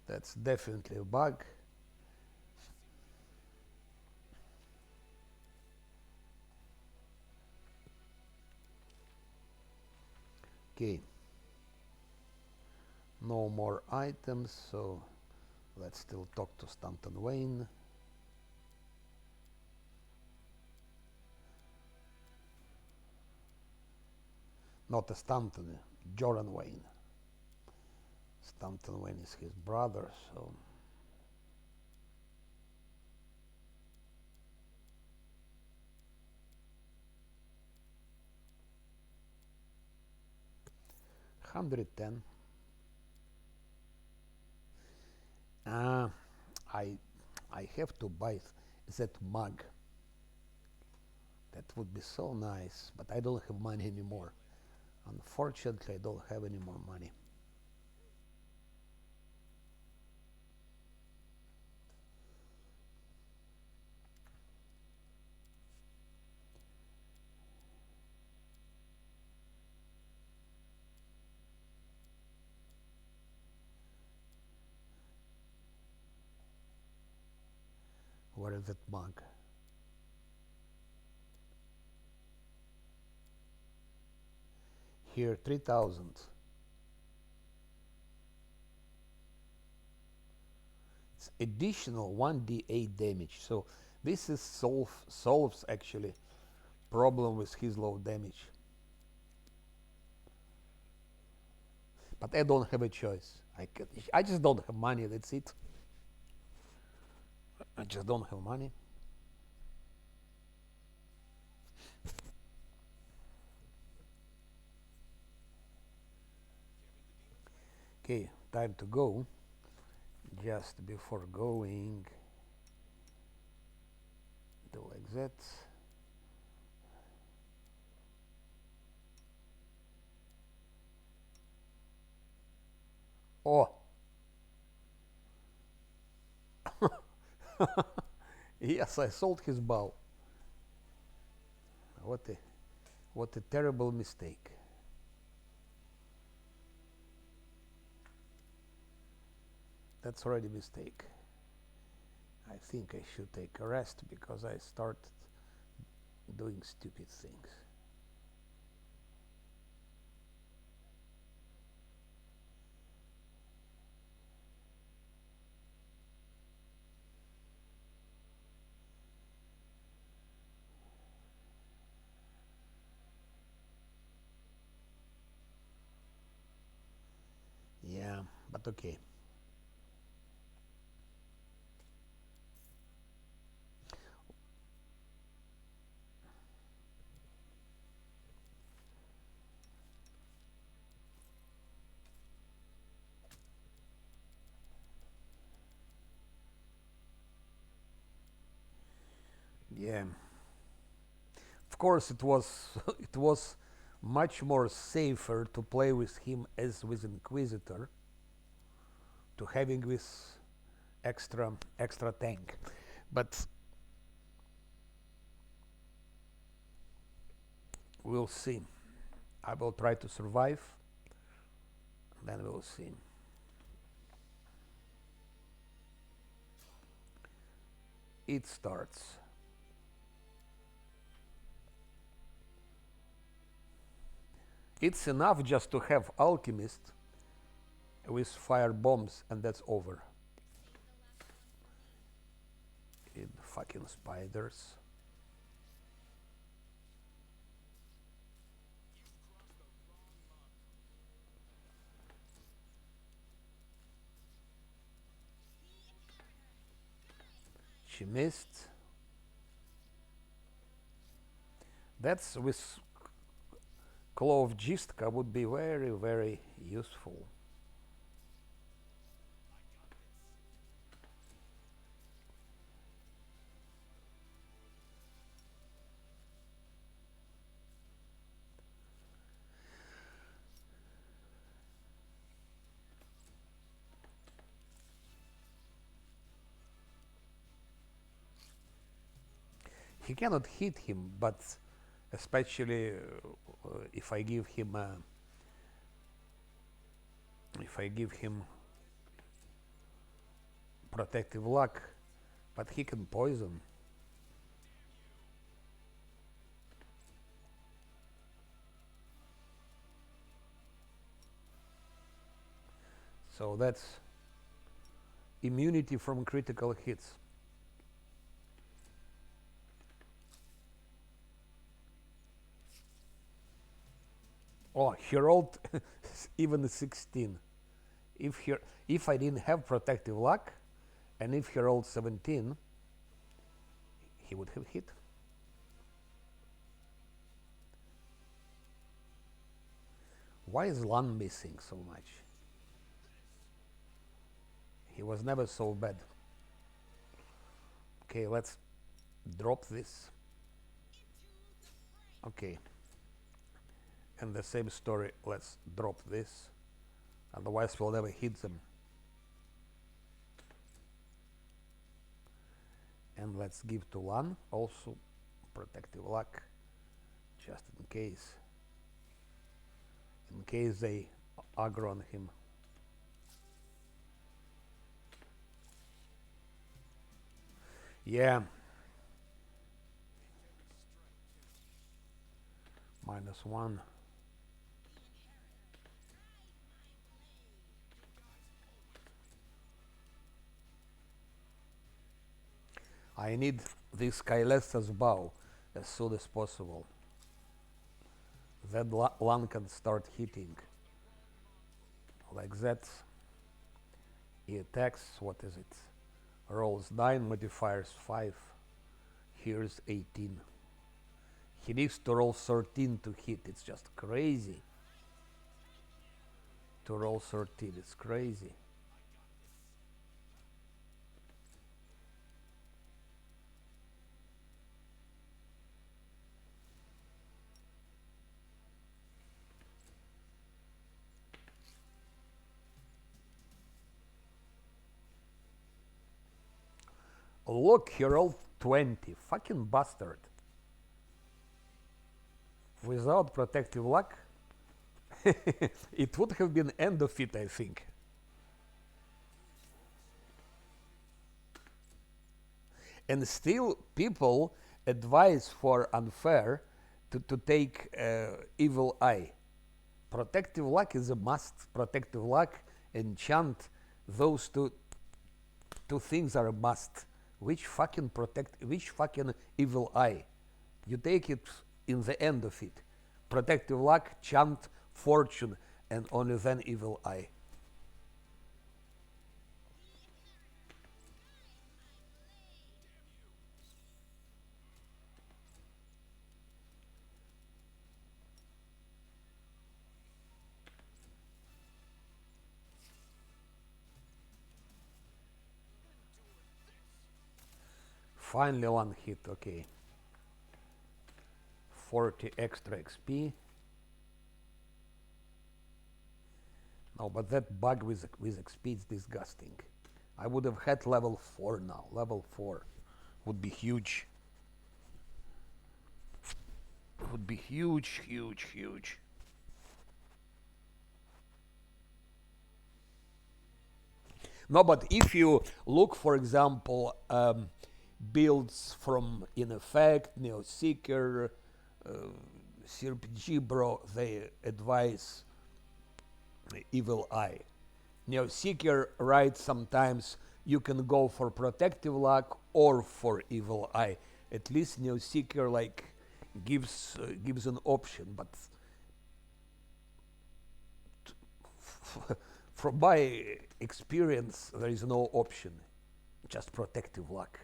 [SPEAKER 1] That's definitely a bug. Okay, no more items, so let's still talk to Stanton Wayne. Not a Stanton, Jordan Wayne. Stanton Wayne is his brother, so $110. Ah, I I have to buy that mug. That would be so nice, but I don't have money anymore. Unfortunately, I don't have any more money. Where is that mug? Here, 3,000. It's additional 1d8 damage. So this is solves actually problem with his low damage. But I don't have a choice. I just don't have money. That's it. I just don't have money. Okay, time to go. Just before going, do like that. Oh, yes, I sold his bow. What a terrible mistake. That's already a mistake. I think I should take a rest because I started doing stupid things. Yeah, but okay. Yeah. Of course, it was it was much more safer to play with him as with Inquisitor, to having this extra tank. But we'll see. I will try to survive, then we'll see. It starts. It's enough just to have Alchemist with fire bombs, and that's over. In fucking spiders. She missed. That's with Claw of Gistka would be very, very useful. He cannot hit him, but especially if I give him protective luck, but he can poison. So that's immunity from critical hits. Oh, he rolled even 16. If I didn't have protective luck, and if he rolled 17, he would have hit. Why is Lan missing so much? He was never so bad. Okay, let's drop this. Okay. And the same story, let's drop this. Otherwise we'll never hit them. And let's give to Lan also protective luck, just in case. In case they aggro on him. Yeah. -1. I need this Kailessa's bow as soon as possible. Then Lan can start hitting. Like that. He attacks, what is it? Rolls 9, modifiers 5. Here's 18. He needs to roll 13 to hit. It's just crazy. To roll 13, it's crazy. Look, he rolled 20. Fucking bastard. Without protective luck, it would have been end of it, I think. And still, people advise for unfair to take evil eye. Protective luck is a must. Protective luck, enchant, those two things are a must. Which fucking evil eye? You take it in the end of it. Protective luck, chant, fortune, and only then evil eye. Finally one hit, okay. 40 extra XP. No, but that bug with XP is disgusting. I would have had level 4 now. Level 4 would be huge. Would be huge, huge, huge. No, but if you look, for example, builds from In Effect, Neoseeker, CRPG Bro, they advise Evil Eye. Neoseeker writes sometimes you can go for Protective Luck or for Evil Eye. At least Neoseeker like gives an option, but from my experience, there is no option, just Protective Luck.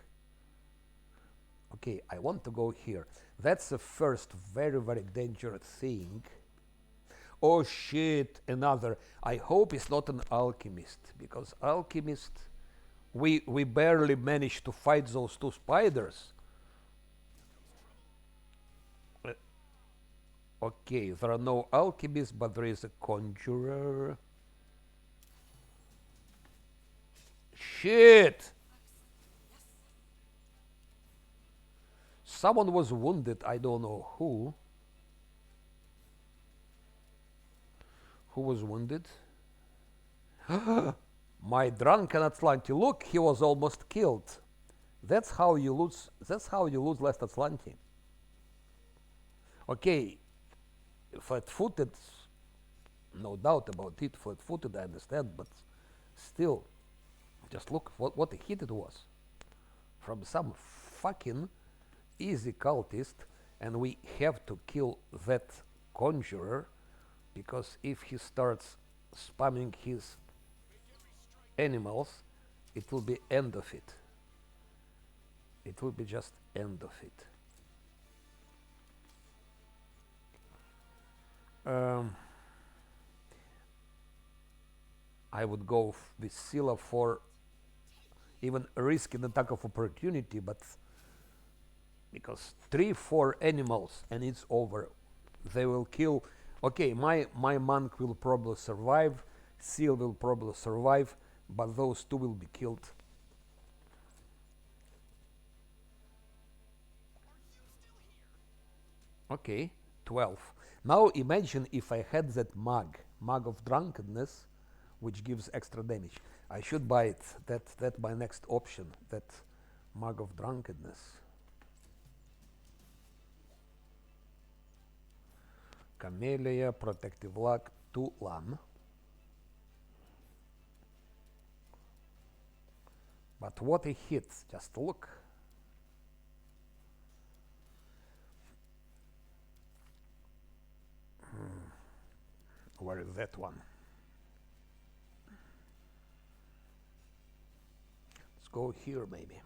[SPEAKER 1] Okay, I want to go here. That's the first very, very dangerous thing. Oh shit, another. I hope it's not an alchemist, because alchemist, we barely managed to fight those 2 spiders. Okay, there are no alchemists, but there is a conjurer. Shit! Someone was wounded, I don't know who. Who was wounded? My drunken Azlanti. Look, he was almost killed. That's how you lose last Azlanti. Okay, flat-footed, no doubt about it, flat-footed, I understand, but Still, just look what a hit it was from some fucking easy cultist, and we have to kill that conjurer, because if he starts spamming his animals, it will be end of it. It will be just end of it. I would go with Scylla for even risking attack of opportunity, but because 3-4 animals and it's over, they will kill. Okay, my monk will probably survive, seal will probably survive, but those two will be killed. Okay, 12. Now imagine if I had that mug of drunkenness, which gives extra damage. I should buy it. That my next option. That mug of drunkenness. Camellia, protective luck, 2 LAN. But what a hit! Just look. Where is that one? Let's go here maybe.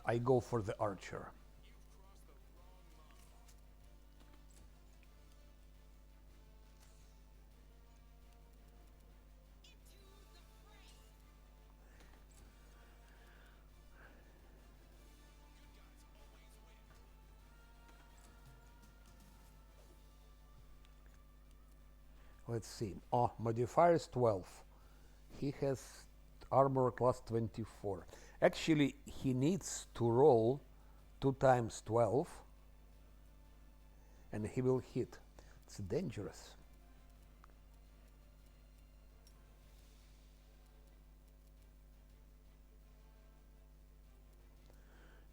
[SPEAKER 1] I go for the archer. Let's see. Oh, modifier is 12. He has armor class 24. Actually, he needs to roll 2 times 12 and he will hit. It's dangerous.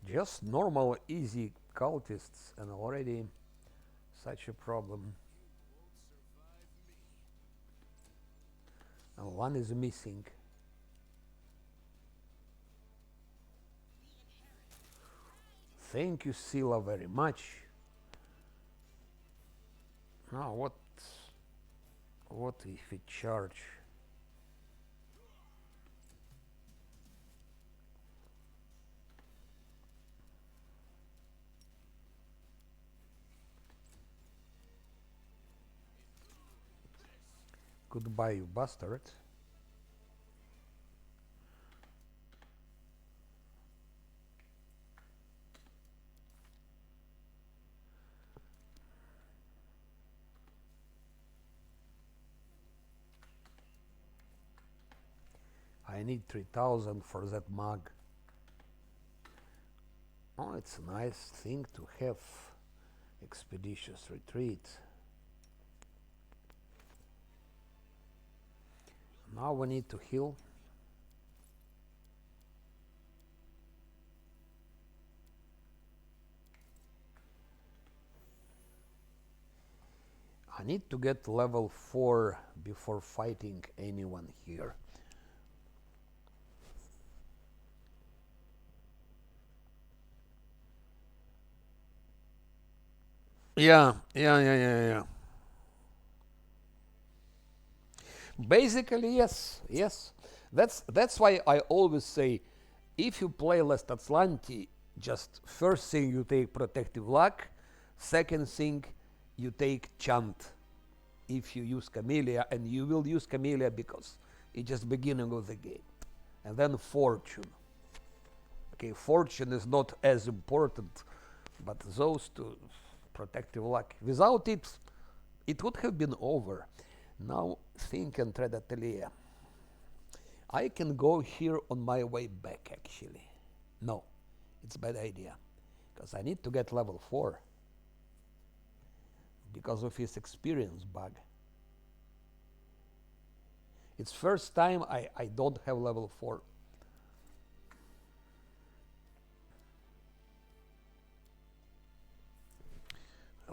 [SPEAKER 1] Just normal, easy cultists, and already such a problem. And one is missing. Thank you, Scylla, very much. Now what if it charge? Goodbye, you bastard. I need 3,000 for that mug. Oh, it's a nice thing to have. Expeditious retreat. Now we need to heal. I need to get level 4 before fighting anyone here. Yeah. Basically, yes. That's why I always say, if you play less Azlanti, just first thing you take protective luck, second thing you take chant. If you use Camellia, and you will use Camellia because it's just beginning of the game, and then fortune. Okay, fortune is not as important, but those two, protective luck. Without it, it would have been over. Now think and tread atelier. I can go here on my way back actually. No, it's a bad idea, because I need to get level 4 because of his experience bug. It's first time I don't have level 4.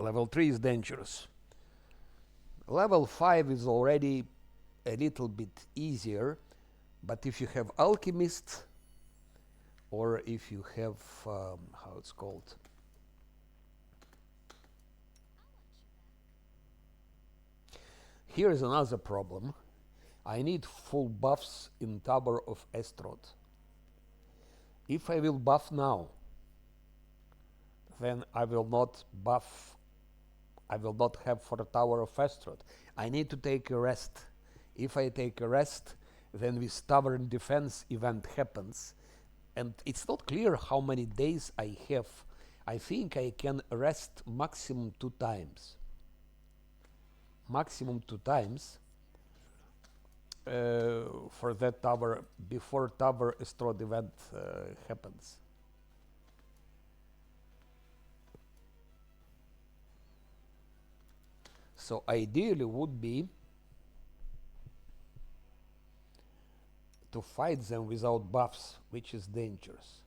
[SPEAKER 1] Level 3 is dangerous. Level 5 is already a little bit easier, but if you have Alchemist, or if you have, how it's called, here is another problem. I need full buffs in Tower of Estrod. If I will buff now, then I will not buff, I will not have for Tower of Estrod. I need to take a rest. If I take a rest, then this Tower Defense event happens, and it's not clear how many days I have. I think I can rest maximum 2 times. Maximum 2 times for that tower before Tower Estrod event happens. So ideally would be to fight them without buffs, which is dangerous.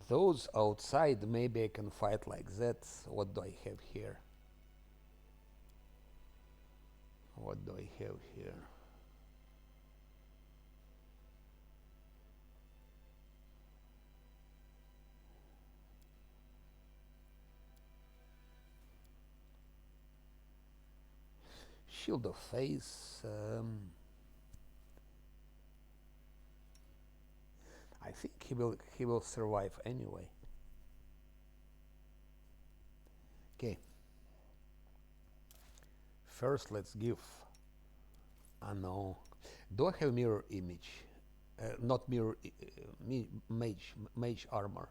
[SPEAKER 1] Those outside, maybe I can fight like that. What do I have here? What do I have here? Shield of Faith. I think he will survive anyway. Okay. First, let's give. No. Do I have mirror image? Not mirror. Mage armor.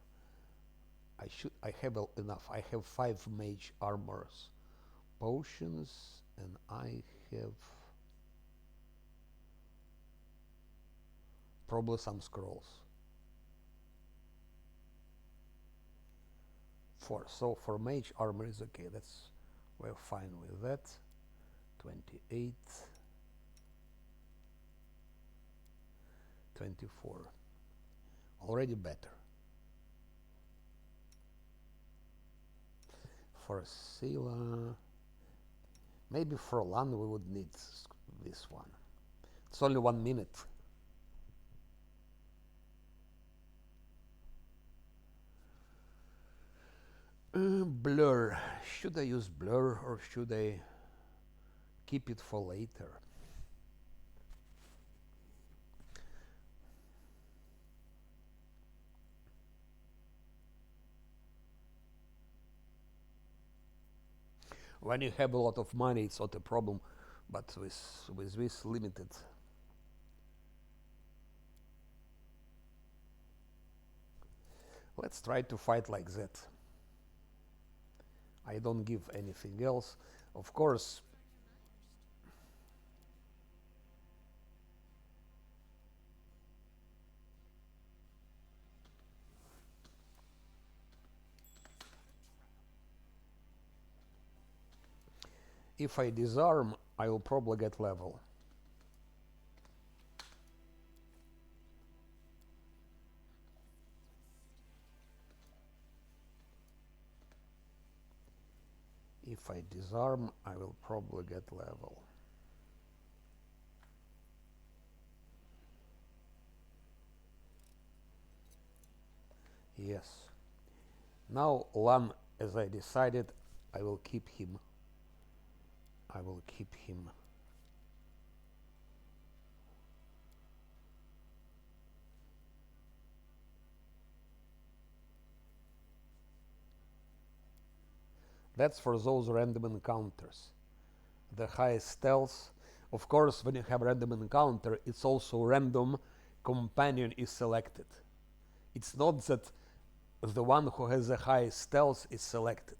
[SPEAKER 1] I have enough. I have 5 mage armors, potions, and I have probably some scrolls. 4. So for mage armor is okay. We're fine with that. 28, 24. Already better. For Scylla, maybe for Lan we would need this one. It's only 1 minute. Blur. Should I use blur or should I keep it for later? When you have a lot of money, it's not a problem, but with this limited. Let's try to fight like that. I don't give anything else. Of course, if I disarm, I will probably get level. If I disarm, I will probably get level. Yes. Now Lan, as I decided, I will keep him. I will keep him. That's for those random encounters. The highest stealth. Of course, when you have random encounter, it's also random companion is selected. It's not that the one who has the highest stealth is selected.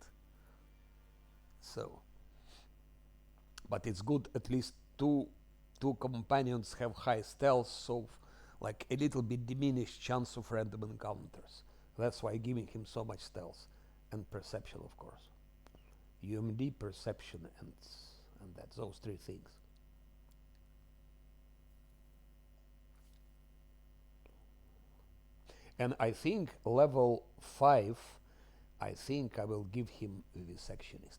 [SPEAKER 1] So, but it's good at least two companions have high stealth, so like a little bit diminished chance of random encounters. That's why giving him so much stealth and perception, of course. UMD, perception, and that's those 3 things. And I think level 5, I think I will give him Vivisectionist.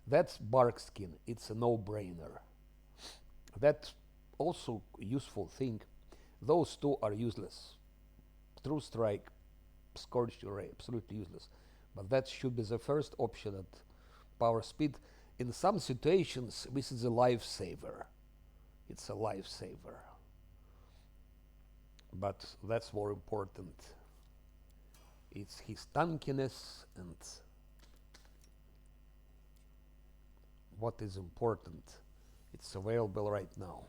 [SPEAKER 1] That's Barkskin. It's a no-brainer. That's also a useful thing. Those two are useless. True Strike, Scorched Ray, absolutely useless. But that should be the first option at power speed. In some situations, this is a lifesaver. It's a lifesaver. But that's more important. It's his tankiness and what is important. It's available right now.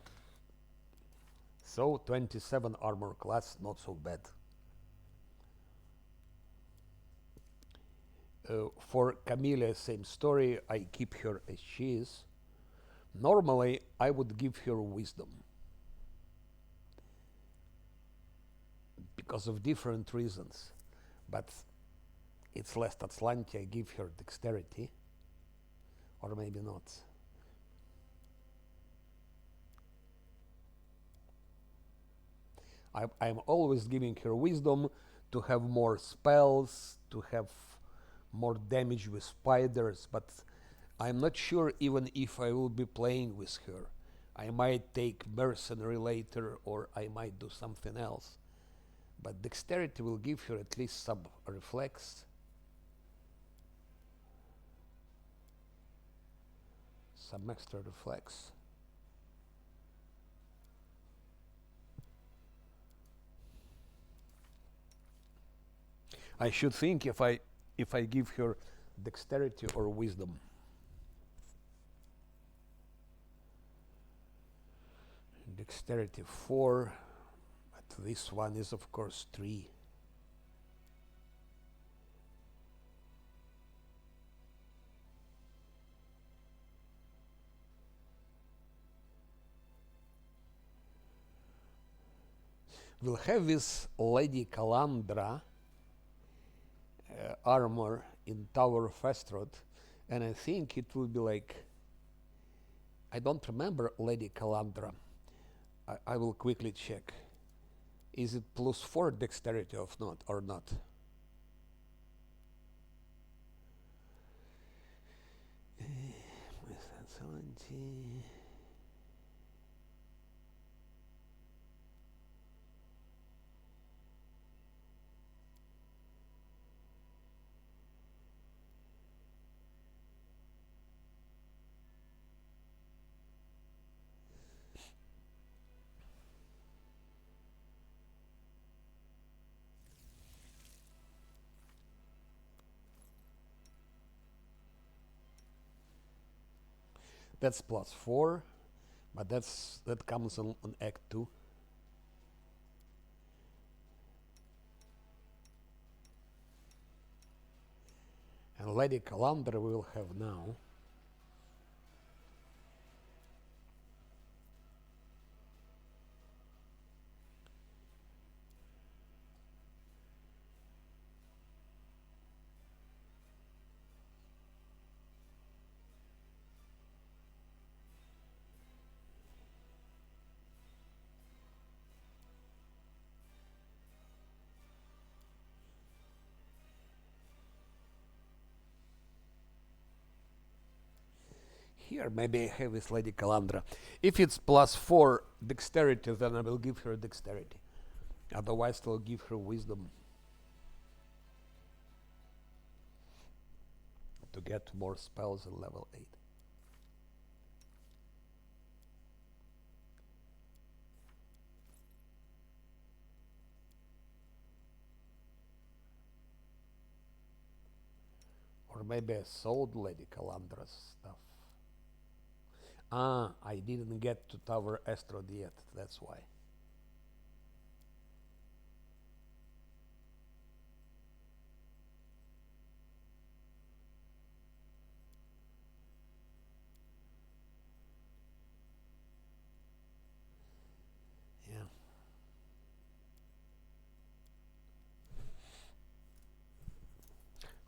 [SPEAKER 1] So 27 armor class, not so bad. For Camilla, same story. I keep her as she is. Normally, I would give her wisdom because of different reasons, but it's less Azlanti. I give her dexterity, or maybe not. I'm always giving her wisdom to have more spells, to have more damage with spiders, but I'm not sure even if I will be playing with her. I might take mercenary later, or I might do something else. But dexterity will give her at least some reflex. Some extra reflex. I should think if I give her dexterity or wisdom. Dexterity 4, but this one is of course 3. We'll have this Lady Calandra armor in Tower of Astrod, and I think it will be like, I don't remember Lady Calandra. I will quickly check. Is it +4 dexterity or not? That's +4, but that comes on Act 2. And Lady Calandra we will have now. Here, maybe I have this Lady Calandra. If it's +4 dexterity, then I will give her dexterity. Otherwise, I'll give her wisdom to get more spells at level 8. Or maybe I sold Lady Calandra's stuff. Ah, I didn't get to Tower Astrod yet, that's why. Yeah.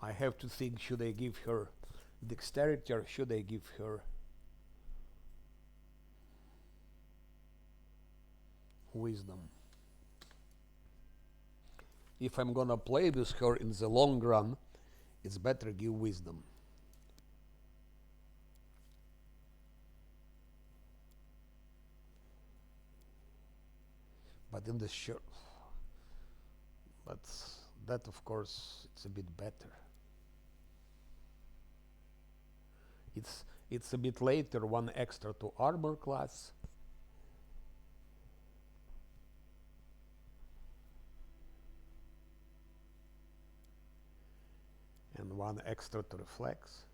[SPEAKER 1] I have to think, should I give her dexterity or should I give her wisdom? if I'm gonna play with her in the long run, it's better give wisdom. But in the short, but that of course it's a bit better. It's a bit later, one extra to armor class. And one extra to reflex.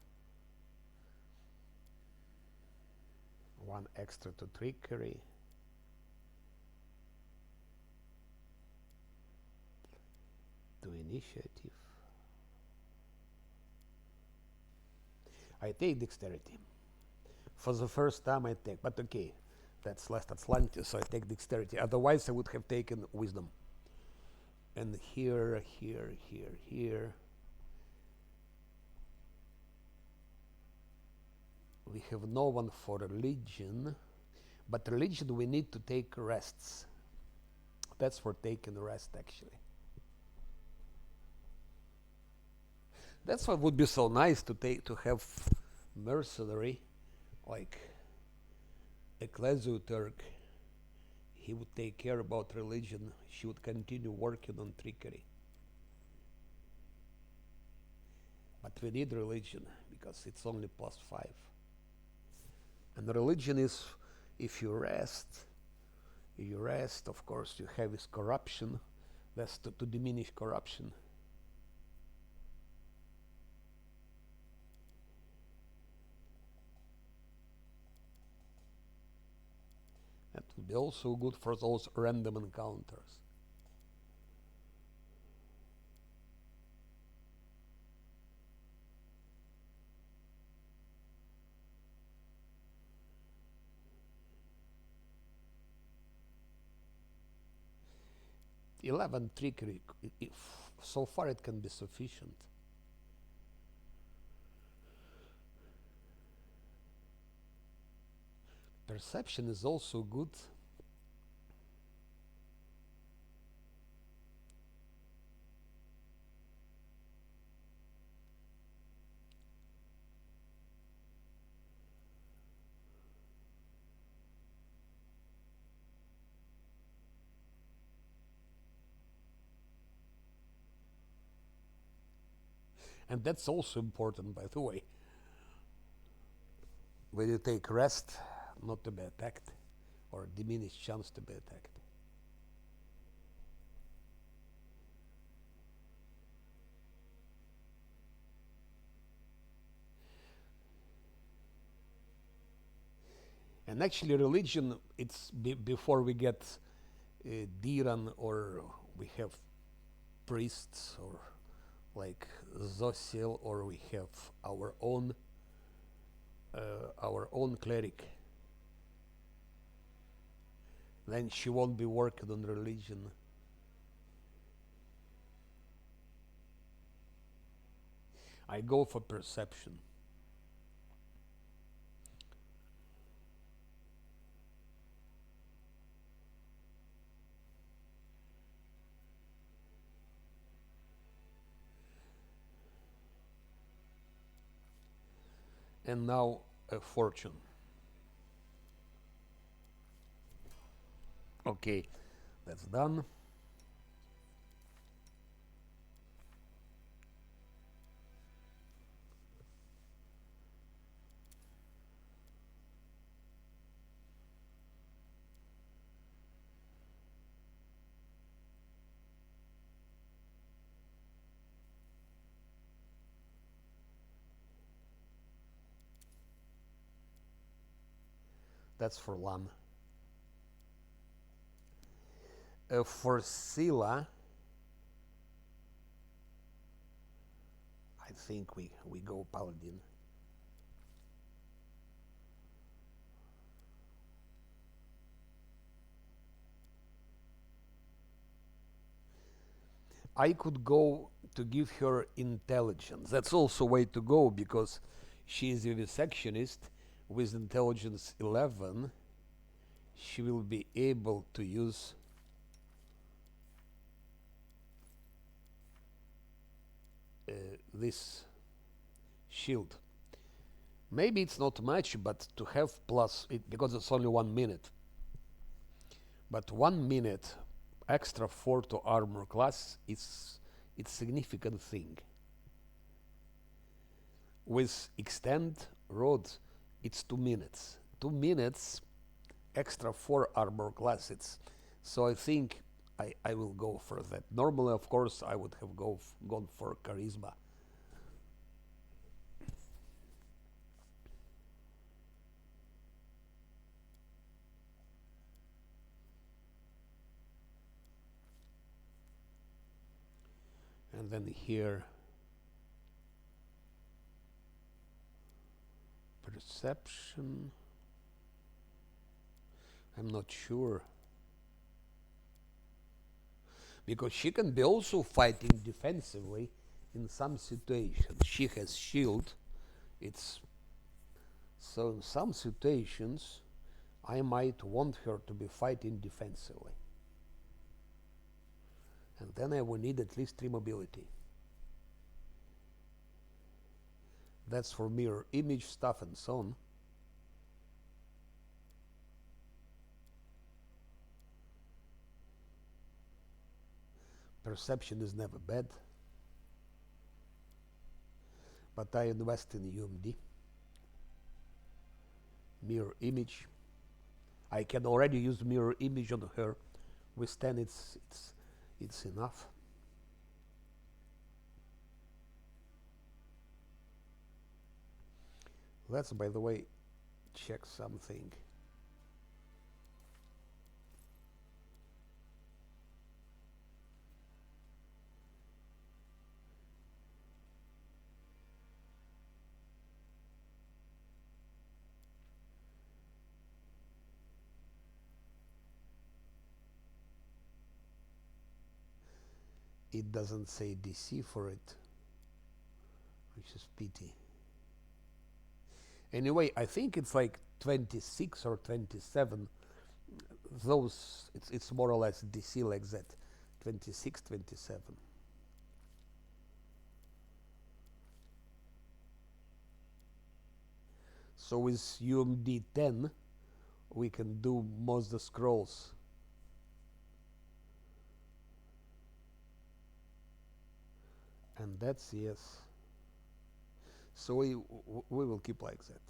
[SPEAKER 1] One extra to trickery. To initiative. I take dexterity. For the first time I take, but okay, that's last Azlanti, so I take dexterity. Otherwise I would have taken wisdom. And here. We have no one for religion, but religion we need to take rests. That's for taking rest actually. That's what would be so nice to have mercenary, like Ecclesiarch. He would take care about religion. She would continue working on trickery. But we need religion because it's only +5. And religion is, if you rest, of course, you have this corruption. That's to diminish corruption. That would be also good for those random encounters. '11 trickery, so far it can be sufficient. Perception is also good. And that's also important, by the way. When you take rest, not to be attacked, or diminished chance to be attacked. And actually religion, it's before we get Diran, or we have priests, or like Zosil, or we have our own cleric. Then she won't be working on religion. I go for perception. And now a fortune. Okay, that's done. That's for Lam. For Sila, I think we go Paladin. I could go to give her intelligence. That's also a way to go, because she is a vivisectionist with intelligence 11. She will be able to use this shield. Maybe it's not much, but to have plus it, because it's only 1 minute. But 1 minute extra 4 to armor class is it's significant thing. With extend rods, it's 2 minutes. 2 minutes extra 4 armor class. So I think I will go for that. Normally, of course, I would have gone for charisma. And then here, perception. I'm not sure. Because she can be also fighting defensively in some situations. She has shield. So in some situations I might want her to be fighting defensively. And then I will need at least 3 mobility. That's for mirror image stuff and so on. Perception is never bad. But I invest in UMD. Mirror image. I can already use mirror image on her. With 10 it's enough. Let's, by the way, check something. It doesn't say DC for it, which is pity. Anyway, I think it's like 26 or 27. Those, it's more or less DC like that. 26, 27. So with UMD 10, we can do most of the scrolls. And that's yes. So we will keep like that.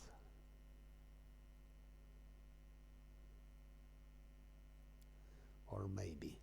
[SPEAKER 1] Or maybe.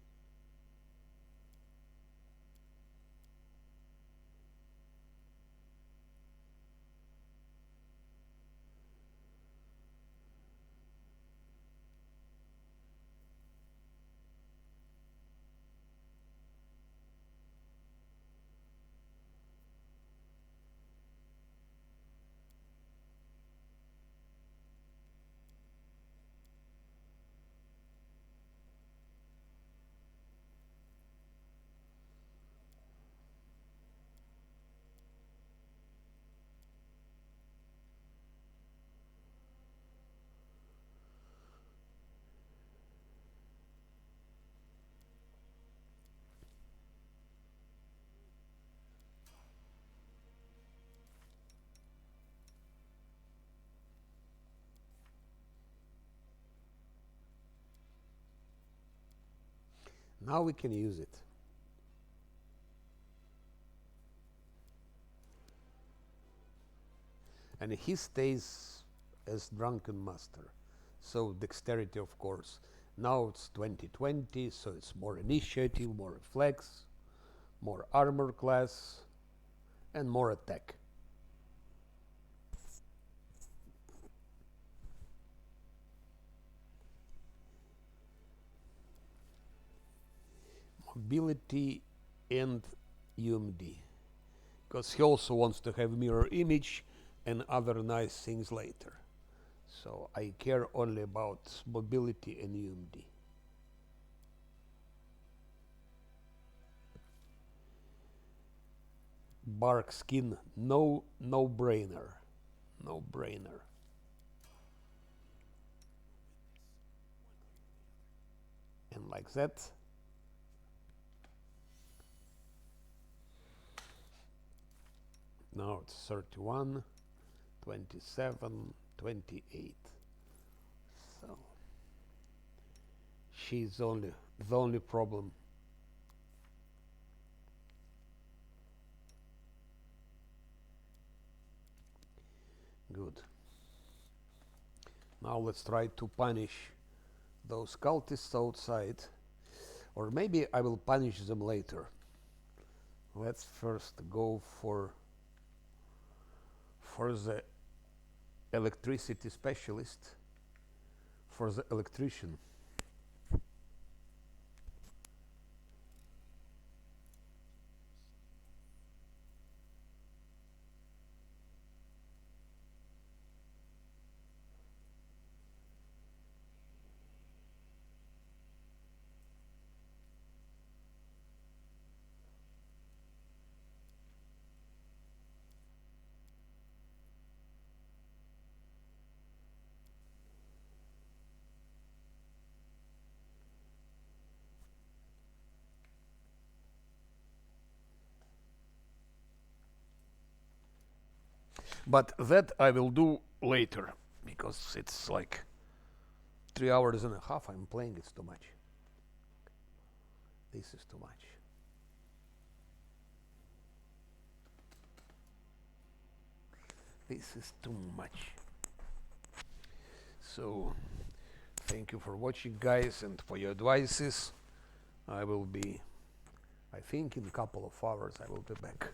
[SPEAKER 1] Now we can use it. And he stays as Drunken Master. So dexterity, of course. Now it's 2020, so it's more initiative, more reflex, more armor class, and more attack. Mobility and UMD. Because he also wants to have mirror image and other nice things later. So I care only about mobility and UMD. Bark skin, no brainer. No brainer. And like that. now it's 31, 27, 28. So she's the only problem. Good. Now let's try to punish those cultists outside, or maybe I will punish them later. Let's first go for the electricity specialist, for the electrician. But that I will do later, because it's like 3 hours and a half I'm playing. It's too much. This is too much. This is too much. So thank you for watching, guys, and for your advices. I think in a couple of hours I will be back.